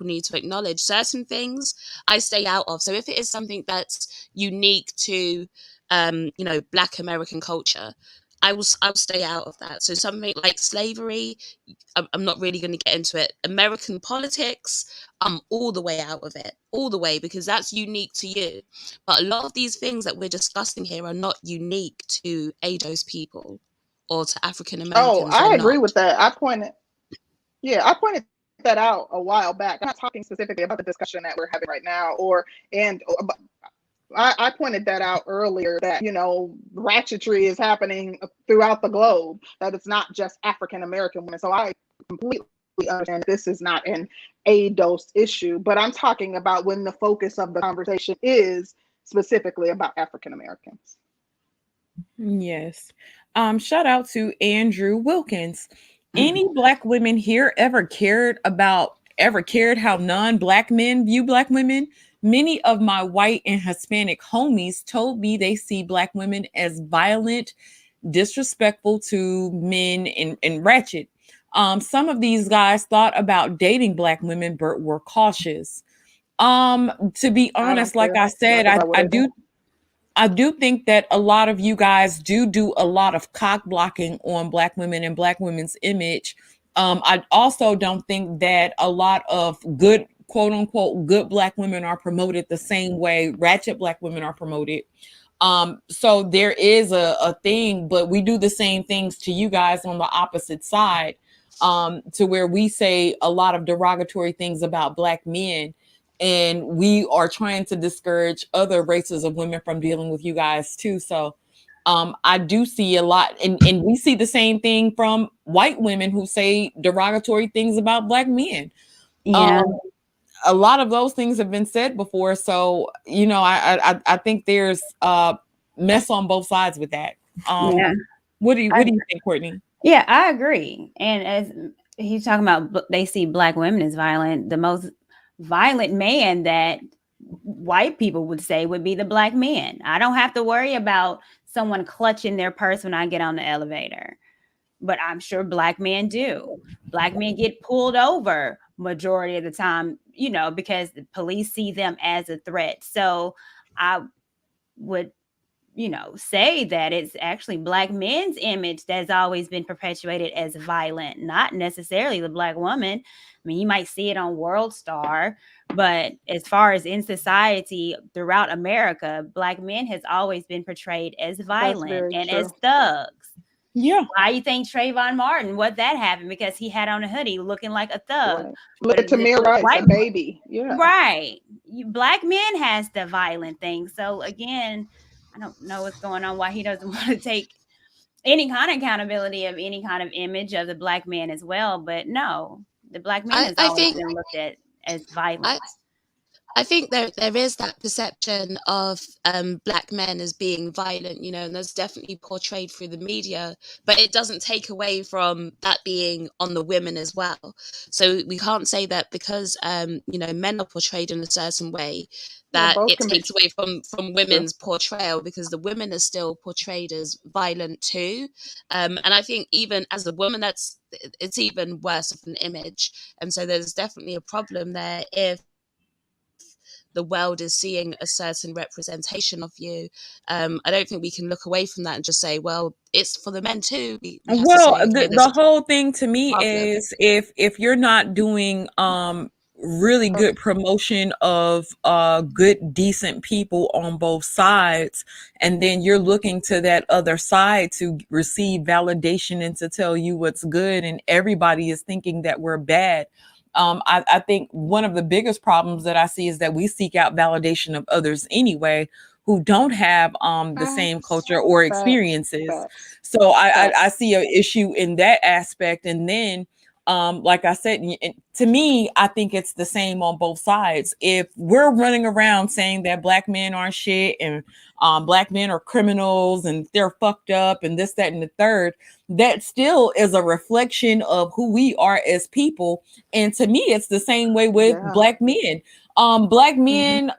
need to acknowledge. Certain things I stay out of. So if it is something that's unique to, Black American culture, I'll stay out of that. So something like slavery, I'm not really going to get into it. American politics, I'm all the way out of it, all the way, because that's unique to you. But a lot of these things that we're discussing here are not unique to AJO's people or to African Americans. I agree with that. I pointed that out a while back. I'm not talking specifically about the discussion that we're having right now, I pointed that out earlier, that, ratchetry is happening throughout the globe, that it's not just African American women. So I completely understand this is not an ADOS issue, but I'm talking about when the focus of the conversation is specifically about African Americans. Yes. Shout out to Andrew Wilkins. Any Black women here ever cared how non-Black men view Black women? Many of my white and Hispanic homies told me they see Black women as violent, disrespectful to men, and ratchet. Some of these guys thought about dating Black women, but were cautious. To be I don't honest, like care I said, nothing about what they do. I do think that a lot of you guys do a lot of cock blocking on Black women and Black women's image. I also don't think that a lot of good, quote unquote, good Black women are promoted the same way ratchet Black women are promoted. So there is a thing, but we do the same things to you guys on the opposite side, to where we say a lot of derogatory things about Black men. And we are trying to discourage other races of women from dealing with you guys too. So I do see a lot, and we see the same thing from white women who say derogatory things about Black men. Yeah. A lot of those things have been said before. So, I think there's mess on both sides with that. Yeah. What do you think, Courtney? Yeah, I agree. And as he's talking about, they see Black women as violent. The most violent man that white people would say would be the Black man. I don't have to worry about someone clutching their purse when I get on the elevator, but I'm sure Black men do. Black men get pulled over majority of the time, because the police see them as a threat. So I would say that it's actually Black men's image that's always been perpetuated as violent, not necessarily the Black woman. I mean, you might see it on World Star, but as far as in society throughout America, Black men has always been portrayed as violent and as thugs. Yeah. Why you think Trayvon Martin, what that happened? Because he had on a hoodie looking like a thug. Right. Look at Tamir Rice, a baby. Yeah. Right. Black men has the violent thing. So again, I don't know what's going on, why he doesn't want to take any kind of accountability of any kind of image of the Black man as well. But no, the Black man has always been looked at as violent. I think there is that perception of Black men as being violent, and that's definitely portrayed through the media, but it doesn't take away from that being on the women as well. So we can't say that because men are portrayed in a certain way that it takes away from women's portrayal, because the women are still portrayed as violent too. And I think even as a woman, it's even worse of an image. And so there's definitely a problem there if the world is seeing a certain representation of you. I don't think we can look away from that and just say, well, it's for the men too. Well, the whole thing to me is if you're not doing really good promotion of good, decent people on both sides, and then you're looking to that other side to receive validation and to tell you what's good, and everybody is thinking that we're bad. I think one of the biggest problems that I see is that we seek out validation of others anyway, who don't have the same culture or experiences. So I see an issue in that aspect. And then, like I said, to me, I think it's the same on both sides. If we're running around saying that Black men aren't shit and Black men are criminals and they're fucked up and this, that, and the third, that still is a reflection of who we are as people. And to me, it's the same way with Black men. Black men,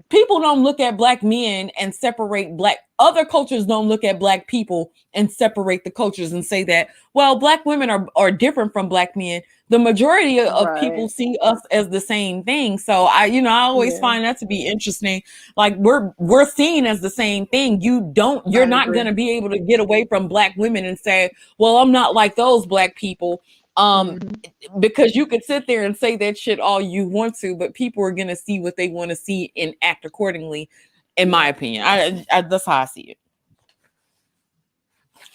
people don't look at Black men and separate other cultures don't look at Black people and separate the cultures and say that, well, Black women are different from Black men. The majority of people see us as the same thing. So I always find that to be interesting. Like we're seen as the same thing. You're not going to be able to get away from Black women and say, well, I'm not like those Black people. Because you could sit there and say that shit all you want to, but people are going to see what they want to see and act accordingly. In my opinion, I that's how I see it.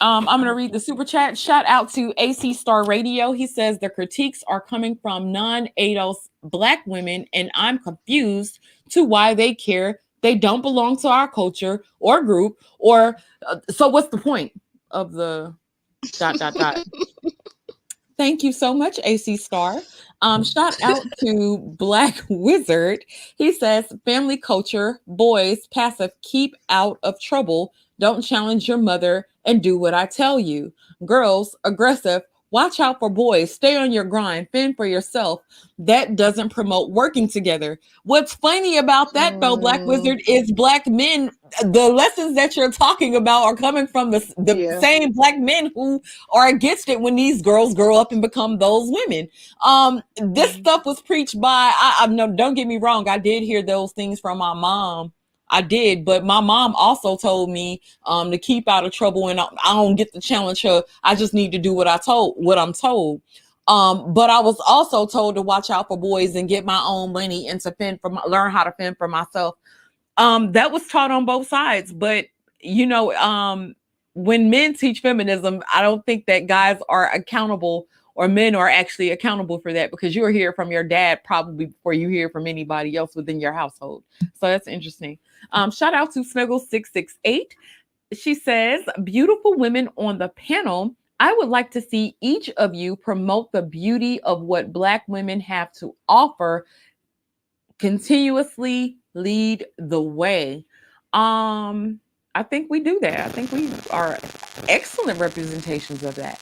I'm going to read the super chat. Shout out to AC Star Radio. He says the critiques are coming from non-ADOS Black women, and I'm confused to why they care. They don't belong to our culture or group, or so what's the point of the ... Thank you so much, AC Star. Shout out to Black Wizard. He says, family culture, boys, passive, keep out of trouble, don't challenge your mother, and do what I tell you. Girls, aggressive, watch out for boys, stay on your grind, fend for yourself. That doesn't promote working together. What's funny about that, though, Black Wizard, is black men, the lessons that you're talking about are coming from the Yeah. same black men who are against it when these girls grow up and become those women. This stuff was preached by, I no, don't get me wrong, I did hear those things from my mom. I did, but my mom also told me to keep out of trouble, and I don't get to challenge her. I just need to do what I'm told. But I was also told to watch out for boys and get my own money and to learn how to fend for myself. That was taught on both sides, but you know, when men teach feminism, I don't think that guys are accountable or men are actually accountable for that, because you'll hear from your dad probably before you hear from anybody else within your household. So that's interesting. Shout out to Snuggle668. She says, beautiful women on the panel. I would like to see each of you promote the beauty of what Black women have to offer, continuously lead the way. I think we do that. I think we are excellent representations of that.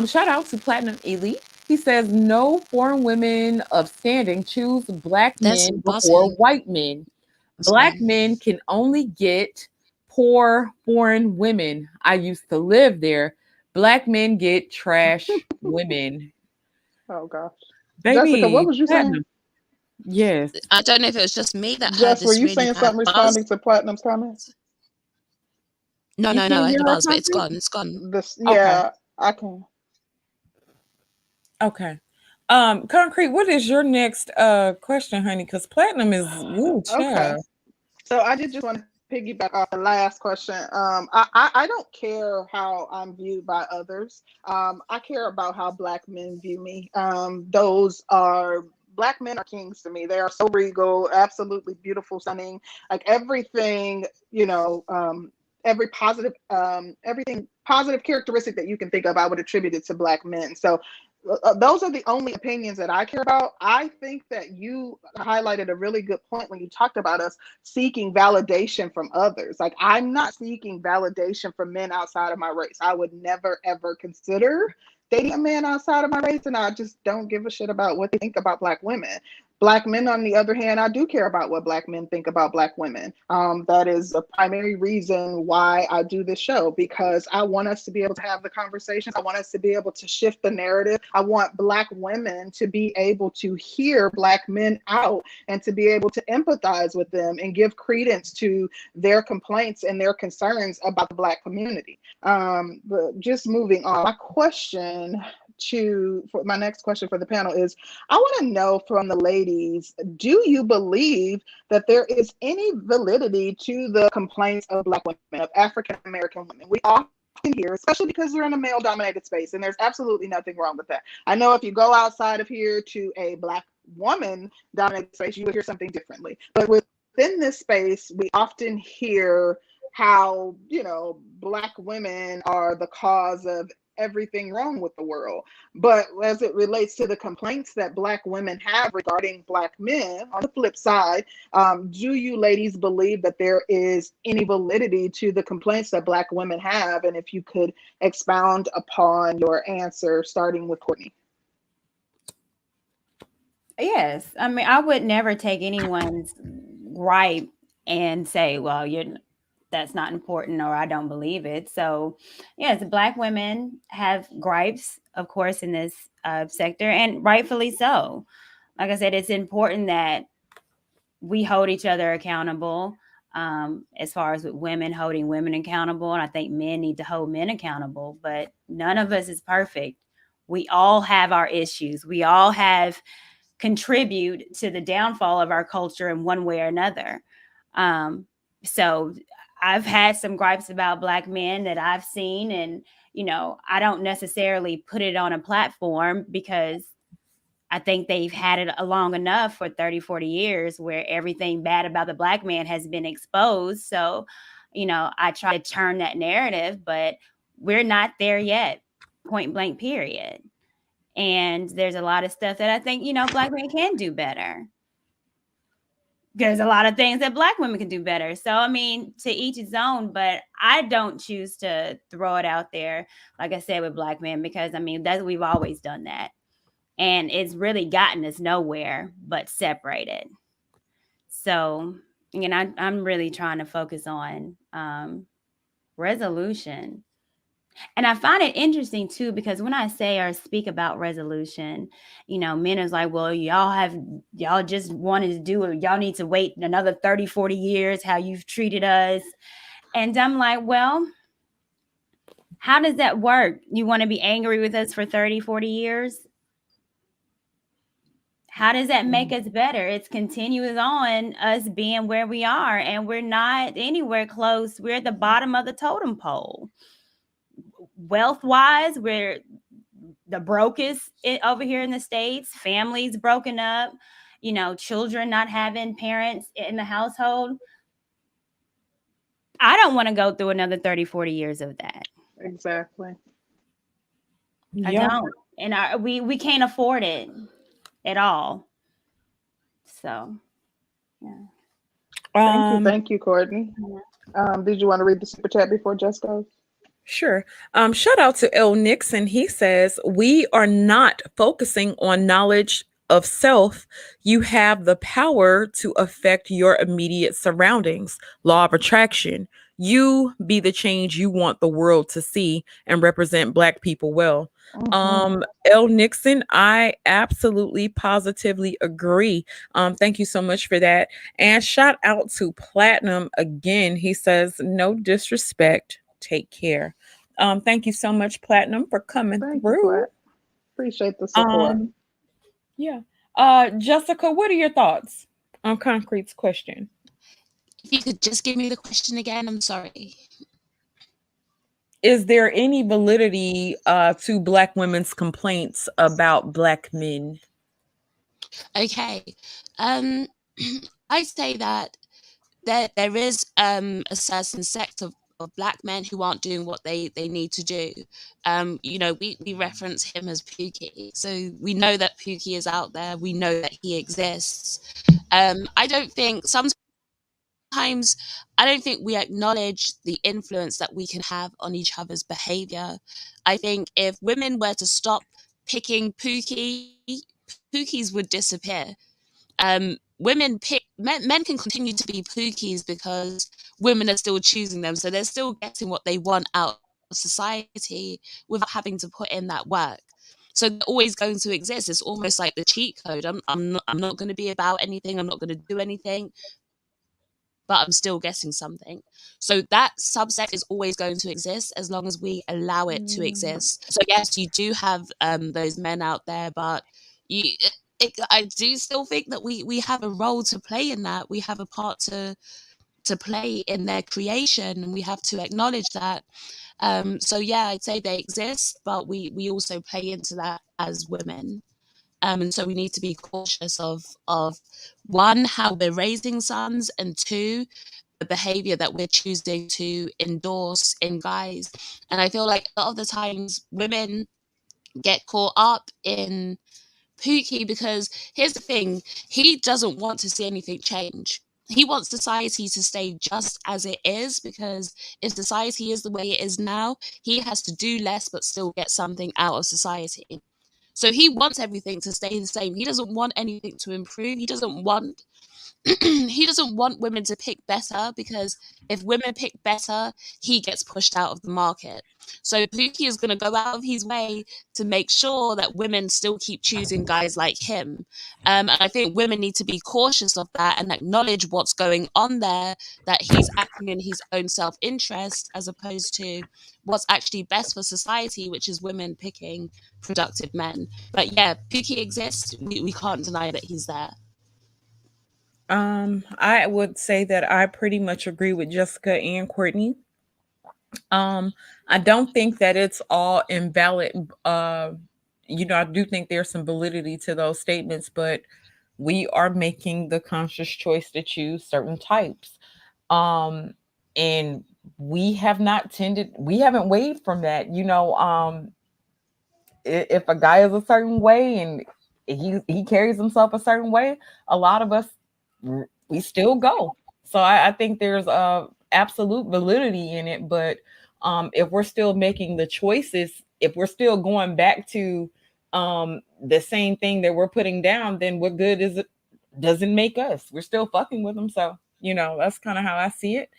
Shout out to Platinum Elite. He says, no foreign women of standing choose Black That's men before buzzing. white men. That's Black fine. men can only get poor foreign women. I used to live there. Black men get trash women. Oh gosh. Jessica, what Baby, was you saying? Platinum. Yes. I don't know if it was just me that heard Jess, were this you really saying bad something responding buzz. to Platinum's comments? No, You I can't had hear the her, buzz, but it's Concrete? gone. It's gone. This, Okay. yeah, I can. Okay. Concrete, what is your next question, honey? Because Platinum is woo Okay. child. So I did just want to piggyback off the last question. I don't care how I'm viewed by others. I care about how Black men view me. Black men are kings to me. They are so regal, absolutely beautiful, stunning, like everything, everything positive characteristic that you can think of, I would attribute it to Black men. So those are the only opinions that I care about. I think that you highlighted a really good point when you talked about us seeking validation from others. Like, I'm not seeking validation from men outside of my race. I would never, ever consider dating a man outside of my race, and I just don't give a shit about what they think about Black women. Black men, on the other hand, I do care about what Black men think about Black women. That is a primary reason why I do this show, because I want us to be able to have the conversations. I want us to be able to shift the narrative. I want Black women to be able to hear Black men out and to be able to empathize with them and give credence to their complaints and their concerns about the Black community. But just moving on, my next question for the panel is, I want to know from the ladies, do you believe that there is any validity to the complaints of Black women, of African American women? We often hear, especially because we're in a male dominated space, and there's absolutely nothing wrong with that. I know if you go outside of here to a Black woman dominated space, you would hear something differently. But within this space, we often hear how, Black women are the cause of everything wrong with the world. But as it relates to the complaints that Black women have regarding Black men, on the flip side, do you ladies believe that there is any validity to the complaints that Black women have? And if you could expound upon your answer, starting with Courtney. Yes. I mean, I would never take anyone's gripe and say, well, that's not important, or I don't believe it. So yes, Black women have gripes, of course, in this sector, and rightfully so. Like I said, it's important that we hold each other accountable, as far as with women holding women accountable. And I think men need to hold men accountable, but none of us is perfect. We all have our issues. We all have contribute to the downfall of our culture in one way or another. So I've had some gripes about Black men that I've seen, and, I don't necessarily put it on a platform, because I think they've had it long enough for 30, 40 years where everything bad about the Black man has been exposed. So, I try to turn that narrative, but we're not there yet, point blank, period. And there's a lot of stuff that I think, Black men can do better. There's a lot of things that Black women can do better. So, I mean, to each his own, but I don't choose to throw it out there, like I said, with Black men, because, I mean, we've always done that. And it's really gotten us nowhere but separated. So, I'm really trying to focus on resolution. And I find it interesting too, because when I say or speak about resolution, men is like, well, y'all just wanted to do it. Y'all need to wait another 30, 40 years, how you've treated us. And I'm like, well, how does that work? You want to be angry with us for 30, 40 years? How does that make us better? It's continuous on us being where we are, and we're not anywhere close. We're at the bottom of the totem pole. Wealth-wise, we're the brokest over here in the States. Families broken up, children not having parents in the household. I don't want to go through another 30, 40 years of that. Exactly. I don't. And we can't afford it at all. So, yeah. Thank you, Courtney. Did you want to read the super chat before Jess goes? Sure. Shout out to L. Nixon. He says, we are not focusing on knowledge of self. You have the power to affect your immediate surroundings. Law of attraction. You be the change you want the world to see and represent Black people well. L. Nixon, I absolutely positively agree. Thank you so much for that. And shout out to Platinum again. He says, no disrespect. Take care. Thank you so much, Platinum, for coming through. Appreciate the support. Yeah. Jessica, what are your thoughts on Concrete's question? If you could just give me the question again, I'm sorry. Is there any validity to Black women's complaints about Black men? Okay. I say that there is a certain sect of Black men who aren't doing what they need to do. We reference him as Pookie. So we know that Pookie is out there. We know that he exists. I don't think we acknowledge the influence that we can have on each other's behavior. I think if women were to stop picking Pookies would disappear. Men can continue to be Pookies because women are still choosing them. So they're still getting what they want out of society without having to put in that work. So they're always going to exist. It's almost like the cheat code. I'm not going to be about anything. I'm not going to do anything, but I'm still getting something. So that subset is always going to exist as long as we allow it to exist. So yes, you do have those men out there, but I do still think that we have a role to play in that. We have a part to play in their creation, and we have to acknowledge that. So yeah, I'd say they exist, but we also play into that as women. And so we need to be cautious of one, how we're raising sons, and two, the behavior that we're choosing to endorse in guys. And I feel like a lot of the times women get caught up in Pookie because here's the thing, he doesn't want to see anything change. He wants society to stay just as it is, because if society is the way it is now, he has to do less but still get something out of society. So he wants everything to stay the same. He doesn't want anything to improve. He doesn't want women to pick better, because if women pick better, he gets pushed out of the market. So Pookie is going to go out of his way to make sure that women still keep choosing guys like him. And I think women need to be cautious of that and acknowledge what's going on there, that he's acting in his own self-interest as opposed to what's actually best for society, which is women picking productive men. But yeah, Pookie exists. We can't deny that he's there. I would say that I pretty much agree with Jessica and Courtney. I don't think that it's all invalid. I do think there's some validity to those statements, but we are making the conscious choice to choose certain types. And we haven't waved from that. if a guy is a certain way and he carries himself a certain way, a lot of us, we still go. So I think there's a absolute validity in it. But if we're still making the choices, if we're still going back to the same thing that we're putting down, then what good is it? Doesn't make us. We're still fucking with them. So that's kind of how I see it.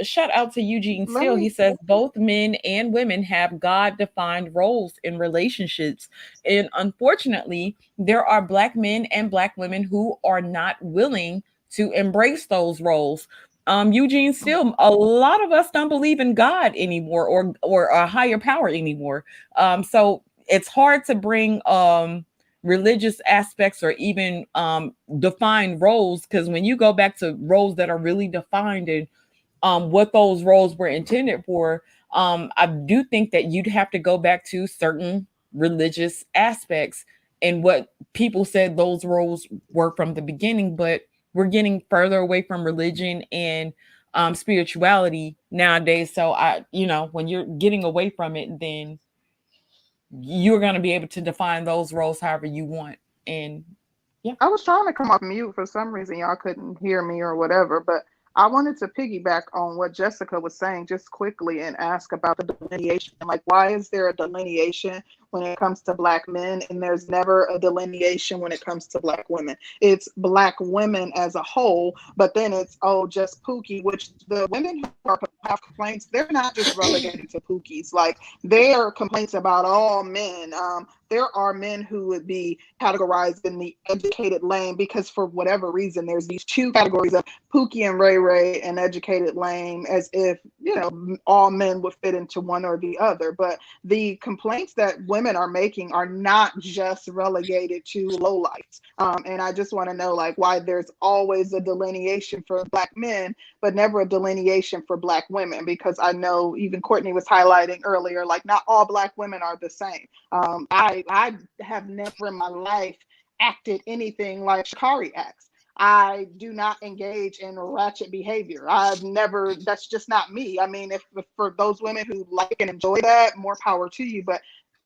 Shout out to Eugene Let Steele. He me. says both men and women have God defined roles in relationships. And unfortunately, there are Black men and Black women who are not willing to embrace those roles. Eugene Steele, a lot of us don't believe in God anymore, or a higher power anymore. So it's hard to bring religious aspects or even defined roles, because when you go back to roles that are really defined and what those roles were intended for, I do think that you'd have to go back to certain religious aspects and what people said those roles were from the beginning. But we're getting further away from religion and spirituality nowadays. So when you're getting away from it, then you're going to be able to define those roles however you want. And yeah. I was trying to come off mute for some reason. Y'all couldn't hear me or whatever, but I wanted to piggyback on what Jessica was saying just quickly and ask about the delineation. Like, why is there a delineation when it comes to Black men and there's never a delineation when it comes to Black women? It's Black women as a whole, but then it's, just Pookie, which the women who have complaints, they're not just relegated to Pookies. Like, there are complaints about all men. There are men who would be categorized in the educated lane because for whatever reason, there's these two categories of Pookie and Ray Ray and educated lane, as if, all men would fit into one or the other. But the complaints that women are making are not just relegated to lowlights. And I just want to know, like, why there's always a delineation for Black men, but never a delineation for Black women, because I know even Courtney was highlighting earlier, like, not all Black women are the same. I have never in my life acted anything like Shakari acts. I do not engage in ratchet behavior. That's just not me. I mean, if for those women who like and enjoy that, more power to you, but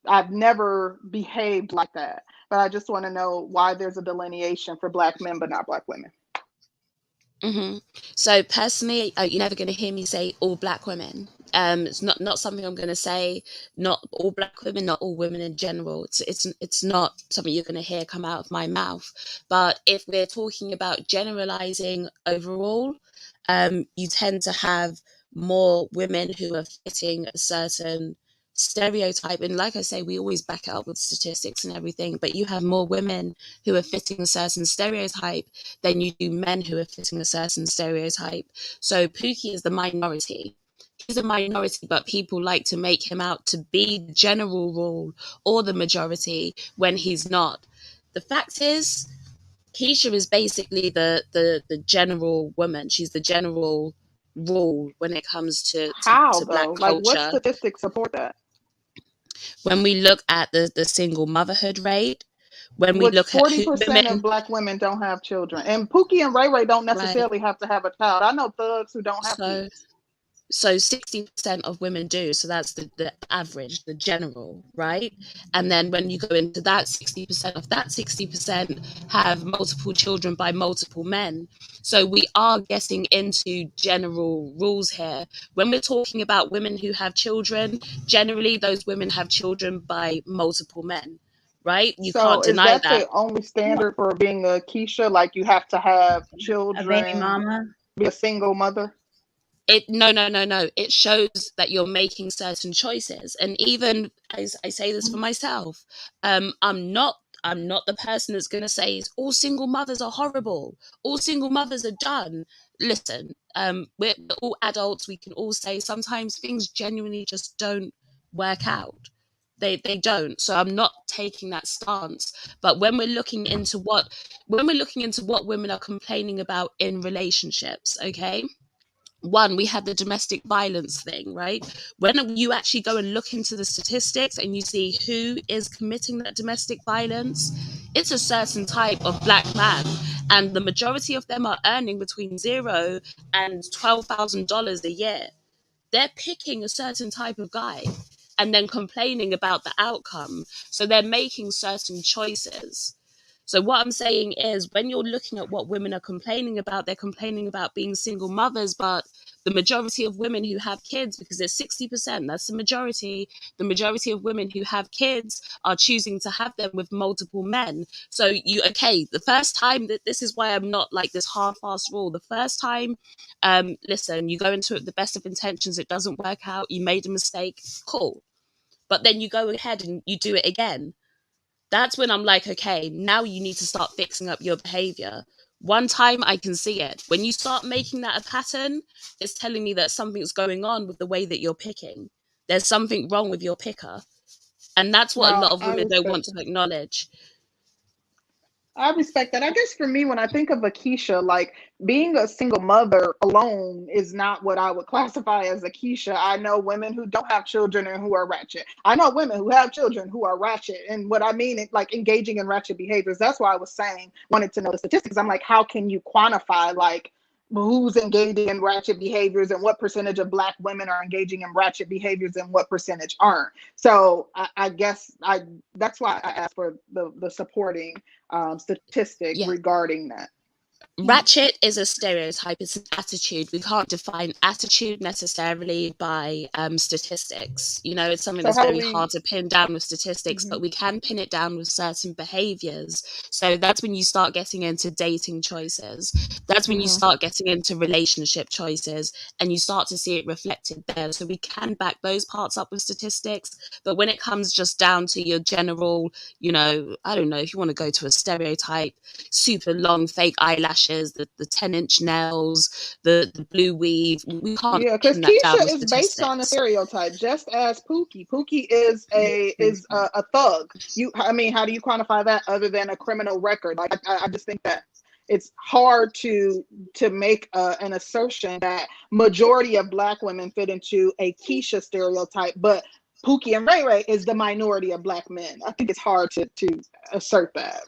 I've never behaved like that. But I just want to know why there's a delineation for Black men, but not Black women. Mm-hmm. So personally, you're never going to hear me say all Black women. It's not something I'm going to say. Not all Black women, not all women in general. It's not something you're going to hear come out of my mouth. But if we're talking about generalizing overall, you tend to have more women who are fitting a certain stereotype. And like I say, we always back it up with statistics and everything, but you have more women who are fitting a certain stereotype than you do men who are fitting a certain stereotype. So Pookie is the minority. He's a minority, but people like to make him out to be the general rule or the majority when he's not. The fact is, Keisha is basically the general woman. She's the general rule when it comes to How Black though? Like, what culture. statistics support that? When we look at the single motherhood rate, when we Which look at who 40% of women, Black women don't have children. And Pookie and Ray Ray don't right, necessarily have to have a child. I know thugs who don't have so kids. 60% of women do. So that's the average, the general, right? And then when you go into that, 60% of that 60% have multiple children by multiple men. So we are getting into general rules here. When we're talking about women who have children, generally those women have children by multiple men, right? You So can't is deny that that. the only standard for being a Keisha? Like, you have to have A baby children, mama. be a single mother? No. It shows that you're making certain choices. And even as I say this for myself, I'm not the person that's going to say all single mothers are horrible, all single mothers are done. Listen, we're all adults. We can all say sometimes things genuinely just don't work out. They don't. So I'm not taking that stance. But when we're looking into what women are complaining about in relationships, okay, one, we have the domestic violence thing, right? When you actually go and look into the statistics and you see who is committing that domestic violence, it's a certain type of Black man, and the majority of them are earning between $0 and $12,000 a year. They're picking a certain type of guy. and then complaining about the outcome. So they're making certain choices. So what I'm saying is, when you're looking at what women are complaining about, they're complaining about being single mothers, but the majority of women who have kids, because it's 60%, that's the majority of women who have kids are choosing to have them with multiple men. So the first time, that this is why I'm not like this hard fast rule. The first time, listen, you go into it with the best of intentions, it doesn't work out, you made a mistake, cool. But then you go ahead and you do it again. That's when I'm like, okay, now you need to start fixing up your behavior. One time I can see it. When you start making that a pattern, it's telling me that something's going on with the way that you're picking. There's something wrong with your picker. And that's what a No, lot of I women don't want respect to acknowledge. I respect that. I guess for me, when I think of a Keisha, like being a single mother alone is not what I would classify as a Keisha. I know women who don't have children and who are ratchet. I know women who have children who are ratchet. And what I mean is like engaging in ratchet behaviors. That's why I was saying, wanted to know the statistics. I'm like, how can you quantify like who's engaging in ratchet behaviors and what percentage of Black women are engaging in ratchet behaviors and what percentage aren't? So I guess that's why I asked for the supporting statistic Yeah. regarding that. Ratchet is a stereotype, it's an attitude. We can't define attitude necessarily by statistics. It's something So that's how do very we? hard to pin down with statistics, but we can pin it down with certain behaviors. So that's when you start getting into dating choices. That's when you start getting into relationship choices, and you start to see it reflected there. So we can back those parts up with statistics. But when it comes just down to your general, I don't know, if you want to go to a stereotype, super long fake eyelashes, the 10-inch nails, the blue weave. We can't Yeah, because pin that down Keisha with is based on a statistics. stereotype, just as Pookie. Pookie is a thug. I mean, how do you quantify that other than a criminal record? Like, I just think that it's hard to make an assertion that majority of Black women fit into a Keisha stereotype, but Pookie and Ray Ray is the minority of Black men. I think it's hard to assert that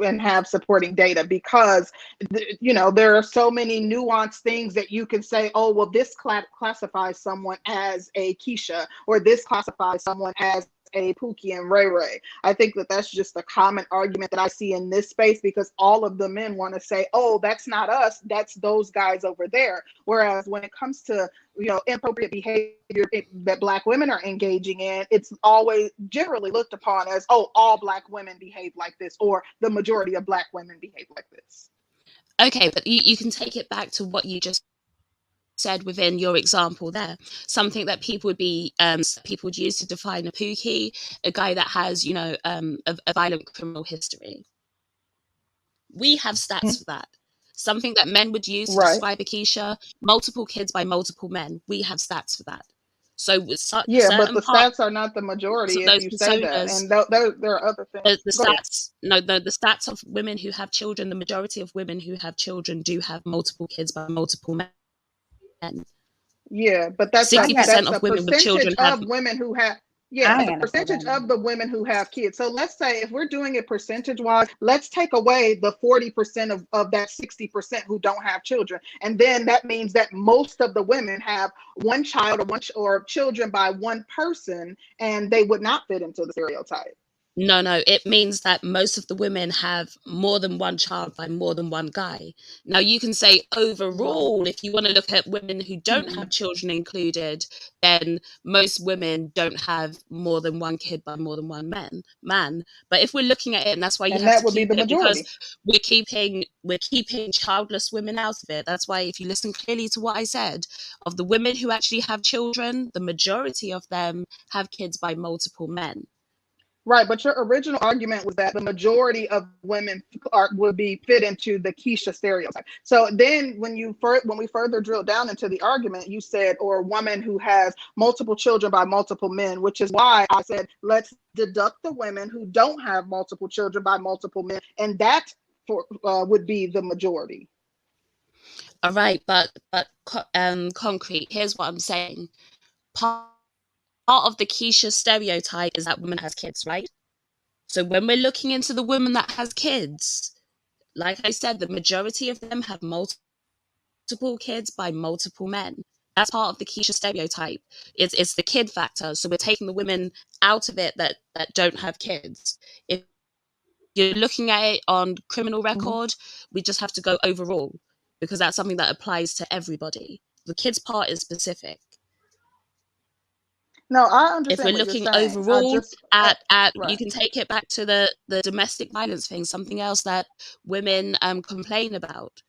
and have supporting data because there are so many nuanced things that you can say, oh well, this classifies someone as a Keisha, or this classifies someone as a Pookie and Ray Ray. I think that that's just a common argument that I see in this space, because all of the men want to say, oh, that's not us, that's those guys over there. Whereas when it comes to inappropriate behavior that Black women are engaging in, it's always generally looked upon as, oh, all Black women behave like this, or the majority of Black women behave like this. Okay, but you can take it back to what you just said within your example there. Something that people would use to define a Pookie, a guy that has a violent criminal history. We have stats for that. Something that men would use to Right. describe a Keisha, multiple kids by multiple men. We have stats for that. So with Yeah, but certain the parts stats are not the majority of if those you say that, personas, and there are other things. the Go ahead. stats, no, the stats of women who have children, the majority of women who have children do have multiple kids by multiple men. Yeah, but that's 60% a of women with children percentage have. of women who have. Yeah, I that's a ain't gonna say percentage that. of the women who have kids. So let's say if we're doing it percentage wise, let's take away the 40% of that 60% who don't have children. And then that means that most of the women have one child or children by one person, and they would not fit into the stereotype. No, it means that most of the women have more than one child by more than one guy. Now, you can say overall, if you want to look at women who don't have children included, then most women don't have more than one kid by more than one man. But if we're looking at it, and that's why you And have that to would be keep the it, because majority. we're keeping childless women out of it. That's why if you listen clearly to what I said, of the women who actually have children, the majority of them have kids by multiple men. Right, but your original argument was that the majority of women would be fit into the Keisha stereotype. So then, when we further drill down into the argument, you said, or a woman who has multiple children by multiple men, which is why I said let's deduct the women who don't have multiple children by multiple men, and that would be the majority. All right, but concrete. Here's what I'm saying. Part of the Keisha stereotype is that woman has kids, right? So when we're looking into the woman that has kids, like I said, the majority of them have multiple kids by multiple men. That's part of the Keisha stereotype. It's the kid factor. So we're taking the women out of it that don't have kids. If you're looking at it on criminal record, we just have to go overall, because that's something that applies to everybody. The kids part is specific. No, I If understand we're what you're looking saying. overall at you Right. can take it back to the domestic violence thing, something else that women complain about.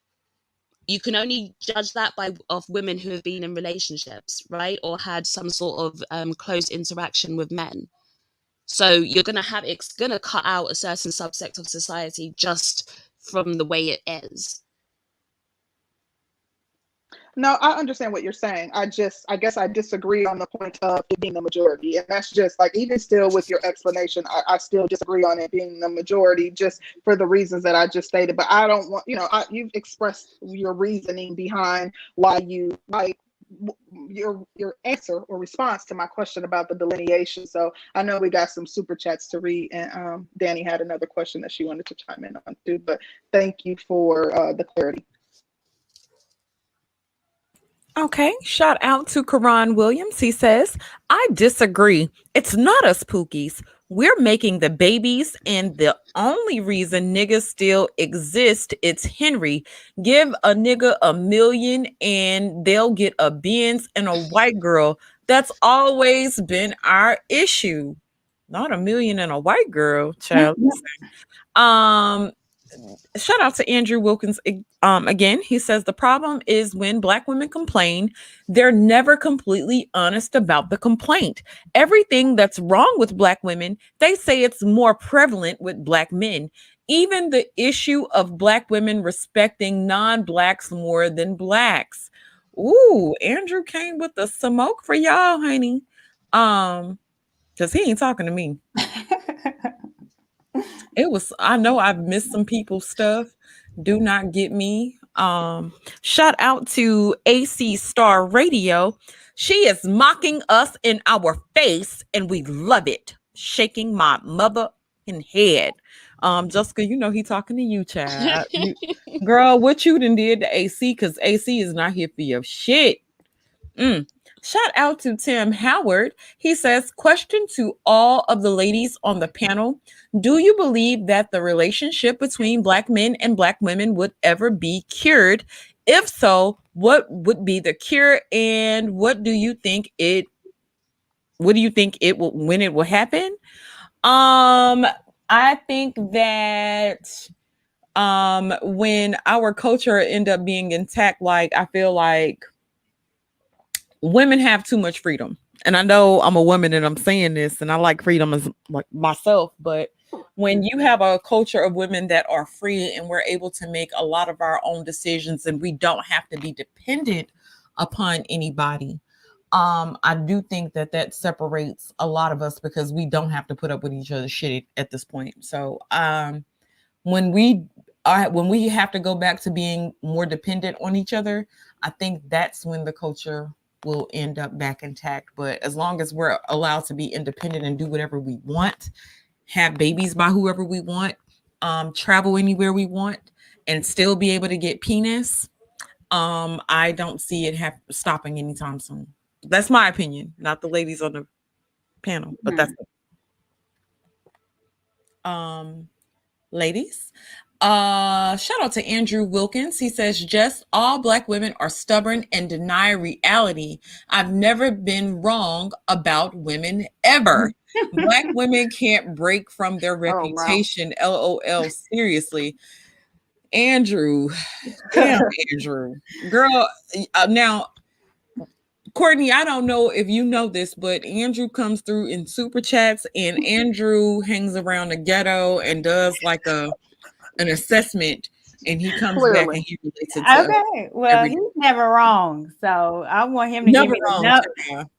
You can only judge that of women who have been in relationships, right, or had some sort of close interaction with men. So it's gonna cut out a certain subsect of society just from the way it is. No, I understand what you're saying. I guess I disagree on the point of it being the majority. And that's just like, even still with your explanation, I still disagree on it being the majority, just for the reasons that I just stated. But I don't want, you've expressed your reasoning behind why your answer or response to my question about the delineation. So I know we got some super chats to read, and Danny had another question that she wanted to chime in on too. But thank you for the clarity. Okay, shout out to Karan Williams. He says, I disagree. It's not us Pookies. We're making the babies, and the only reason niggas still exist, it's Henry. Give a nigga $1 million and they'll get a Benz and a white girl. That's always been our issue. Not $1 million and a white girl, child. Shout out to Andrew Wilkins again. He says the problem is when Black women complain, they're never completely honest about the complaint. Everything that's wrong with Black women, they say it's more prevalent with Black men. Even the issue of Black women respecting non-Blacks more than Blacks. Ooh, Andrew came with the smoke for y'all, honey. Because he ain't talking to me. I know I've missed some people's stuff. Do not get me. Shout out to AC Star Radio. She is mocking us in our face and we love it. Shaking my mother in head. Jessica, he talking to you, child. Girl, what you done did to AC, because AC is not here for your shit. Shout out to Tim Howard. He says, question to all of the ladies on the panel. Do you believe that the relationship between Black men and Black women would ever be cured? If so, what would be the cure, and what do you think it will, when it will happen? I think that when our culture end up being intact, like, I feel like women have too much freedom. And I know I'm a woman and I'm saying this, and I like freedom as like myself, but when you have a culture of women that are free and we're able to make a lot of our own decisions and we don't have to be dependent upon anybody, I do think that separates a lot of us, because we don't have to put up with each other's shit at this point. So when we have to go back to being more dependent on each other, I think that's when the culture will end up back intact. But as long as we're allowed to be independent and do whatever we want, have babies by whoever we want, travel anywhere we want, and still be able to get penis, I don't see it stopping anytime soon. That's my opinion, not the ladies on the panel, but that's it. Ladies, shout out to Andrew Wilkins. He says, just all Black women are stubborn and deny reality. I've never been wrong about women ever. Black women can't break from their reputation. Oh, wow. LOL. Seriously. Andrew. Damn, Andrew. Girl, now, Courtney, I don't know if you know this, but Andrew comes through in super chats, and Andrew hangs around the ghetto and does like an assessment, and he comes back and he relates it to okay. Well, he's never wrong, so I want him to give me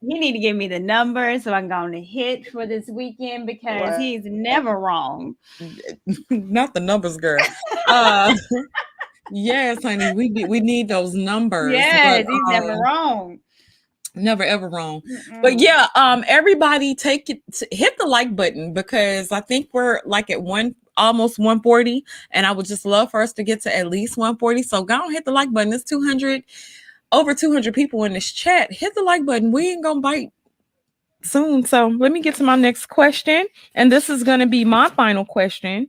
he need to give me the number so I can go on a hit for this weekend, because he's never wrong. Not the numbers, girl. Yes, honey, we need those numbers. Yes, he's never wrong. Never ever wrong. But yeah, everybody hit the like button, because I think we're like at almost 140, and I would just love for us to get to at least 140. So go and hit the like button. It's 200 over 200 people in this chat. Hit the like button. We ain't gonna bite soon. So let me get to my next question. And this is gonna be my final question.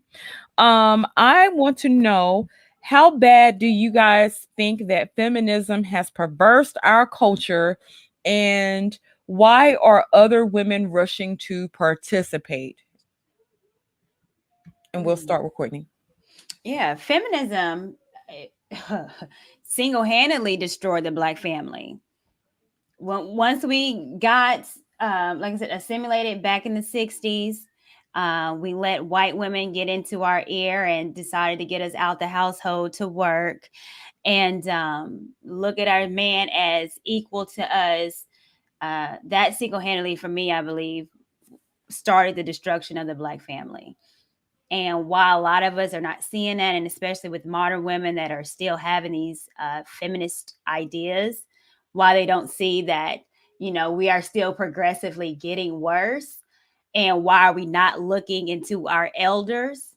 I want to know, how bad do you guys think that feminism has perversed our culture, and why are other women rushing to participate? And we'll start with Courtney. Yeah, feminism single-handedly destroyed the Black family. Once we got, like I said, assimilated back in the 60s, we let white women get into our ear and decided to get us out the household to work and look at our man as equal to us. That single-handedly, for me, I believe, started the destruction of the Black family. And while a lot of us are not seeing that, and especially with modern women that are still having these feminist ideas, why they don't see that, we are still progressively getting worse. And why are we not looking into our elders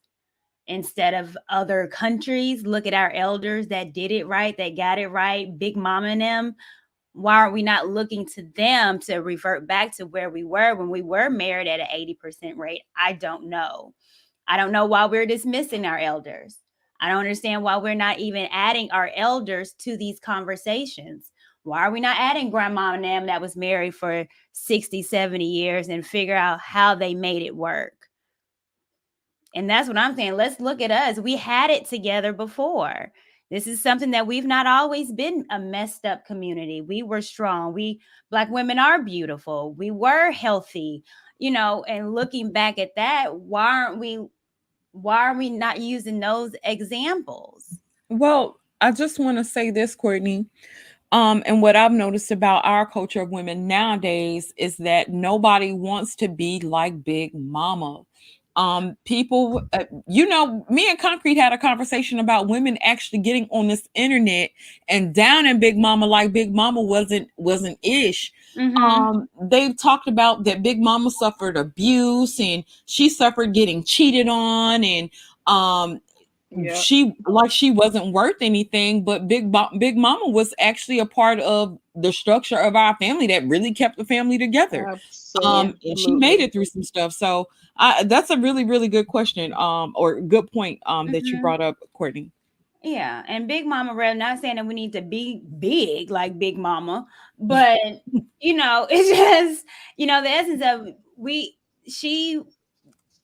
instead of other countries? Look at our elders that did it right, that got it right, Big Mama and them. Why aren't we not looking to them to revert back to where we were when we were married at an 80% rate? I don't know. I don't know why we're dismissing our elders. I don't understand why we're not even adding our elders to these conversations. Why are we not adding grandma and them that was married for 60, 70 years and figure out how they made it work? And that's what I'm saying. Let's look at us. We had it together before. This is something that we've not always been a messed up community. We were strong. Black women are beautiful. We were healthy, and looking back at that, why are we not using those examples? Well, I just want to say this, Courtney. And what I've noticed about our culture of women nowadays is that nobody wants to be like Big Mama. People, me and Concrete had a conversation about women actually getting on this internet and down in Big Mama like Big Mama wasn't ish. They've talked about that Big Mama suffered abuse and she suffered getting cheated on, and Yep. she wasn't worth anything, but Big Mama was actually a part of the structure of our family that really kept the family together. Absolutely. And she made it through some stuff. So that's a really, really good question, or good point that you brought up, Courtney. Yeah, and Big Mama Rev, not saying that we need to be big like Big Mama, but it's just, the essence of she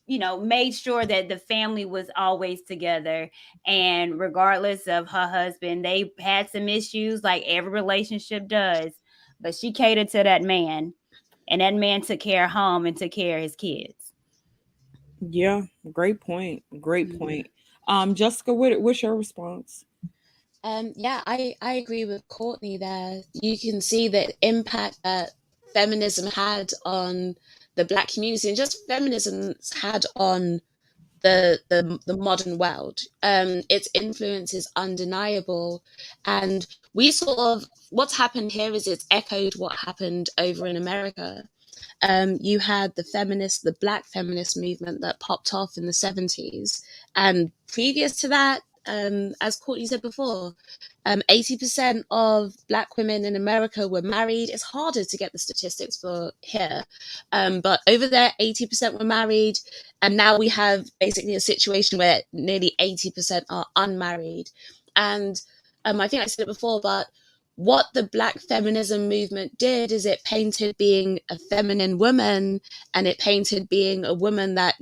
made sure that the family was always together. And regardless of her husband, they had some issues like every relationship does, but she catered to that man, and that man took care of home and took care of his kids. Yeah, great point. Great point. Jessica, what's your response? Yeah, I agree with Courtney there. You can see the impact that feminism had on the Black community, and just feminism's had on the modern world. Its influence is undeniable, and we sort of, what's happened here is it's echoed what happened over in America. You had the Black feminist movement that popped off in the 70s, and previous to that, as Courtney said before, 80% of Black women in America were married. It's harder to get the statistics for here, but over there, 80% were married. And now we have basically a situation where nearly 80% are unmarried. And I think I said it before, but what the Black feminism movement did is it painted being a feminine woman, and it painted being a woman that,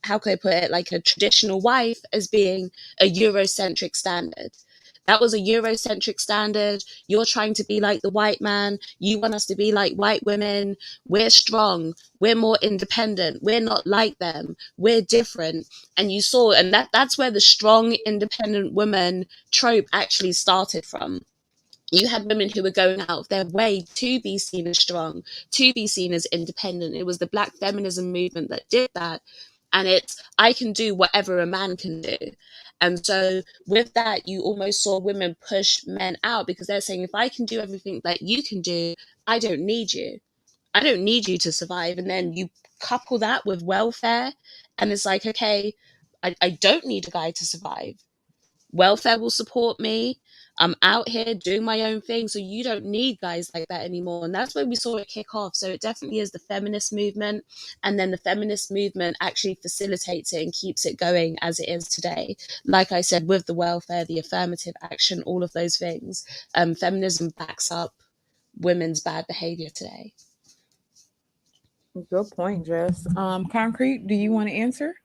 how could I put it, like a traditional wife, as being a Eurocentric standard. That was a Eurocentric standard. You're trying to be like the white man. You want us to be like white women. We're strong. We're more independent. We're not like them. We're different. And you saw, and that's where the strong, independent woman trope actually started from. You had women who were going out of their way to be seen as strong, to be seen as independent. It was the Black feminism movement that did that. And it's, I can do whatever a man can do. And so with that, you almost saw women push men out, because they're saying, if I can do everything that you can do, I don't need you. I don't need you to survive. And then you couple that with welfare, and it's like, okay, I don't need a guy to survive. welfare will support me. I'm out here doing my own thing, so you don't need guys like that anymore. And that's where we saw it kick off. So it definitely is the feminist movement, and then the feminist movement actually facilitates it and keeps it going as it is today. Like I said, with the welfare, the affirmative action, all of those things, feminism backs up women's bad behavior today. Good point, Jess. Concrete, do you want to answer?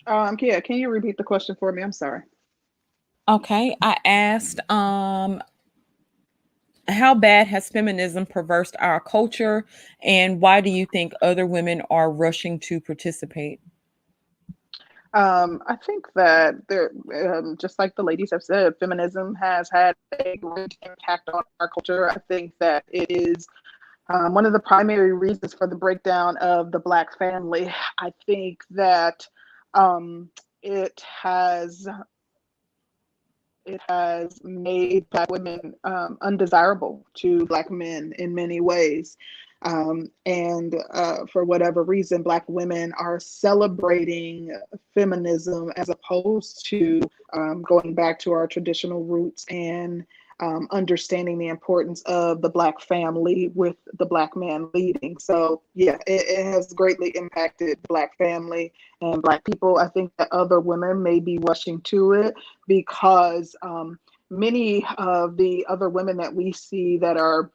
Yeah, can you repeat the question for me? I'm sorry. Okay, I asked, how bad has feminism perversed our culture, and why do you think other women are rushing to participate? I think that there, just like the ladies have said, feminism has had a great impact on our culture. I think that it is one of the primary reasons for the breakdown of the Black family. I think that it has made Black women undesirable to Black men in many ways. And for whatever reason, Black women are celebrating feminism as opposed to going back to our traditional roots and understanding the importance of the Black family with the Black man leading. So, yeah, it has greatly impacted the Black family and Black people. I think that other women may be rushing to it because many of the other women that we see that are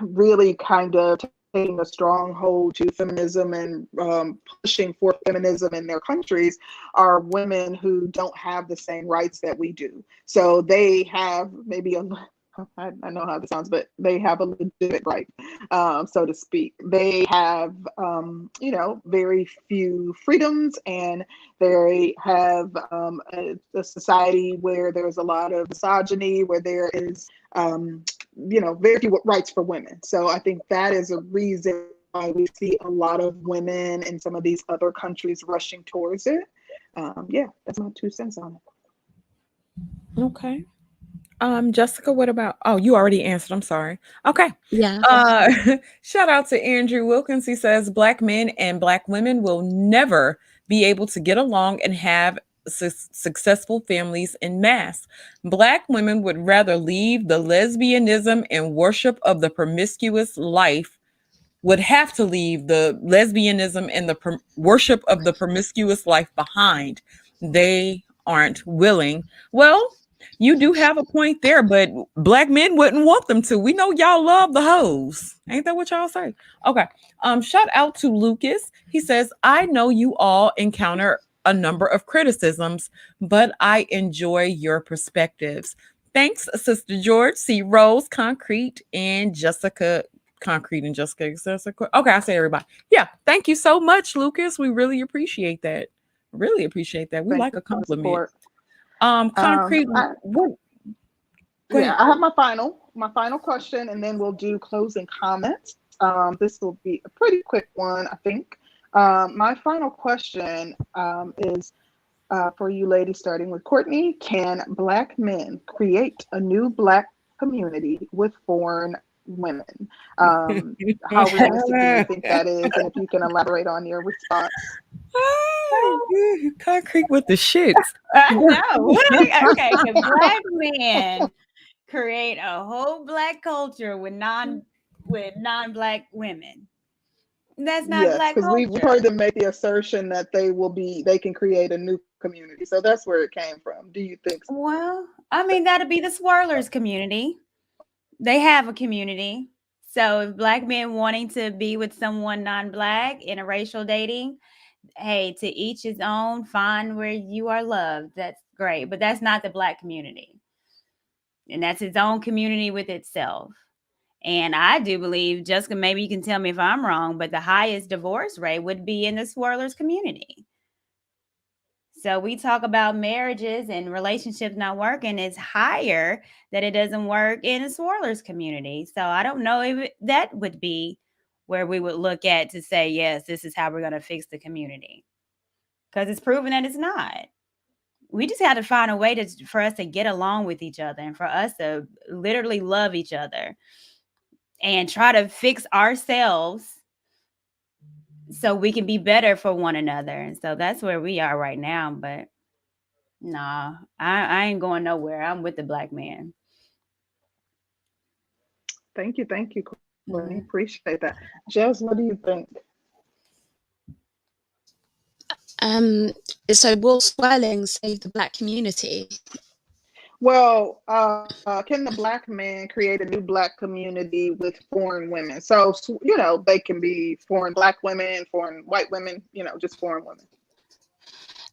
really kind of taking a strong hold to feminism and pushing for feminism in their countries are women who don't have the same rights that we do. So they have maybe I know how this sounds, but they have a legitimate right, so to speak. They have, very few freedoms, and they have a society where there's a lot of misogyny, where there is, very few rights for women. So I think that is a reason why we see a lot of women in some of these other countries rushing towards it. Yeah, that's my 2 cents on it. Okay. Jessica, what about, oh, you already answered. I'm sorry. Okay. Yeah. Shout out to Andrew Wilkins. He says Black men and Black women will never be able to get along and have successful families in mass. Black women would rather leave the lesbianism and worship of the promiscuous life, would have to leave the lesbianism and the worship of the promiscuous life behind. They aren't willing. Well, you do have a point there, but Black men wouldn't want them to. We know y'all love the hoes. Ain't that what y'all say? Okay. Shout out to Lucas. He says, I know you all encounter a number of criticisms, but I enjoy your perspectives. Thanks, Sister George, C. Rose, Concrete, and Jessica. Concrete and Jessica. Okay, I say everybody. Yeah, thank you so much, Lucas. We really appreciate that. Really appreciate that. We Thank like you a for the compliment. support. Concrete. What? Go ahead. I have my final question, and then we'll do closing comments. This will be a pretty quick one, I think. My final question is for you ladies, starting with Courtney. Can Black men create a new Black community with foreign women? How realistic do you think that is? And if you can elaborate on your response. Concrete with the shits. No. Okay, can Black men create a whole Black culture with non-Black women? That's not Black because culture. we've heard them make the assertion that they can create a new community. So that's where it came from. Do you think so? Well, I mean, that'd be the swirlers community. They have a community. So if Black men wanting to be with someone non-Black in a racial dating, hey, to each his own, find where you are loved. That's great. But that's not the Black community. And that's its own community with itself. And I do believe, Jessica, maybe you can tell me if I'm wrong, but the highest divorce rate would be in the swirlers community. So we talk about marriages and relationships not working, it's higher that it doesn't work in the swirlers community. So I don't know if that would be where we would look at to say, yes, this is how we're going to fix the community. Because it's proven that it's not. We just have to find a way for us to get along with each other and for us to literally love each other and try to fix ourselves so we can be better for one another. And so that's where we are right now. But Nah, I ain't going nowhere. I'm with the black man. Thank you, Courtney. Mhm. Appreciate that. Jess, what do you think? Um, so will swirling save the black community? Well, can the black man create a new black community with foreign women? So, they can be foreign black women, foreign white women, just foreign women.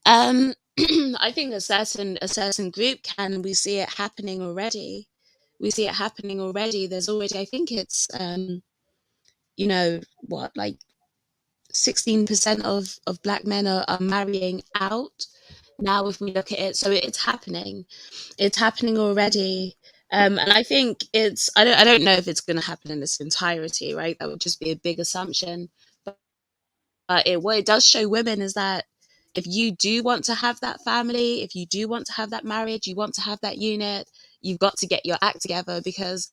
I think a certain group can. We see it happening already. We see it happening already. There's already, I think it's what, like 16% of black men are marrying out now, if we look at it. So it's happening already. And I think I don't know if it's going to happen in its entirety, right? That would just be a big assumption. But what it does show women is that if you do want to have that family, if you do want to have that marriage, you want to have that unit, you've got to get your act together. Because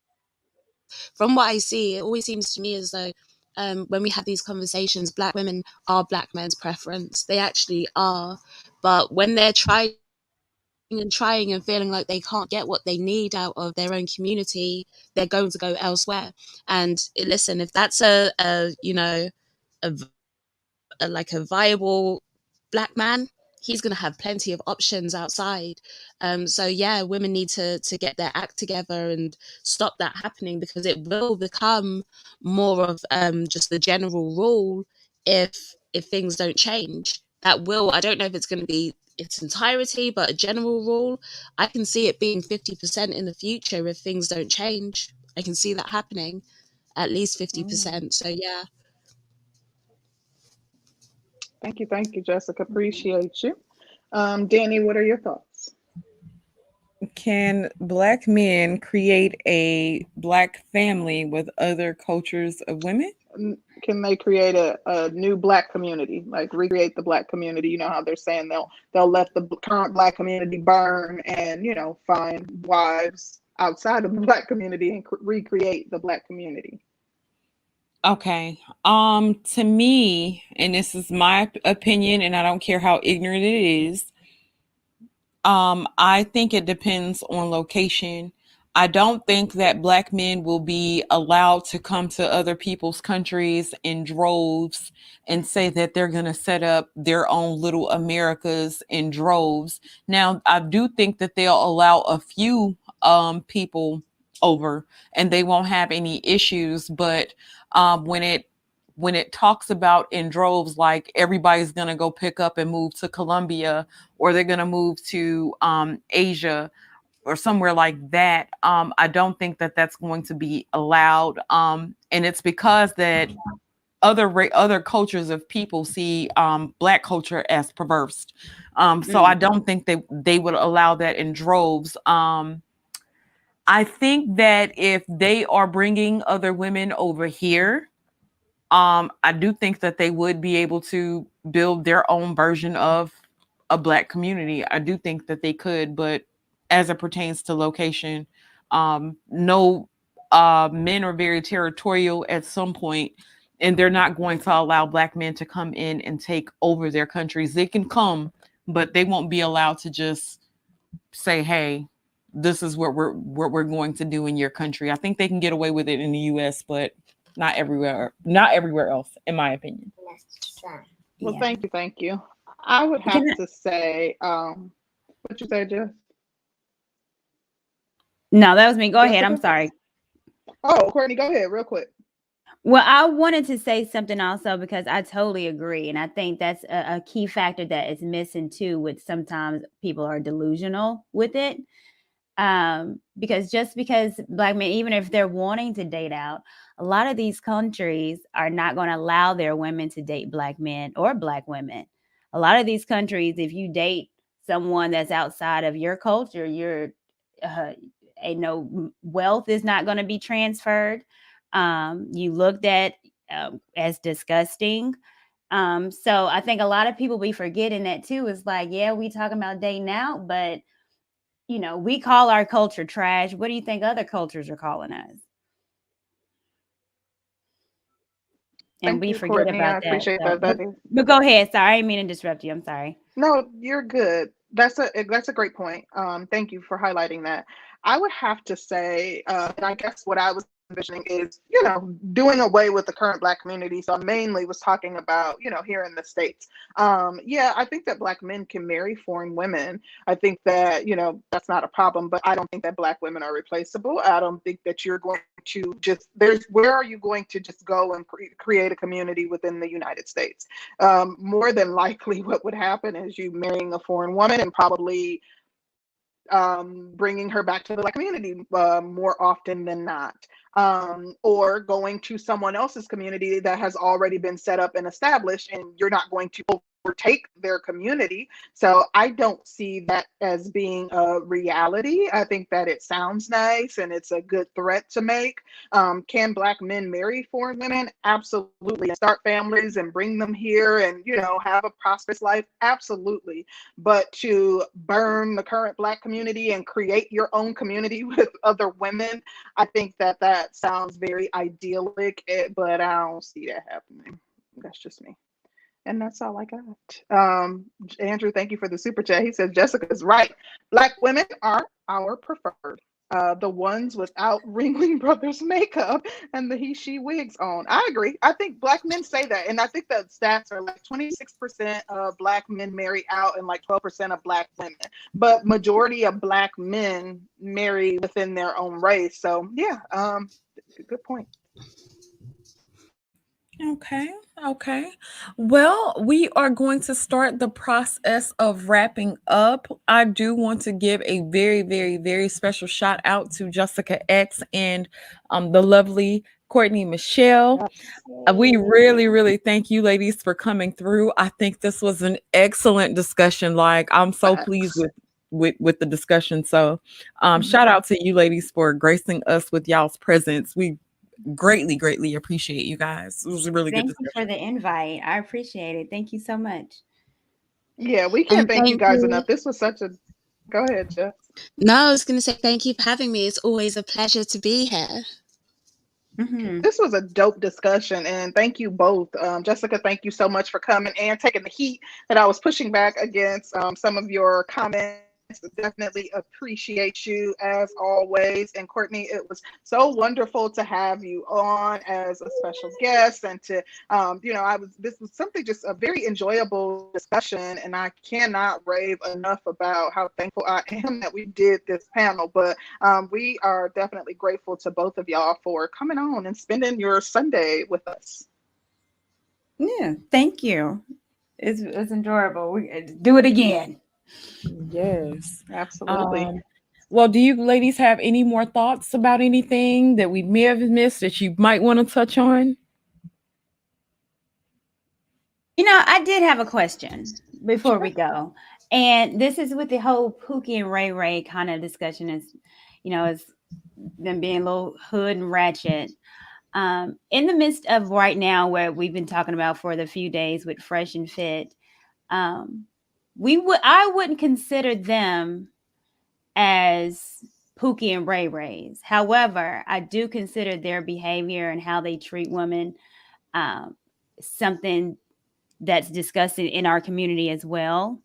from what I see, it always seems to me as though when we have these conversations, black women are black men's preference. They actually are. But when they're trying and feeling like they can't get what they need out of their own community, they're going to go elsewhere. And listen, if that's a like a viable black man, he's going to have plenty of options outside. So yeah, women need to get their act together and stop that happening, because it will become more of just the general rule if things don't change. That will, I don't know if it's going to be its entirety, but a general rule, I can see it being 50% in the future if things don't change. I can see that happening, at least 50%. So yeah. Thank you, Jessica. Appreciate you. Danny, what are your thoughts? Can black men create a black family with other cultures of women? Can they create a new black community, like recreate the black community? You know how they're saying they'll let the current black community burn and find wives outside of the black community and recreate the black community. Okay. To me, and this is my opinion, and I don't care how ignorant it is, I think it depends on location. I don't think that black men will be allowed to come to other people's countries in droves and say that they're going to set up their own little Americas in droves. Now, I do think that they'll allow a few people over and they won't have any issues. But when it talks about in droves, like everybody's going to go pick up and move to Colombia, or they're going to move to Asia or somewhere like that. I don't think that that's going to be allowed. And it's because that other cultures of people see black culture as perverse. So I don't think they would allow that in droves. I think that if they are bringing other women over here, I do think that they would be able to build their own version of a black community. I do think that they could, but as it pertains to location, no, men are very territorial at some point, and they're not going to allow black men to come in and take over their countries. They can come, but they won't be allowed to just say, "Hey, this is what we're going to do in your country." I think they can get away with it in the U.S., but not everywhere else, in my opinion. Well, Yeah. thank you. I would have Can I- to say, what you say, Jess? no, that was me. Go ahead. I'm Jessica? sorry. Oh, Courtney, go ahead, real quick. Well, I wanted to say something also because I totally agree. And I think that's a key factor that is missing too, with sometimes people are delusional with it. Because just because black men, even if they're wanting to date out, a lot of these countries are not going to allow their women to date black men or black women. A lot of these countries, if you date someone that's outside of your culture, uh, wealth is not going to be transferred. You looked at as disgusting. So I think a lot of people be forgetting that too. It's like, yeah, we talking about dating out, but we call our culture trash. What do you think other cultures are calling us? And Thank we you, forget Courtney. I about that. appreciate So, that. but, That is but go ahead. Sorry, I didn't mean to disrupt you. I'm sorry. no, you're good. That's a great point. Thank you for highlighting that. I would have to say, and I guess what I was envisioning is, doing away with the current Black community. So I mainly was talking about, here in the States. Yeah, I think that Black men can marry foreign women. I think that, that's not a problem, but I don't think that Black women are replaceable. I don't think that you're going to where are you going to just go and create a community within the United States? More than likely, what would happen is you marrying a foreign woman and probably bringing her back to the Black community more often than not, or going to someone else's community that has already been set up and established, and you're not going to overtake their community. So I don't see that as being a reality. I think that it sounds nice and it's a good threat to make. Can Black men marry foreign women? Absolutely. And start families and bring them here and, have a prosperous life? Absolutely. But to burn the current Black community and create your own community with other women, I think that sounds very idyllic, but I don't see that happening. That's just me. And that's all I got. Andrew, thank you for the super chat. He says, Jessica's right. Black women are our preferred. The ones without Ringling Brothers makeup and the he, she wigs on. I agree. I think Black men say that. And I think the stats are like 26% of Black men marry out and like 12% of Black women. But majority of Black men marry within their own race. So yeah, good point. Okay. Well, we are going to start the process of wrapping up. I do want to give a very, very, very special shout out to Jessica X and the lovely Courtney Michelle. We really, really thank you, ladies, for coming through. I think this was an excellent discussion. Like, I'm so pleased with the discussion. So shout out to you, ladies, for gracing us with y'all's presence. We greatly appreciate you guys. It was a really good discussion. Thank you for the invite. I appreciate it. Thank you so much. Yeah, we can't thank you guys enough. This was such a... Go ahead, Jeff. No, I was going to say thank you for having me. It's always a pleasure to be here. Mm-hmm. This was a dope discussion, and thank you both. Jessica, thank you so much for coming and taking the heat that I was pushing back against some of your comments. Definitely appreciate you as always. And Courtney, it was so wonderful to have you on as a special guest, and to this was something, just a very enjoyable discussion, and I cannot rave enough about how thankful I am that we did this panel. But we are definitely grateful to both of y'all for coming on and spending your Sunday with us. Yeah, thank you. It's enjoyable. We do it again. Yes, absolutely. Well, do you ladies have any more thoughts about anything that we may have missed that you might want to touch on? I did have a question before we go. And this is with the whole Pookie and Ray Ray kind of discussion. Is, it's them being a little hood and ratchet. In the midst of right now, where we've been talking about for the few days with Fresh and Fit, I wouldn't consider them as Pookie and Ray Rays. However, I do consider their behavior and how they treat women something that's discussed in our community as well.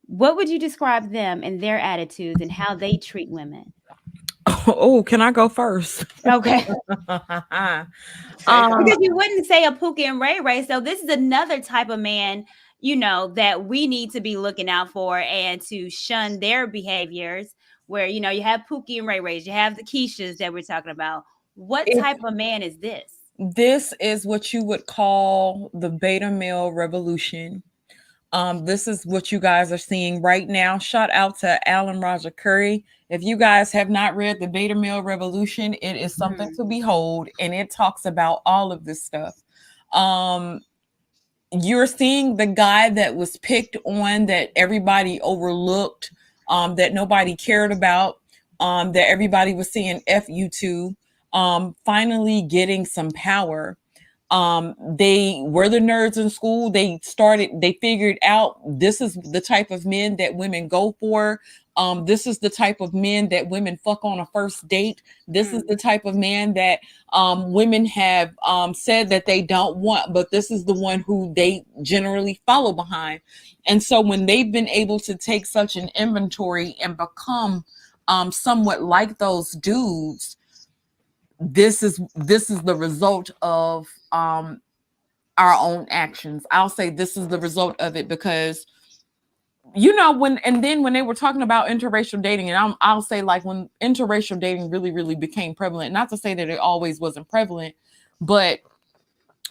What would you describe them and their attitudes and how they treat women? Oh, can I go first? Okay. Because you wouldn't say a Pookie and Ray Ray. So this is another type of man, that we need to be looking out for and to shun their behaviors, where, you have Pookie and Ray Rays, you have the Keishas that we're talking about. What type of man is this? This is what you would call the beta male revolution. This is what you guys are seeing right now. Shout out to Alan Roger Curry. If you guys have not read the Beta Male Revolution, it is something to behold, and it talks about all of this stuff. You're seeing the guy that was picked on, that everybody overlooked, that nobody cared about, that everybody was saying F you to, finally getting some power. They were the nerds in school. They figured out this is the type of men that women go for. This is the type of men that women fuck on a first date. This is the type of man that women have said that they don't want, but this is the one who they generally follow behind. And so when they've been able to take such an inventory and become somewhat like those dudes, this is the result of our own actions. I'll say this is the result of it because when they were talking about interracial dating, and I'll say like when interracial dating really, really became prevalent, not to say that it always wasn't prevalent, but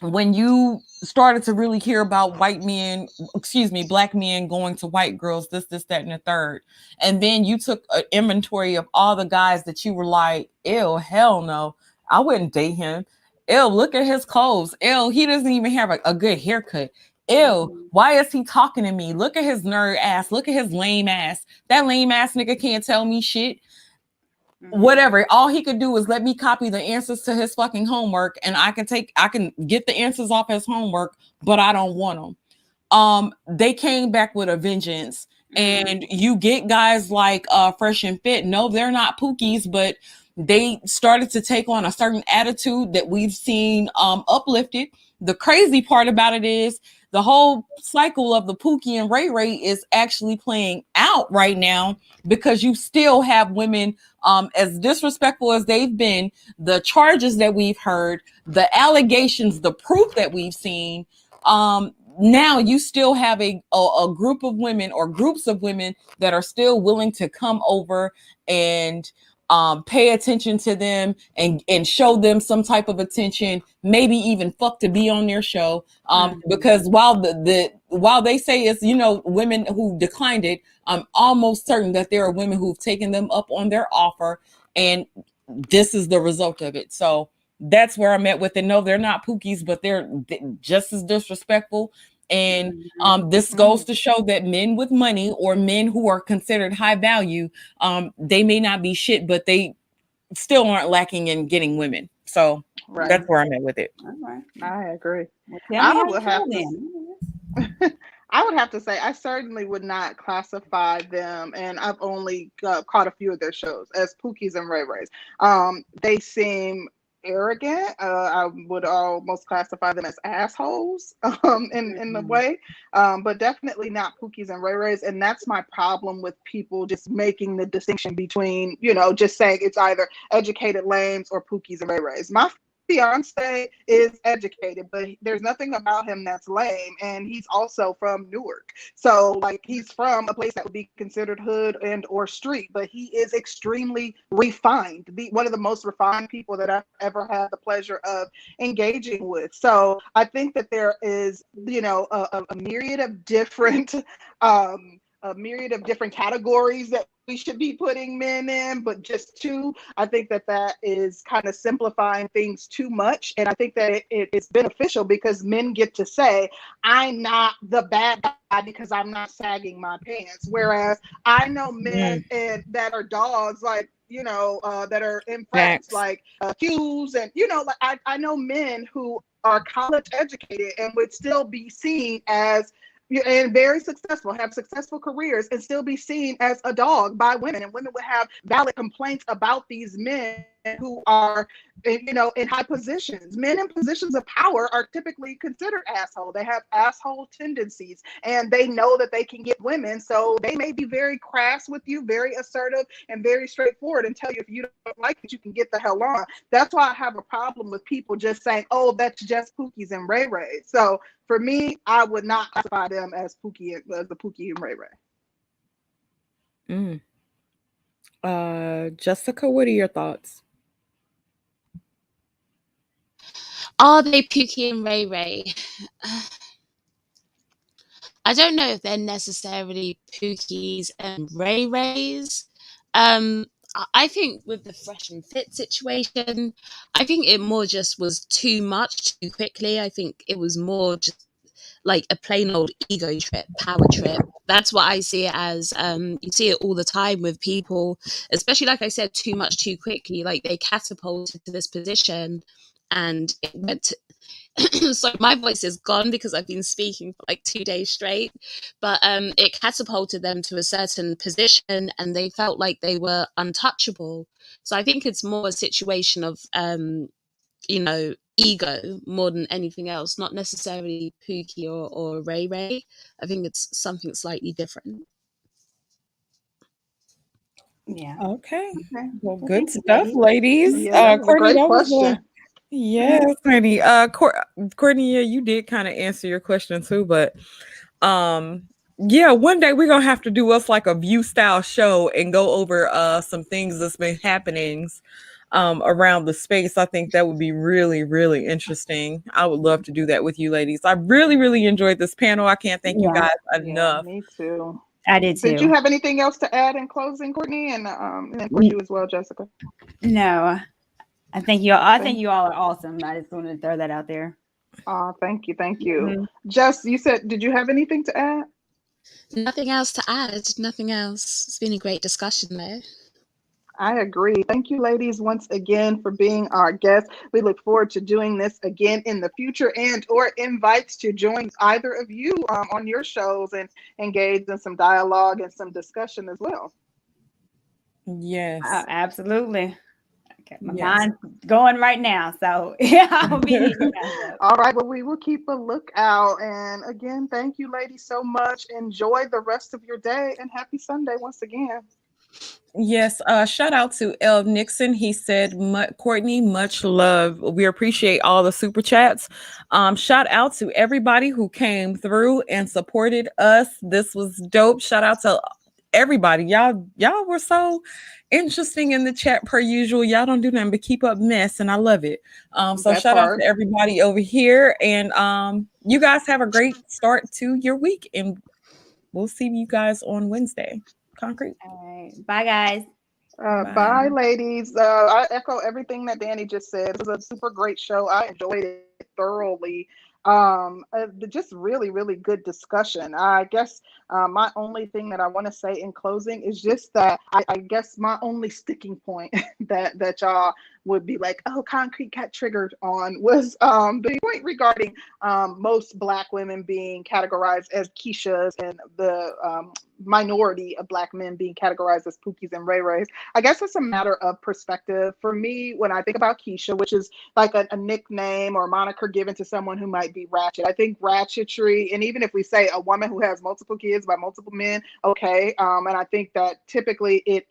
when you started to really hear about black men going to white girls, this, that, and the third, and then you took an inventory of all the guys that you were like, ew, hell no, I wouldn't date him. Ew, look at his clothes. Ew, he doesn't even have a good haircut. Ew, why is he talking to me? Look at his nerd ass. Look at his lame ass. That lame ass nigga can't tell me shit. Whatever, all he could do is let me copy the answers to his fucking homework, and I can get the answers off his homework, but I don't want them. They came back with a vengeance, and you get guys like Fresh and Fit. No, they're not pookies, but they started to take on a certain attitude that we've seen uplifted. The crazy part about it is the whole cycle of the Pookie and Ray Ray is actually playing out right now, because you still have women as disrespectful as they've been, the charges that we've heard, the allegations, the proof that we've seen. Now you still have a group of women or groups of women that are still willing to come over and pay attention to them and show them some type of attention, maybe even fuck to be on their show. Because while while they say it's, women who declined it, I'm almost certain that there are women who've taken them up on their offer, and this is the result of it. So that's where I'm at with it. No, they're not pookies, but they're just as disrespectful. And this goes to show that men with money, or men who are considered high value, they may not be shit, but they still aren't lacking in getting women. So that's where I'm at with it. All right. I agree. Well, I would have to say I certainly would not classify them, and I've only caught a few of their shows, as Pookies and Ray Rays. They seem arrogant. I would almost classify them as assholes in the way, but definitely not Pookies and Ray Rays. And that's my problem with people just making the distinction between, just saying it's either educated lames or Pookies and Ray Rays. My fiance is educated, but there's nothing about him that's lame, and he's also from Newark, so like he's from a place that would be considered hood and or street, but he is extremely refined, one of the most refined people that I've ever had the pleasure of engaging with. So I think that there is a myriad of different categories that we should be putting men in, but just two, I think that is kind of simplifying things too much. And I think that it's beneficial because men get to say, I'm not the bad guy because I'm not sagging my pants. Whereas I know men that are dogs, like, that are in France, like Hughes, and, I know men who are college educated and would still be seen as and very successful, have successful careers, and still be seen as a dog by women. And women would have valid complaints about these men who are, in high positions. Men in positions of power are typically considered asshole. They have asshole tendencies, and they know that they can get women. So they may be very crass with you, very assertive, and very straightforward, and tell you if you don't like it, you can get the hell on. That's why I have a problem with people just saying, oh, that's just Pookies and Ray Ray. So for me, I would not classify them as the Pookie and Ray Ray. Jessica, what are your thoughts? Are they Pookie and Ray Ray? I don't know if they're necessarily Pookies and Ray Rays. I think with the Fresh and Fit situation, I think it more just was too much too quickly. I think it was more just like a plain old ego trip, power trip. That's what I see it as. You see it all the time with people, especially, like I said, too much too quickly. Like they catapulted to this position, and So my voice is gone because I've been speaking for like 2 days straight, but it catapulted them to a certain position and they felt like they were untouchable. So I think it's more a situation of ego more than anything else, not necessarily Pookie or Ray Ray. I think it's something slightly different. Yeah. Okay. Okay. Well, Well, good thank you, stuff, ladies. Yeah, that was a Courtney, great that was question. yes, honey. Courtney, yeah, you did kind of answer your question too, but yeah, one day we're gonna have to do us like a view style show and go over some things that's been happening around the space. I think that would be really, really interesting. I would love to do that with you ladies. I really, really enjoyed this panel. I can't thank you Yeah. guys Yeah, enough. me too. I did Did you too. have anything else to add in closing, Courtney, and for you as well, Jessica? No, I think you all. I think Thank, you all are awesome. I just wanted to throw that out there. thank you, thank you. Mhm. Jess, you said, did you have anything to add? Nothing else to add. Nothing else. It's been a great discussion though. I agree. Thank you, ladies, once again for being our guests. We look forward to doing this again in the future and or invites to join either of you on your shows and engage in some dialogue and some discussion as well. Yes. Absolutely. Okay, my Yes. mind's going right now. So yeah, I'll be hitting you guys up. All right, well, we will keep a lookout. And again, thank you, ladies, so much. Enjoy the rest of your day and happy Sunday once again. Yes, shout out to L. Nixon. He said, Courtney, much love. We appreciate all the super chats. Shout out to everybody who came through and supported us. This was dope. Shout out to everybody. Y'all were so interesting in the chat per usual. Y'all don't do nothing but keep up mess, and I love it. So That shout out part. to everybody over here. And you guys have a great start to your week. And we'll see you guys on Wednesday. Concrete. All right. Bye, guys. Bye, ladies. I echo everything that Danny just said. It was a super great show. I enjoyed it thoroughly. Just really, really good discussion. I guess my only thing that I want to say in closing is just that I guess my only sticking point that y'all would be like, oh, Concrete got triggered on was the point regarding most Black women being categorized as Keishas and the minority of Black men being categorized as Pookies and Ray Rays. I guess it's a matter of perspective. For me, when I think about Keisha, which is like a nickname or moniker given to someone who might be ratchet, I think ratchetry, and even if we say a woman who has multiple kids by multiple men, okay, and I think that typically it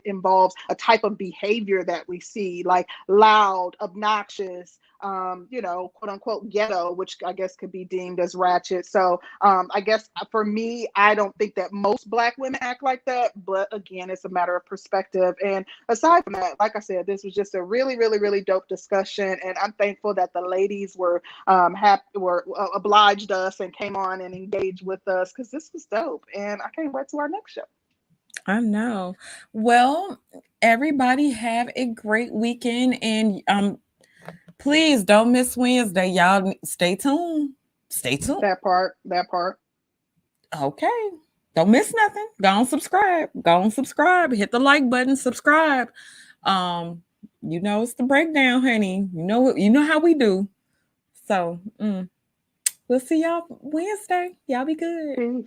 involves a type of behavior that we see, like loud, obnoxious, quote unquote ghetto, which I guess could be deemed as ratchet. So I guess for me, I don't think that most Black women act like that, but again, it's a matter of perspective. And aside from that, like I said, this was just a really, really, really dope discussion, and I'm thankful that the ladies were obliged us and came on and engaged with us because this was dope, and I can't wait to our next show. I know. Well, everybody have a great weekend, and please don't miss Wednesday. Y'all stay tuned. Stay tuned. That part. Okay. Don't miss nothing. Go on subscribe. Go on subscribe. Hit the like button. Subscribe. It's the breakdown, honey. You know how we do. So we'll see y'all Wednesday. Y'all be good. Peace.